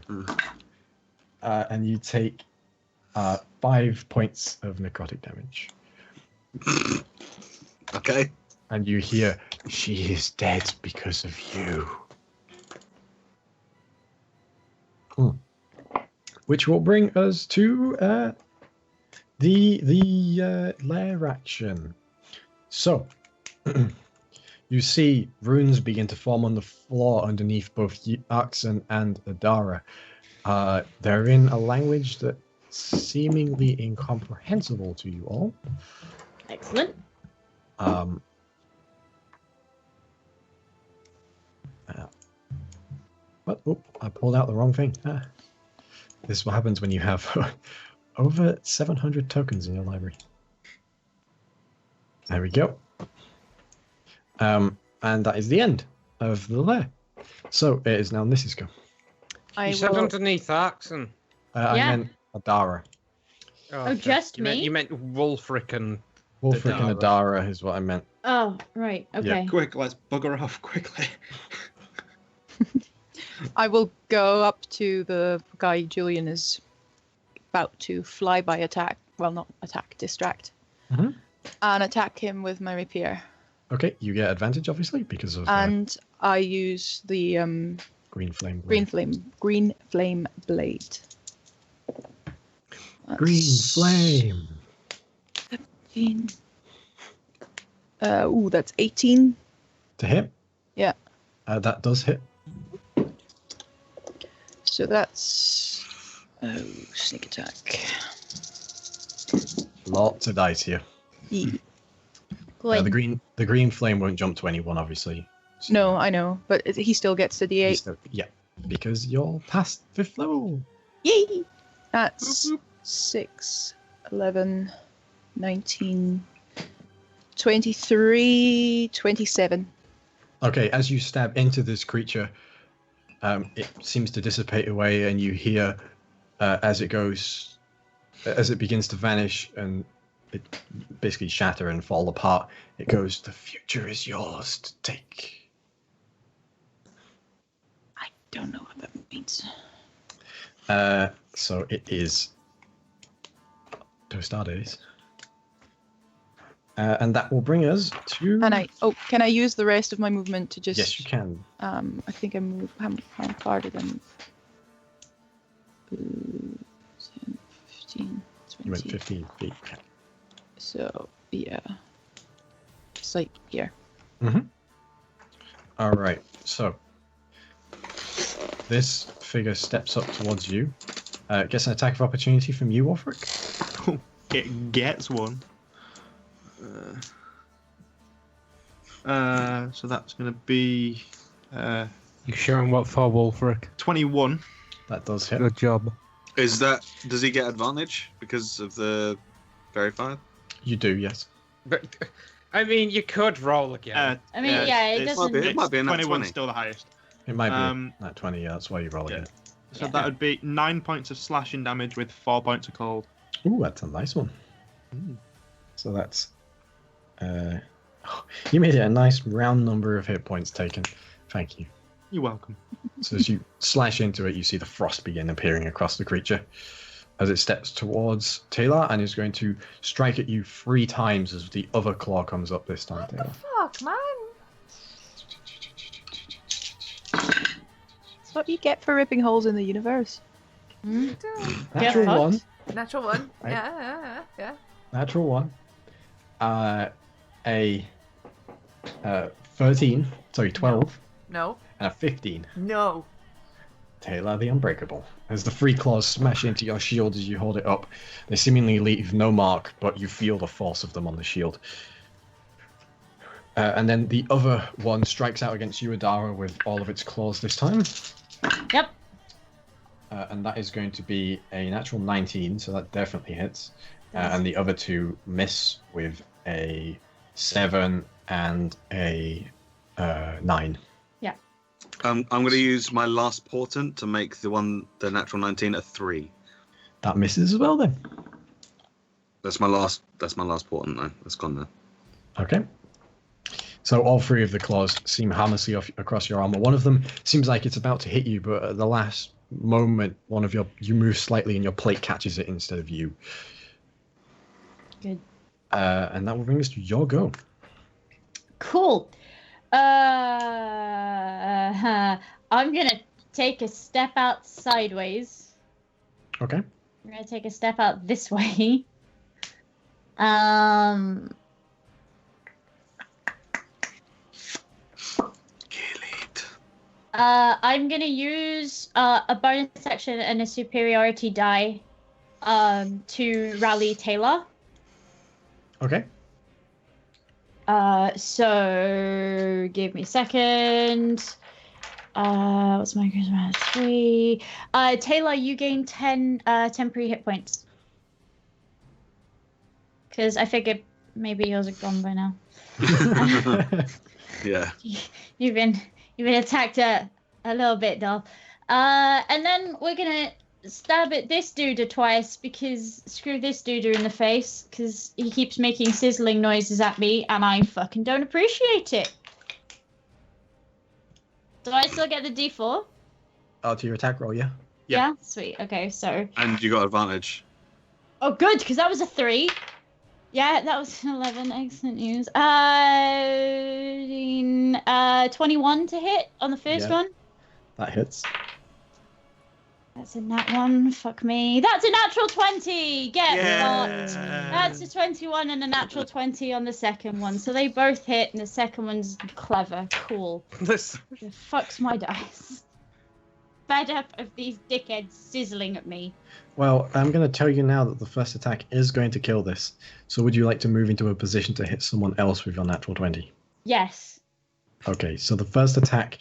And you take 5 points of necrotic damage. Okay. And you hear, "She is dead because of you." Which will bring us to the lair action. So, you see runes begin to form on the floor underneath both Arxan and Adara. They're in a language that's seemingly incomprehensible to you all. Excellent. What? Oh, I pulled out the wrong thing. This is what happens when you have over 700 tokens in your library. There we go. And that is the end of the lair. So it is now Niss's go. You said underneath Arxan. I meant Adara. Oh, just me? You meant Wulfric and Wulfric and Adara is what I meant. Oh, right. Okay. Yeah. Quick, let's bugger off quickly. I will go up to the guy Julian is about to fly by attack. Well, not attack, distract. Mm-hmm. And attack him with my rapier. Okay, you get advantage, obviously, because of... And I use the... Green flame blade. Green flame blade. Green flame! 17. That's 18. To hit? Yeah. That does hit. So that's... sneak attack. Lots of dice here. Yeah. The green flame won't jump to anyone, obviously. So No, I know, but he still gets the D8. yeah, because you're past 5th level. Yay! That's 6, 11, 19, 23, 27. Okay, as you stab into this creature, it seems to dissipate away, and you hear as it begins to vanish and it basically shatter and fall apart. It goes, "The future is yours to take." I don't know what that means. So it is Tostade's. And that will bring us to... Can I use the rest of my movement to just... Yes, you can. I think I move... How far did I move? 10, 15, 20. You went 15 feet. So, yeah. It's like here. Mm-hmm. All right, so this figure steps up towards you. Gets an attack of opportunity from you, Wulfric. It gets one. So that's going to be... You showing what for, Wulfric? 21. That does hit. Good job. Does he get advantage because of the verified? You do, yes. But I mean, you could roll again. It doesn't... It might be a nat 21 20. still the highest. It might be at 20, yeah, that's why you roll again. So that would be 9 points of slashing damage with 4 points of cold. Ooh, that's a nice one. So that's... you made it a nice round number of hit points taken. Thank you. You're welcome. So as you slash into it, you see the frost begin appearing across the creature as it steps towards Tae'la and is going to strike at you 3 times as the other claw comes up this time, Tae'la. Fuck, man. That's what you get for ripping holes in the universe. Natural 1. Natural 1. Right. Yeah. Natural 1. A 13. Sorry, 12. No. And a 15. No. Tae'la the Unbreakable. As the 3 claws smash into your shield as you hold it up, they seemingly leave no mark, but you feel the force of them on the shield. And then the other one strikes out against you, Adara, with all of its claws this time. Yep. And that is going to be a natural 19, so that definitely hits. And the other 2 miss with a 7 and a 9. Yeah. I'm going to use my last portent to make the natural 19 a 3. That misses as well then. That's my last portent though. That's gone now. Okay. So all 3 of the claws seam harmlessly across your armor. One of them seems like it's about to hit you, but at the last moment, you move slightly and your plate catches it instead of you. Good. And that will bring us to your go. Cool. I'm gonna take a step out sideways. Okay. I'm gonna take a step out this way. I'm gonna use a bonus action and a superiority die to rally Tae'la. Okay. So give me a second. What's my charisma? 3. Tae'la, you gain 10 temporary hit points. Because I figured maybe yours are gone by now. Yeah. You've been attacked a little bit, doll. And then we're gonna stab at this dude twice because screw this dude in the face because he keeps making sizzling noises at me and I fucking don't appreciate it. Do I still get the D4? Oh, to your attack roll, yeah. Yeah, sweet. Okay, so. And you got advantage. Oh, good, because that was a 3. Yeah, that was an 11. Excellent news. 21 to hit on the first one. That hits. That's a nat 1. Fuck me. That's a natural 20. Get fucked. That's a 21 and a natural 20 on the second one. So they both hit, and the second one's clever. Cool. This. Fucks my dice. Fed up of these dickheads sizzling at me. Well, I'm going to tell you now that the first attack is going to kill this. So would you like to move into a position to hit someone else with your natural 20? Yes. Okay, so the first attack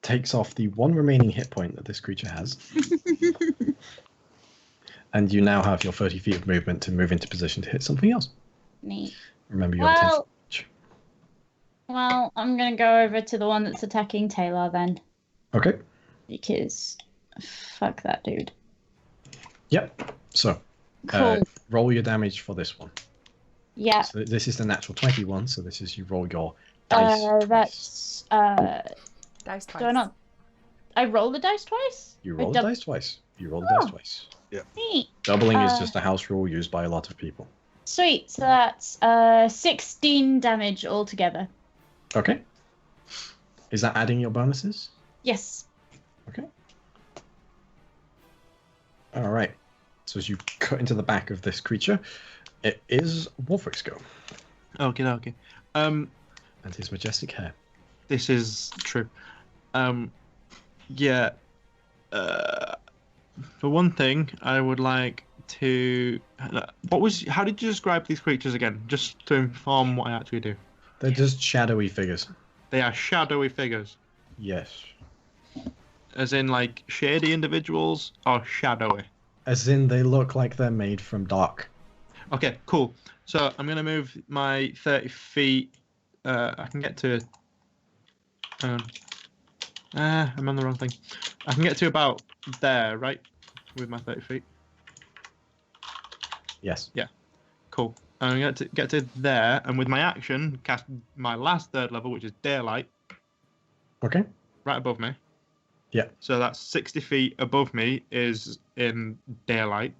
takes off the 1 remaining hit point that this creature has. And you now have your 30 feet of movement to move into position to hit something else. Neat. Remember your attention. Well, I'm going to go over to the one that's attacking Tae'la then. Okay. Because fuck that dude. Yep. So, Cool. roll your damage for this one. Yeah. So this is the natural 21, so this is you roll your dice. That's Dice twice. do I not? I roll the dice twice? You Or roll the dice twice. You roll the dice twice. Neat. Doubling is just a house rule used by a lot of people. Sweet. So that's 16 damage altogether. Okay. Is that adding your bonuses? Yes. Okay. All right. So as you cut into the back of this creature, it is Wulfric's go. Okay. And his majestic hair. This is true. Yeah. For one thing, I would like to. How did you describe these creatures again? Just to inform what I actually do. They're just shadowy figures. They are shadowy figures. Yes. As in, like, shady individuals or shadowy? As in, they look like they're made from dark. Okay, cool. So I'm going to move my 30 feet. I can get to... I'm on the wrong thing. I can get to about there, right? With my 30 feet. Yes. Yeah. Cool. I'm going to get to there, and with my action, cast my last 3rd level, which is Daylight. Okay. Right above me. Yeah. So that's 60 feet above me is in Daylight.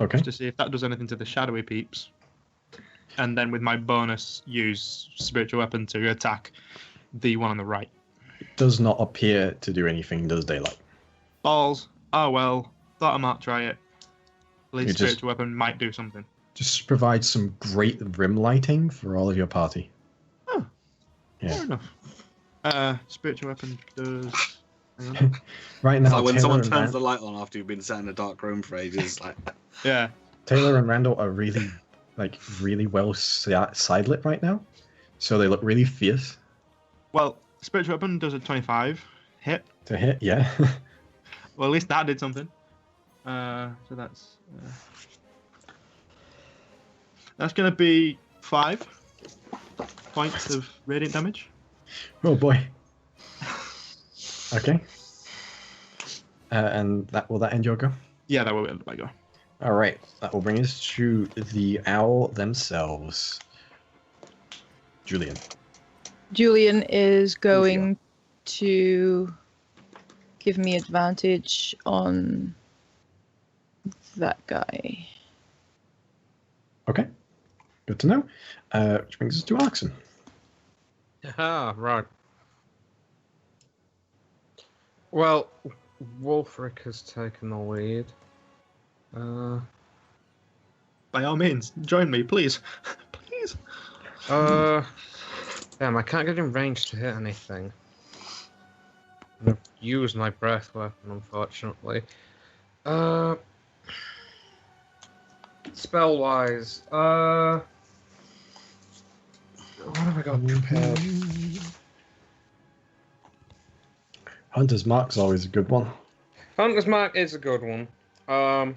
Okay. Just to see if that does anything to the shadowy peeps. And then with my bonus, use Spiritual Weapon to attack the one on the right. It does not appear to do anything, does Daylight? Balls. Oh well. Thought I might try it. At least You just- Spiritual Weapon might do something. Just provide some great rim lighting for all of your party. Oh. Yeah. Fair enough. Spiritual Weapon does... Hang on. Right now, So when Tae'la someone and turns the light on after you've been sat in a dark room for ages, like Yeah. Tae'la and Randall are really well side lit right now, so they look really fierce. Well, Spiritual Weapon does a 25 hit. To hit, yeah. Well, at least that did something. So that's going to be 5 points of radiant damage. Oh boy. Okay. And will that end your go? Yeah, that will end my go. All right. That will bring us to the owl themselves. Julian. Julian is going to give me advantage on that guy. Okay. Good to know. Which brings us to Arxan. Ah, right. Well, Wulfric has taken the lead. By all means, join me, please. Please. Damn, I can't get in range to hit anything. I've used my breath weapon, unfortunately. Spell-wise, what have I got prepared? Hunter's Mark's always a good one. Hunter's Mark is a good one. Oh,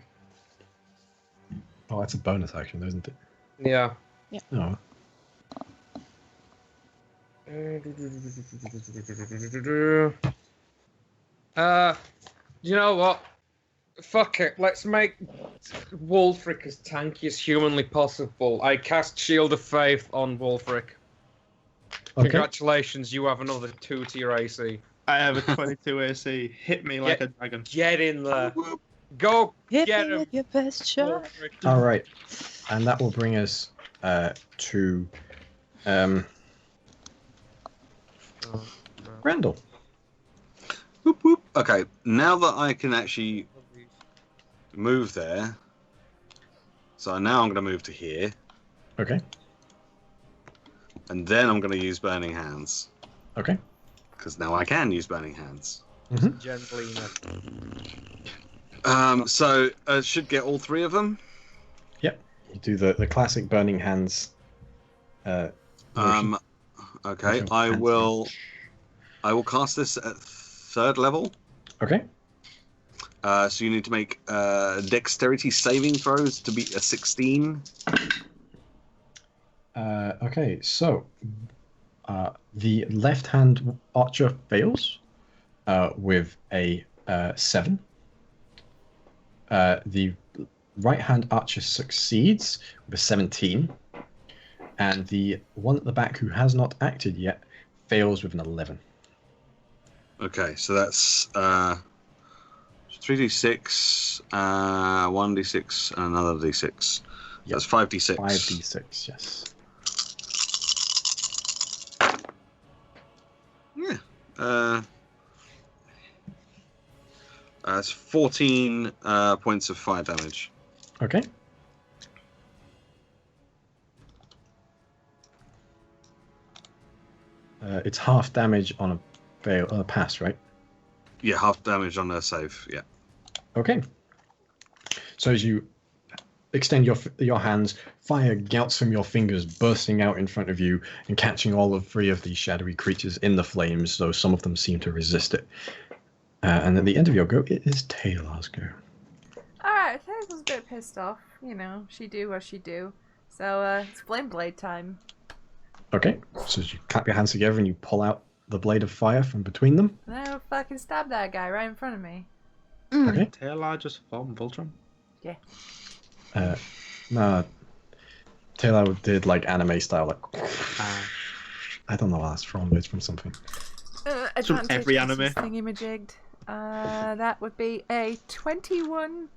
that's a bonus action, isn't it? Yeah. Yeah. Oh. You know what? Fuck it. Let's make Wulfric as tanky as humanly possible. I cast Shield of Faith on Wulfric. Okay. Congratulations, you have another 2 to your AC. I have a 22 AC. Hit me like a dragon. Get in there. Go Hit get me him. with your best shot. Wulfric. All right. And that will bring us to Randall. Whoop, whoop. Okay, now that I can actually move there, so now I'm going to move to here, Okay. and then I'm going to use Burning Hands, Okay. because now I can use Burning Hands. Gently. So should get all 3 of them. Yep. You do the classic Burning Hands. Motion. Okay, Motion I hands. will cast this at 3rd level. Okay. So you need to make dexterity saving throws to beat a 16. Okay, so the left-hand archer fails with a 7. The right-hand archer succeeds with a 17. And the one at the back who has not acted yet fails with an 11. Okay, so that's 3d6, 1d6, and another d6. Yep. That's 5d6. 5d6, yes. Yeah. It's 14 points of fire damage. Okay. It's half damage on a fail, on a pass, right? Yeah, half damage on a save. Yeah. Okay. So as you extend your hands, fire gouts from your fingers bursting out in front of you and catching all 3 of these shadowy creatures in the flames, though some of them seem to resist it. And at the end of your go, it is Tae'la's go. Alright, Tae'la's a bit pissed off. You know, she do what she do. So, it's Flame Blade time. Okay. So as you clap your hands together and you pull out the blade of fire from between them. And then I'll fucking stab that guy right in front of me. Okay. Tae'la just form Voltron. Yeah. No. Tae'la did like anime style, like. I don't know what that's from, but it's from something. Advantage every anime. Thingy-majigged. That would be a 21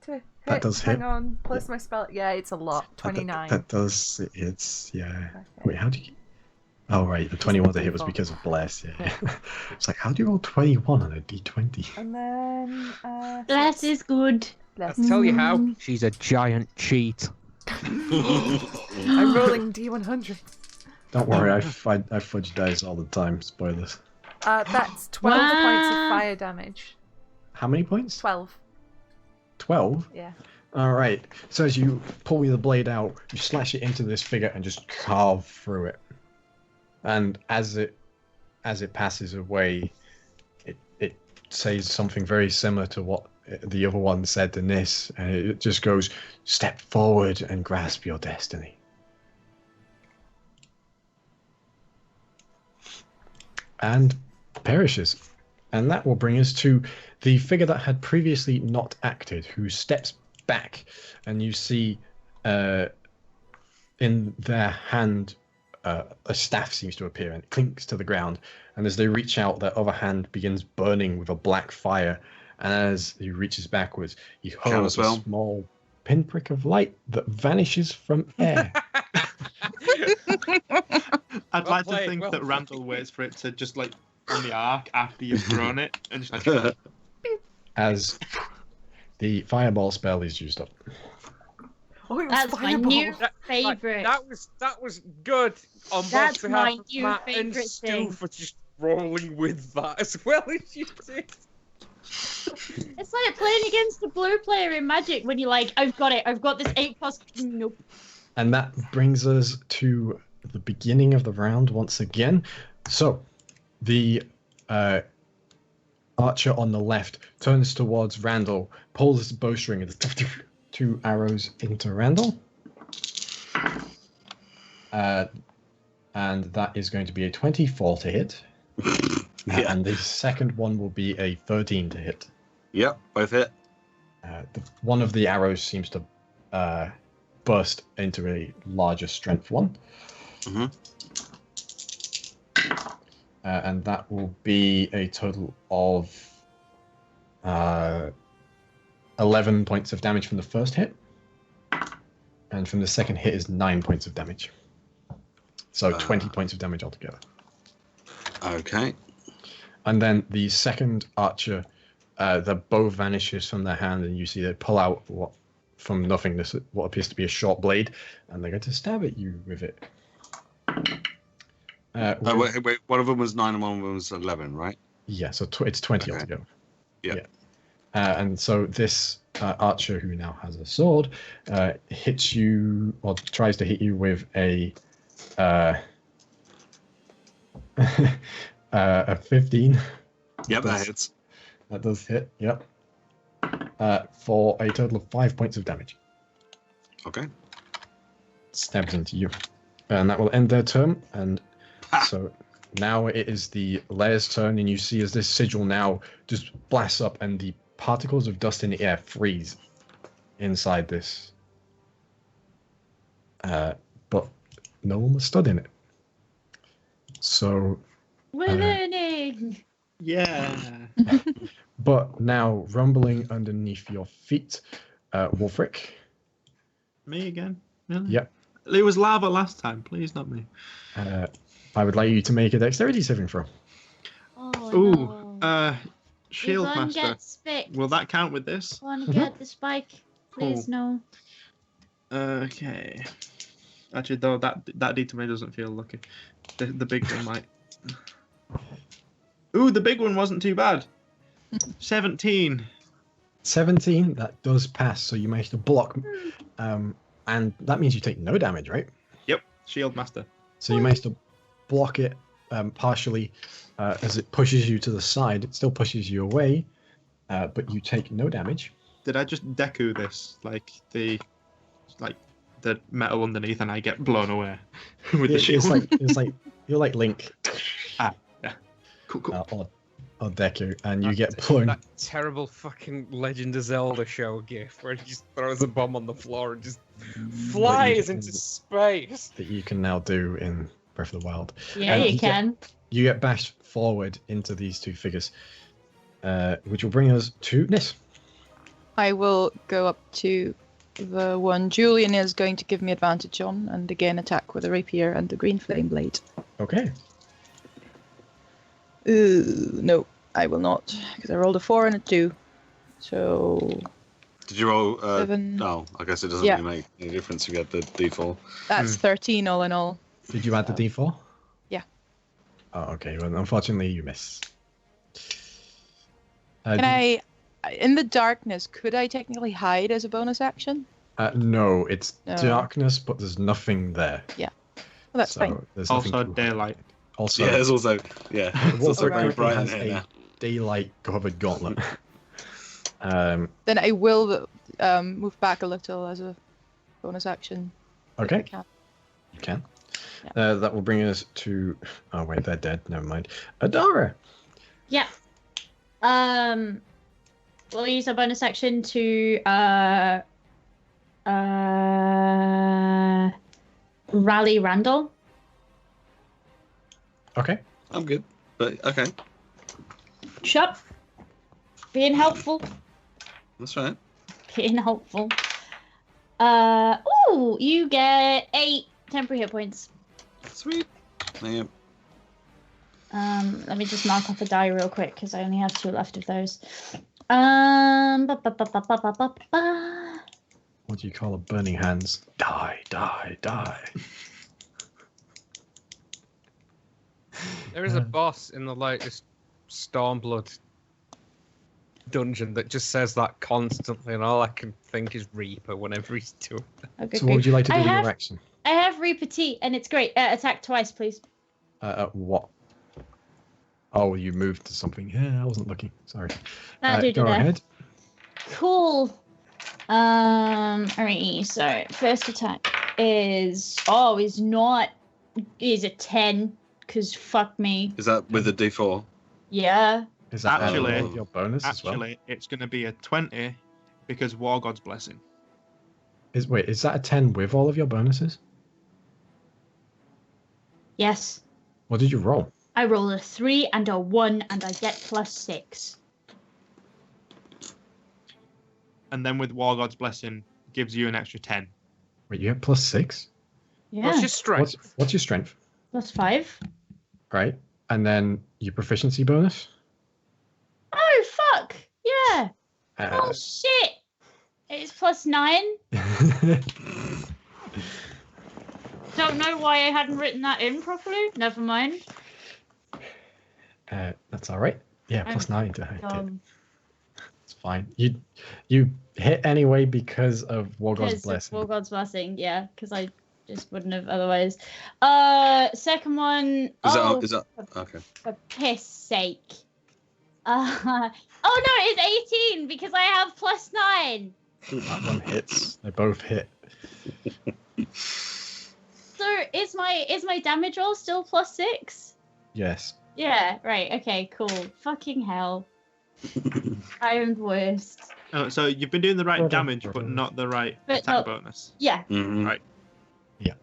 to hit. That does Hang hit. on, plus my spell. Yeah, it's a lot. 29. That does. It's yeah. Okay. Wait, how do you? Oh right, the 21 to hit was because of bless. Yeah. It's like, how do you roll 21 on a d20? And then Bless is good. Bless. I'll tell you how. She's a giant cheat. I'm rolling D100. Don't worry, I fudge dice all the time. Spoilers. That's 12 points of fire damage. How many points? 12. 12. Yeah. All right. So as you pull the blade out, you slash it into this figure and just carve through it. And as it passes away, it says something very similar to what the other one said to Niss, and it just goes, "Step forward and grasp your destiny." And perishes. And that will bring us to the figure that had previously not acted, who steps back, and you see in their hand a staff seems to appear, and it clinks to the ground. And as they reach out, their other hand begins burning with a black fire. And as he reaches backwards, he hurls a small pinprick of light that vanishes from air. I'd like to think that Randall waits for it to just like on the arc after you've thrown it, and just like as the fireball spell is used up. Oh, That's my new favorite. That was good. On That's both my behalf of new Matt and favorite Stu thing. for just rolling with that as well as you did. It's like playing against the blue player in Magic when you're like, I've got it. I've got this 8+. Nope. And that brings us to the beginning of the round once again. So, the archer on the left turns towards Randall, pulls his bowstring, and 2 arrows into Randall. And that is going to be a 24 to hit. And the second one will be a 13 to hit. Yep, both hit. One of the arrows seems to burst into a larger strength one. Mm-hmm. And that will be a total of 11 points of damage from the first hit. And from the second hit is 9 points of damage. So 20 points of damage altogether. Okay. And then the second archer, the bow vanishes from their hand, and you see they pull out from nothingness what appears to be a short blade, and they're going to stab at you with it. Wait, one of them was 9 and one of them was 11, right? Yeah, so it's 20 altogether. Yeah. And so this archer, who now has a sword, hits you, or tries to hit you with a 15. Yep, that hits. That does hit, yep. For a total of 5 points of damage. Okay. Stabs into you. And that will end their turn, and so now it is the Lair's turn, and you see as this sigil now just blasts up, and the particles of dust in the air freeze inside this. But no one was stood in it. So... We're learning! yeah. But now, rumbling underneath your feet, Wulfric. Me again? Really? Yep. It was lava last time. Please, not me. I would like you to make a dexterity saving throw. Oh, Ooh, no. Shield Yvonne Master. gets spicked. Will that count with this? Yvonne, get the spike. Please, no. Okay. Actually, though, that D20 doesn't feel lucky. The big one might. Ooh, the big one wasn't too bad. 17. 17, that does pass, so you manage to block. And that means you take no damage, right? Yep, Shield Master. So you manage to block it partially as it pushes you to the side. It still pushes you away, but you take no damage. Did I just Deku this? Like the metal underneath, and I get blown away with the shield? It's like you're like Link. Yeah. Cool. Or Deku, and you get blown. That terrible fucking Legend of Zelda show gif where he just throws a bomb on the floor and just flies into space. That you can now do in Breath of the Wild. Yeah, you can. You get bashed forward into these two figures, which will bring us to Niss. I will go up to the one Julian is going to give me advantage on, and again attack with a rapier and the green flame blade. Okay. No, I will not, because I rolled a 4 and a 2. So... Did you roll... 7. No, I guess it doesn't really make any difference if you get the D4. That's 13 all in all. Did you add the D4? Yeah. Oh, okay. Well, unfortunately, you miss. Can I... In the darkness, could I technically hide as a bonus action? No, it's darkness, but there's nothing there. Yeah. Well, that's fine. Also daylight. Also, there's also it's also very bright in here now. Daylight covered gauntlet. Then I will move back a little as a bonus action. Okay. You can. Yeah. That will bring us to. Oh wait, they're dead. Never mind. Adara. Yeah. We'll use our bonus action to rally Randall. Okay. I'm good, but okay. Shut. Being helpful. That's right. Being helpful. Ooh, you get 8 temporary hit points. Sweet. Yeah. Let me just mark off a die real quick because I only have 2 left of those. What do you call a burning hands? Die, die, die. There is a boss in the latest Stormblood dungeon that just says that constantly, and all I can think is Reaper whenever he's doing that. Okay, So what would you like to do with your your action? I have Repetit, and it's great. Attack twice, please. What? Oh, you moved to something. Yeah, I wasn't looking. Sorry. Go ahead. Cool. Alright, so first attack is is a 10, because fuck me. Is that with a D4? Yeah. Is that Actually- your bonus as well? Actually, it's going to be a 20 because War God's Blessing. Is that a 10 with all of your bonuses? Yes. What did you roll? I roll a 3 and a 1, and I get +6. And then with War God's Blessing, gives you an extra 10. Wait, you have +6? Yeah. What's your strength? What's your strength? +5. Right. And then your proficiency bonus? Oh, fuck! Yeah! Oh, Uh, shit! It's +9. Don't know why I hadn't written that in properly. Never mind. That's all right. Yeah, I'm +9 to hit. Um, It's fine. You hit anyway because of War God's Blessing. War God's Blessing, yeah, because I just wouldn't have otherwise. Second one. Is that okay? For piss sake. Oh no, it's 18 because I have +9. That one hits. They both hit. So is my damage roll still +6? Yes. Yeah, right. Okay, cool. Fucking hell. I am the worst. Oh, so you've been doing the right damage, but not the right attack bonus. Yeah. Mm-hmm. Right. Yeah.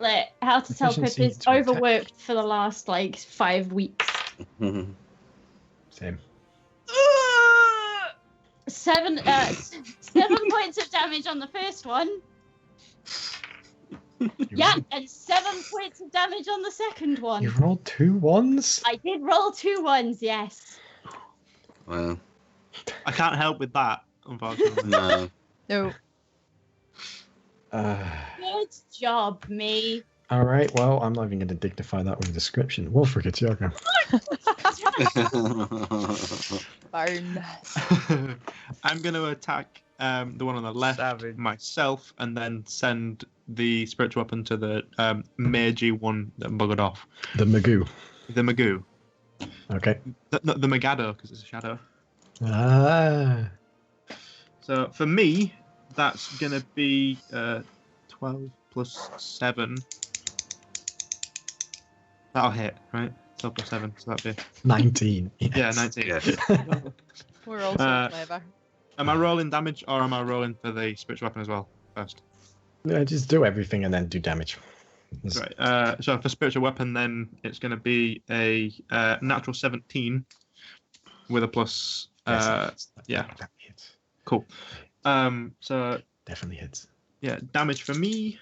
Like, How to Tell Pip Efficiency is to attack. overworked for the last 5 weeks. Mm-hmm. Same. 7 points of damage on the first one. Yeah, and 7 points of damage on the second one. You rolled 2 ones? I did roll 2 ones, yes. Well, I can't help with that, unfortunately. no. No. Good job, me. All right. Well, I'm not even going to dignify that with a description. Wulfric, it's your go. Burn. I'm going to attack the one on the left Savage. myself, and then send the spiritual weapon to the magey one that buggered off. The Magoo. The Magoo. Okay. The Magado, because it's a shadow. Ah. So for me, that's going to be 12 plus 7. That'll hit, right? 12 plus 7, so that'll be... 19. Yes. Yeah, 19. Yeah. We're also clever. Am I rolling damage, or am I rolling for the spiritual weapon as well, first? Yeah, just do everything and then do damage. Right. So for spiritual weapon, then it's going to be a natural 17 with a plus. Yeah. That hits. Cool. So Definitely hits. yeah, damage for me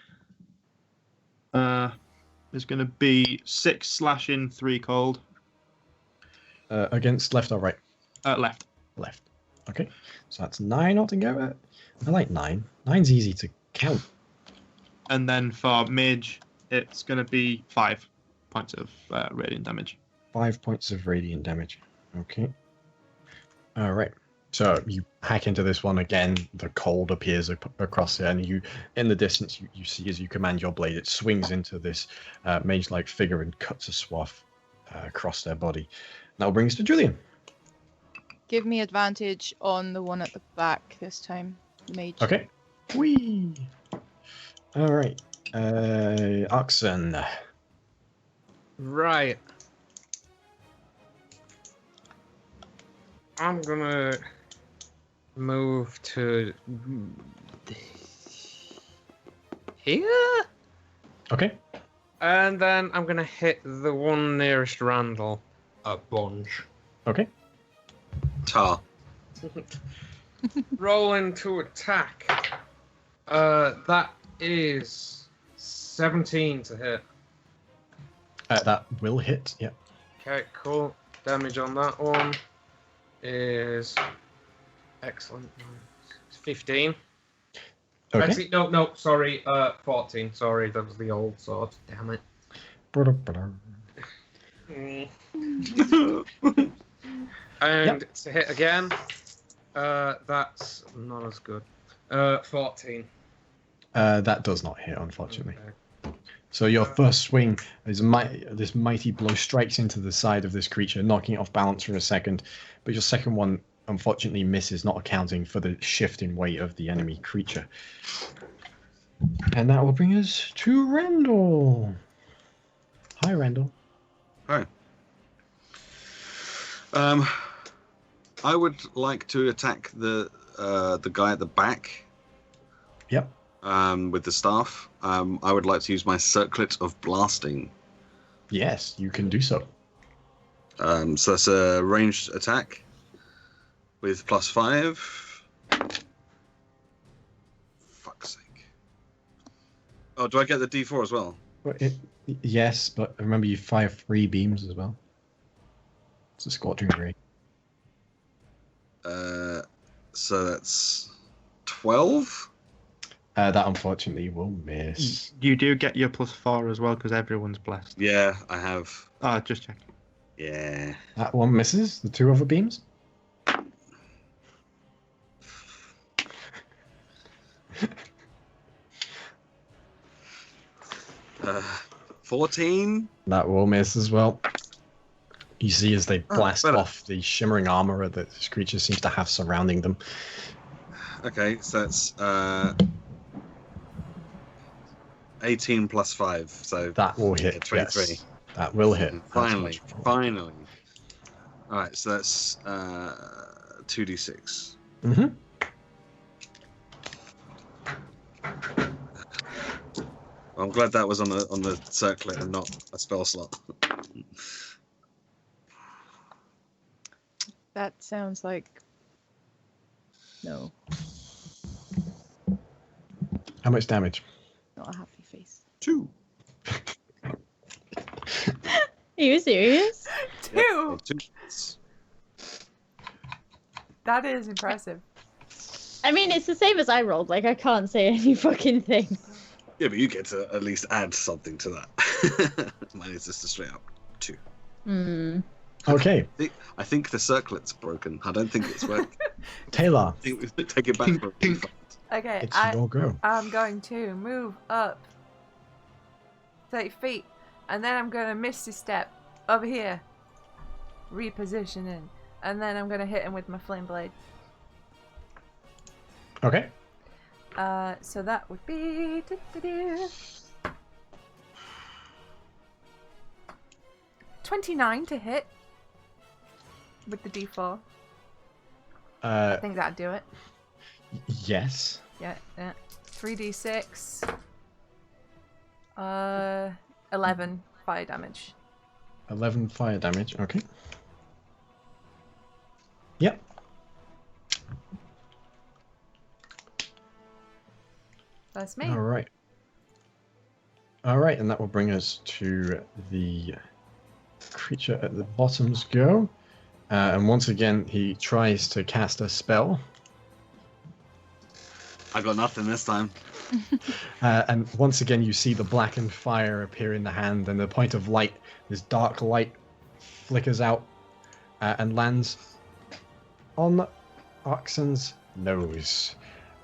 is going to be 6 slashing, 3 cold. Against left or right? Left. Left. Okay. So that's 9 altogether. I like 9. 9's easy to count. And then for mage, it's going to be 5 points of radiant damage. 5 points of radiant damage. Okay. All right. So you hack into this one again. The cold appears across it, and you, in the distance, you see as you command your blade, it swings into this mage-like figure and cuts a swath across their body. That will bring us to Julian. Give me advantage on the one at the back this time. The mage. Okay. Whee! All right. Arxan. Right. I'm gonna move to here, Okay. and then I'm gonna hit the one nearest Randall a bunch. Okay. Tar. Rolling to attack. That is 17 to hit. That will hit. Yep. Okay, cool. Damage on that one is excellent. It's 15. Okay. Actually, no, sorry. 14. Sorry, that was the old sword. Damn it. And to hit again. That's not as good. 14. That does not hit, unfortunately. Okay. So your first swing, this mighty blow strikes into the side of this creature, knocking it off balance for a second. But your second one, unfortunately, misses, not accounting for the shift in weight of the enemy creature. And that will bring us to Randall. Hi, Randall. Hi. I would like to attack the guy at the back. Yep. With the staff. I would like to use my circlet of blasting. Yes, you can do so. So that's a ranged attack with +5. Fuck's sake. Oh, do I get the D4 as well? Yes, but remember you fire 3 beams as well. It's a scorching ray. So that's 12. That unfortunately will miss. You do get your +4 as well because everyone's blessed. Yeah, I have. Oh, just checking. Yeah. That one misses. The 2 other beams. 14. That will miss as well. You see as they blast off the shimmering armor that this creature seems to have surrounding them. Okay, so that's 18 +5. So that will hit. 23. Yes. That will hit. Finally. All right, so that's 2d6. Mm-hmm. I'm glad that was on the circlet and not a spell slot. That sounds like... No. How much damage? Not a happy face. 2. Are you serious? 2. Yep, 2. That is impressive. I mean, it's the same as I rolled. Like, I can't say any fucking thing. Yeah, but you get to at least add something to that. Mine is just a straight up 2. Hmm. Okay. I think the circlet's broken. I don't think it's working. Tae'la. I think we take it back for a refund. Okay, It's your go. I'm going to move up 30 feet, and then I'm going to Misty Step over here, repositioning, and then I'm going to hit him with my Flame Blade. Okay. So that would be 29 to hit with the D4. I think that'd do it. Yes. Yeah. 3d6. 11 fire damage. 11 fire damage. Okay. Yep. That's me. All right. All right, and that will bring us to the creature at the bottom's go. And once again, he tries to cast a spell. I got nothing this time. And once again, you see the blackened fire appear in the hand, and the point of light, this dark light, flickers out and lands on Arxan's nose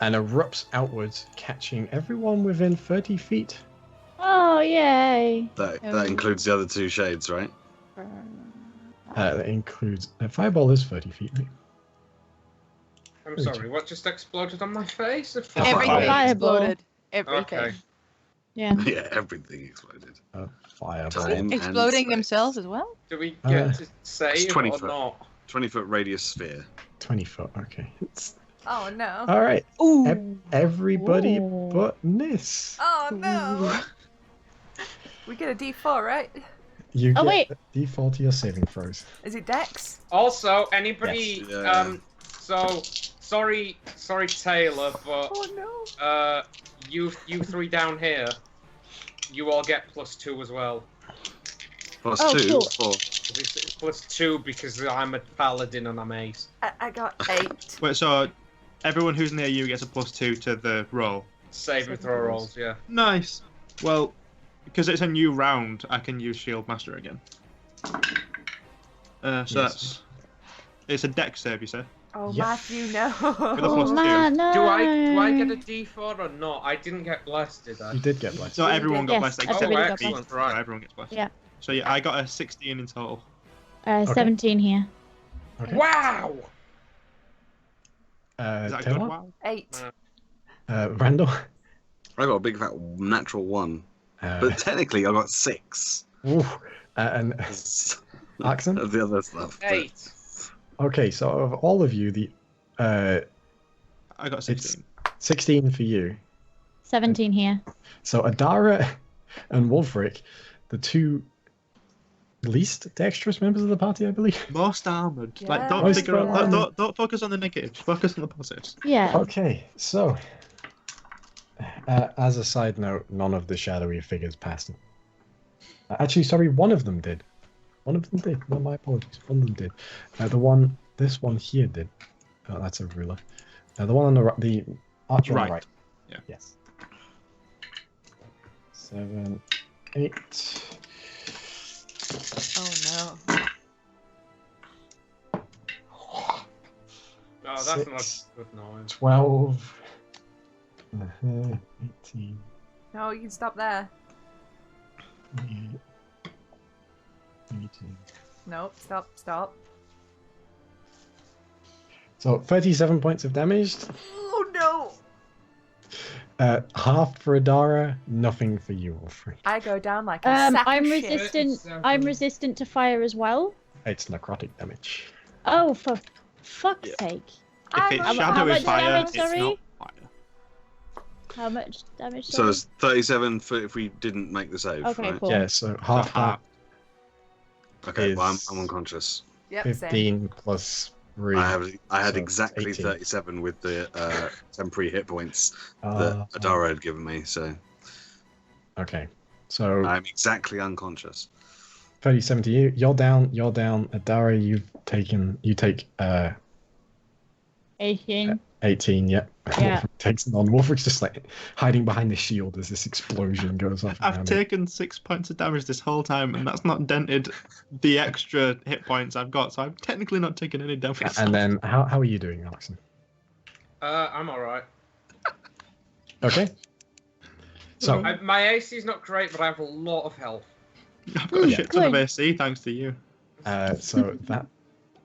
and erupts outwards, catching everyone within 30 feet. Oh, yay. That includes the other 2 shades, right? That includes... Fireball is 30 feet, right? I'm sorry, what just exploded on my face? Everything Fireball. exploded. Everything. Okay. Yeah. Yeah, everything exploded. Fireball. Time and Exploding space. themselves as well? Do we get to save It's 20 or foot. not? 20-foot radius sphere. 20 foot. Okay. Oh no. All right. Ooh. Everybody Ooh. but Niss. Oh no. We get a D4, right? You Oh, get wait. a D4 to your saving throws. Is it Dex? Also, anybody, Yes. Yeah. so sorry, Tae'la, but Oh no. you three down here, you all get +2 as well. Plus Oh, 2. cool. 4. It's +2 because I'm a paladin and I'm ace. I got 8. Wait, so everyone who's near you gets a +2 to the roll. Saving throw rolls, yeah. Nice. Well, because it's a new round, I can use Shield Master again. That's... It's a dex save, you say? Oh, Yeah. Matthew, no. With a Oh, +2. man, no. Do I get a D4 or not? I didn't get blessed, did I? You did get blessed. So everyone got Yes, blessed except everybody got Pete. blessed. So Right. everyone gets blessed. Yeah. So yeah, I got a 16 in total. 17 here. Okay. Wow! Is that good? Tae'la? Wow. 8. Randall? I got a big fat natural 1. Uh, But technically, I got 6. ooh, and Arxan? Of the other stuff. but- 8. Okay, so of all of you, the I got 16. 16 for you. 17 here. So Adara and Wulfric, the two least dexterous members of the party, I believe. Most armored. Like, Yeah. don't Most figure out. armored. Don't focus on the negatives. Focus on the positives. Yeah. Okay, so as a side note, none of the shadowy figures passed them. Actually, sorry, one of them did. One of them did. No, my apologies. One of them did. This one here did. Oh, that's a ruler. The one on the right, the archer on the right. Yeah. Yes. 7, 8. Oh no. Oh, that's not a 6, good noise. 12. 18. No, you can stop there. 18. No, stop. So 37 points of damage. Oh no! Half for Adara, nothing for you, Wulfric. I go down like a sack I'm of shit. resistant. 37. I'm resistant to fire as well. It's necrotic damage. Oh, for fuck's Yeah. sake! If it's how shadowy much fire, damage, it's sorry? not fire. How much damage? So sorry? it's 37 for if we didn't make the save, Okay, right? cool. Yeah, so half half. Okay, well, Is- I'm unconscious. Yep, that, same. 15 plus 3. I had so exactly 18. 37 with the temporary hit points Uh, that Adara had given me, so Okay, so I'm exactly unconscious. 37 to you. You're down. Adara, you take 18. 18, yep. Yeah. Wulfric takes none. Wulfric's just like hiding behind the shield as this explosion goes off. I've around him. taken 6 points of damage this whole time, and that's not dented the extra hit points I've got, so I'm technically not taking any damage. And then, how are you doing, Arxan? I'm alright. Okay. So, My AC is not great, but I have a lot of health. I've got a Yeah. shit ton of Good. AC thanks to you. so that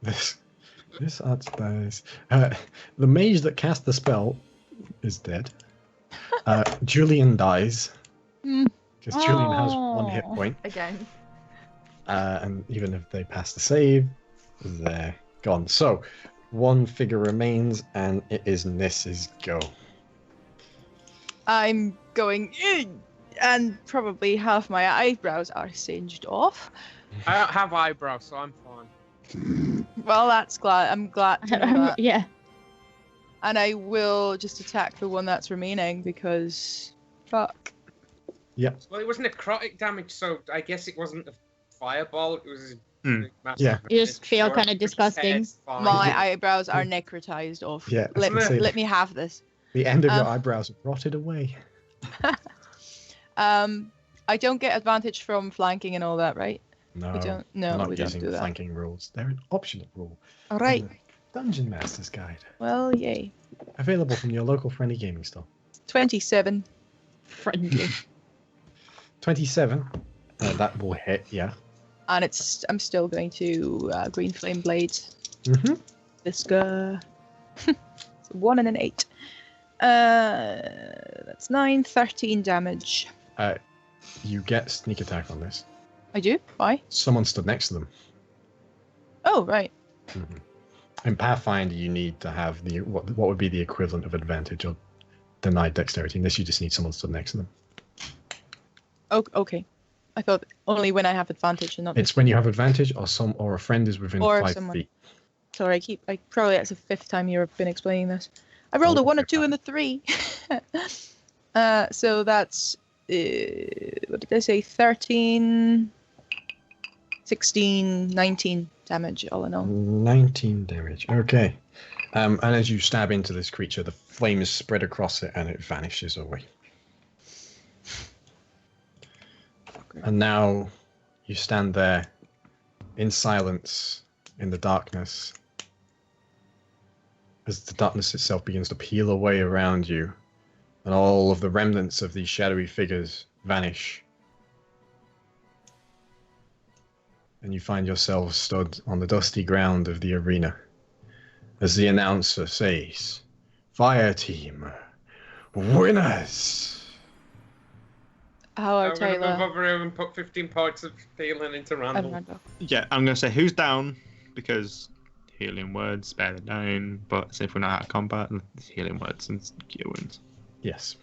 this arts dies. The mage that cast the spell is dead. Julian dies Mm. because Julian has 1 hit Oh. point, Again. and even if they pass the save, they're gone. So 1 figure remains, and it is Niss's go. I'm going in, and probably half my eyebrows are singed off. I don't have eyebrows, so I'm fine. Well, I'm glad to know that. Yeah. And I will just attack the one that's remaining because fuck. Well, it was necrotic damage, so I guess it wasn't a fireball. It was a Hmm. big, massive Yeah. You just feel short, kinda which disgusting. is fine. My eyebrows are necrotized off. Yeah, I was Let, gonna say- let me have this. The end of your Um, eyebrows rotted away. I don't get advantage from flanking and all that, right? No, We don't. we're No, not we don't using do that. flanking rules. They're an optional rule. All right. in the Dungeon Master's Guide. Well, yay. Available from your local friendly gaming store. 27. Friendly. 27. That will hit, yeah. And I'm still going to green flame blade. Mm-hmm. This guy. 1 and an 8. That's 9, 13 damage. You get sneak attack on this. I do? Why? Someone stood next to them. Oh, right. In Pathfinder, you need to have the what would be the equivalent of advantage or denied dexterity. In this, you just need someone stood next to them. Okay. I thought only when I have advantage and not. It's when you have advantage, or a friend is within 5 feet. Sorry, probably that's the 5th time you've been explaining this. I rolled a 1, a 2, and a 3. So that's what did I say? 13, 16, 19 damage all in all. 19 damage. Okay. And as you stab into this creature, the flames spread across it and it vanishes away. Okay. And now you stand there in silence in the darkness as the darkness itself begins to peel away around you and all of the remnants of these shadowy figures vanish. And you find yourselves stood on the dusty ground of the arena as the announcer says, "Fire team, winners!" How are I'm going to move Tae'la? over here and put 15 points of healing into Randall. Yeah, I'm going to say who's down, because healing words better down, but if we're not out of combat, it's healing words and cure wounds. Yes.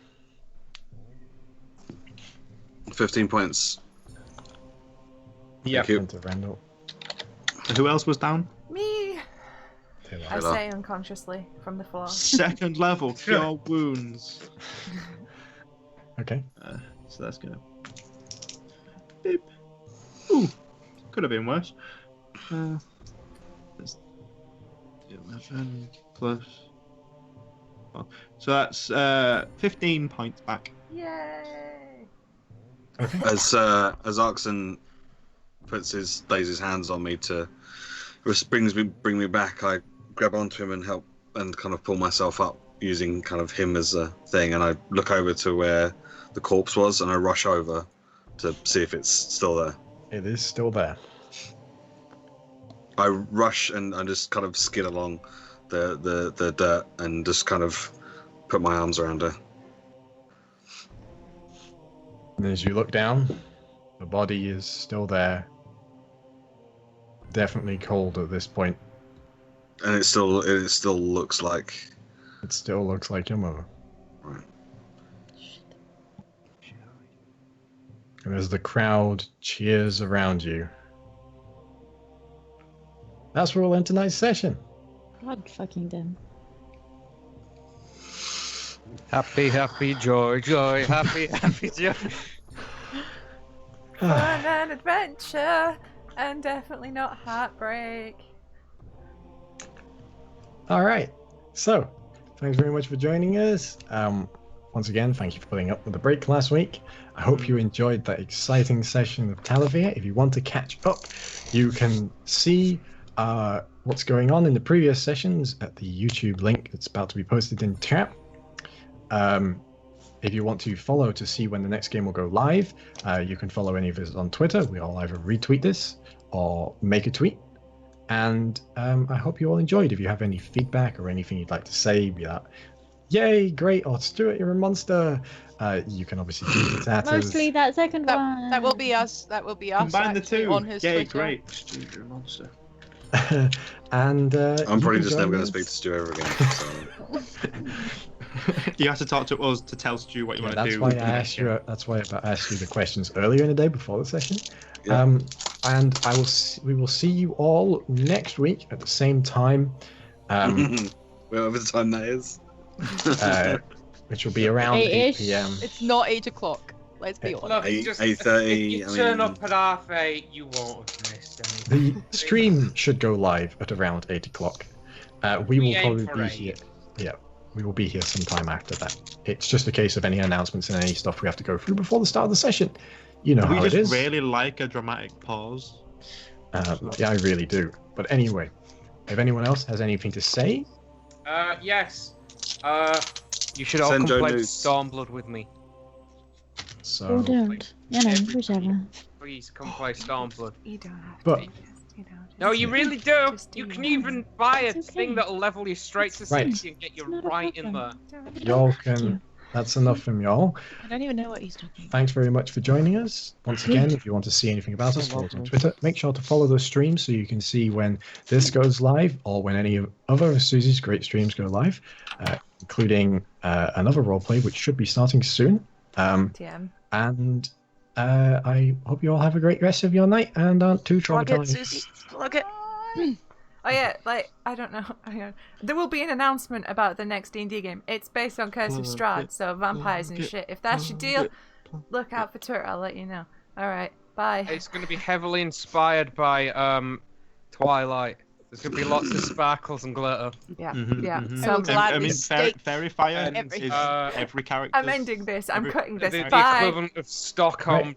15 points. Yeah. Into Randall. Who else was down? Me. Tae'la. I say unconsciously from the floor. 2nd level, cure wounds. Okay. So that's gonna. Beep. Ooh, could have been worse. That's 11 plus. Oh, so that's 15 points back. Yay! Okay. As Arxan lays his hands on me to bring me back, I grab onto him and help and kind of pull myself up using kind of him as a thing, and I look over to where the corpse was and I rush over to see if it's still there. It is still there. I rush and I just kind of skid along the dirt and just kind of put my arms around her. And as you look down, the body is still there. Definitely cold at this point. And it still looks like. It still looks like your mother. Right. And as the crowd cheers around you, that's where we'll end tonight's session. God fucking damn. Happy, happy, joy, joy, happy, happy, joy. Fun and adventure, and definitely not heartbreak. All right. So, thanks very much for joining us. Once again, thank you for putting up with the break last week. I hope you enjoyed that exciting session of Talevyrr. If you want to catch up, you can see what's going on in the previous sessions at the YouTube link that's about to be posted in chat. If you want to follow to see when the next game will go live, you can follow any of us on Twitter. We'll either retweet this or make a tweet. And I hope you all enjoyed. If you have any feedback or anything you'd like to say, be like, "Yay, great," or "Stuart, you're a monster," you can obviously tweet it at us. Mostly that second one. That will be us. That will be us. Combine the two. On his Yay, Twitter. great. Stuart, you're a monster. And I'm you probably can just never join going to us. speak to Stu ever again. So. You have to talk to us to tell Stu what you want to do. That's why I asked you. That's why I asked you the questions earlier in the day before the session. Yeah. And we will see you all next week at the same time. Whatever the time that is. Which will be around 8 p.m. It's not 8 o'clock. Let's be honest. Look, 8:30. If you turn up at 8:30, you won't have missed anything. The stream should go live at around 8 o'clock. We will aim probably for be 8. here. Yeah, we will be here sometime after that. It's just a case of any announcements and any stuff we have to go through before the start of the session. You know We how it just is. really like a dramatic pause. Yeah, I really do. But anyway, if anyone else has anything to say, Yes. You should all Send come Joe play News. Stormblood with me. so. Or don't. You know, whichever. Please come play Stormblood. You don't have But- to. You know, No, you really do. Just You do can it. even buy a It's thing okay. that'll level you straight to Right. 60 and get you It's not a right in there. problem. Y'all Thank can you. that's enough from y'all. I don't even know what he's talking about. Thanks very much for joining us. Once again, if you want to see anything about us, follow us on Twitter. Make sure to follow the stream so you can see when this goes live or when any other of Susie's great streams go live, including another roleplay, which should be starting soon. TM. And I hope you all have a great rest of your night and aren't too traumatized. Plug it, Susie. Plug it. Oh yeah, like I don't know. There will be an announcement about the next D&D game. It's based on Curse of Strahd, so vampires and shit. If that's your deal, look out for Twitter. I'll let you know. All right, bye. It's going to be heavily inspired by Twilight. There's going to be lots of sparkles and glitter. Yeah, Mhm, yeah. mhm. So I'm glad I we mean, Fairy Fire And, is every character. I'm ending this. I'm cutting this. The Bye. equivalent of Stockholm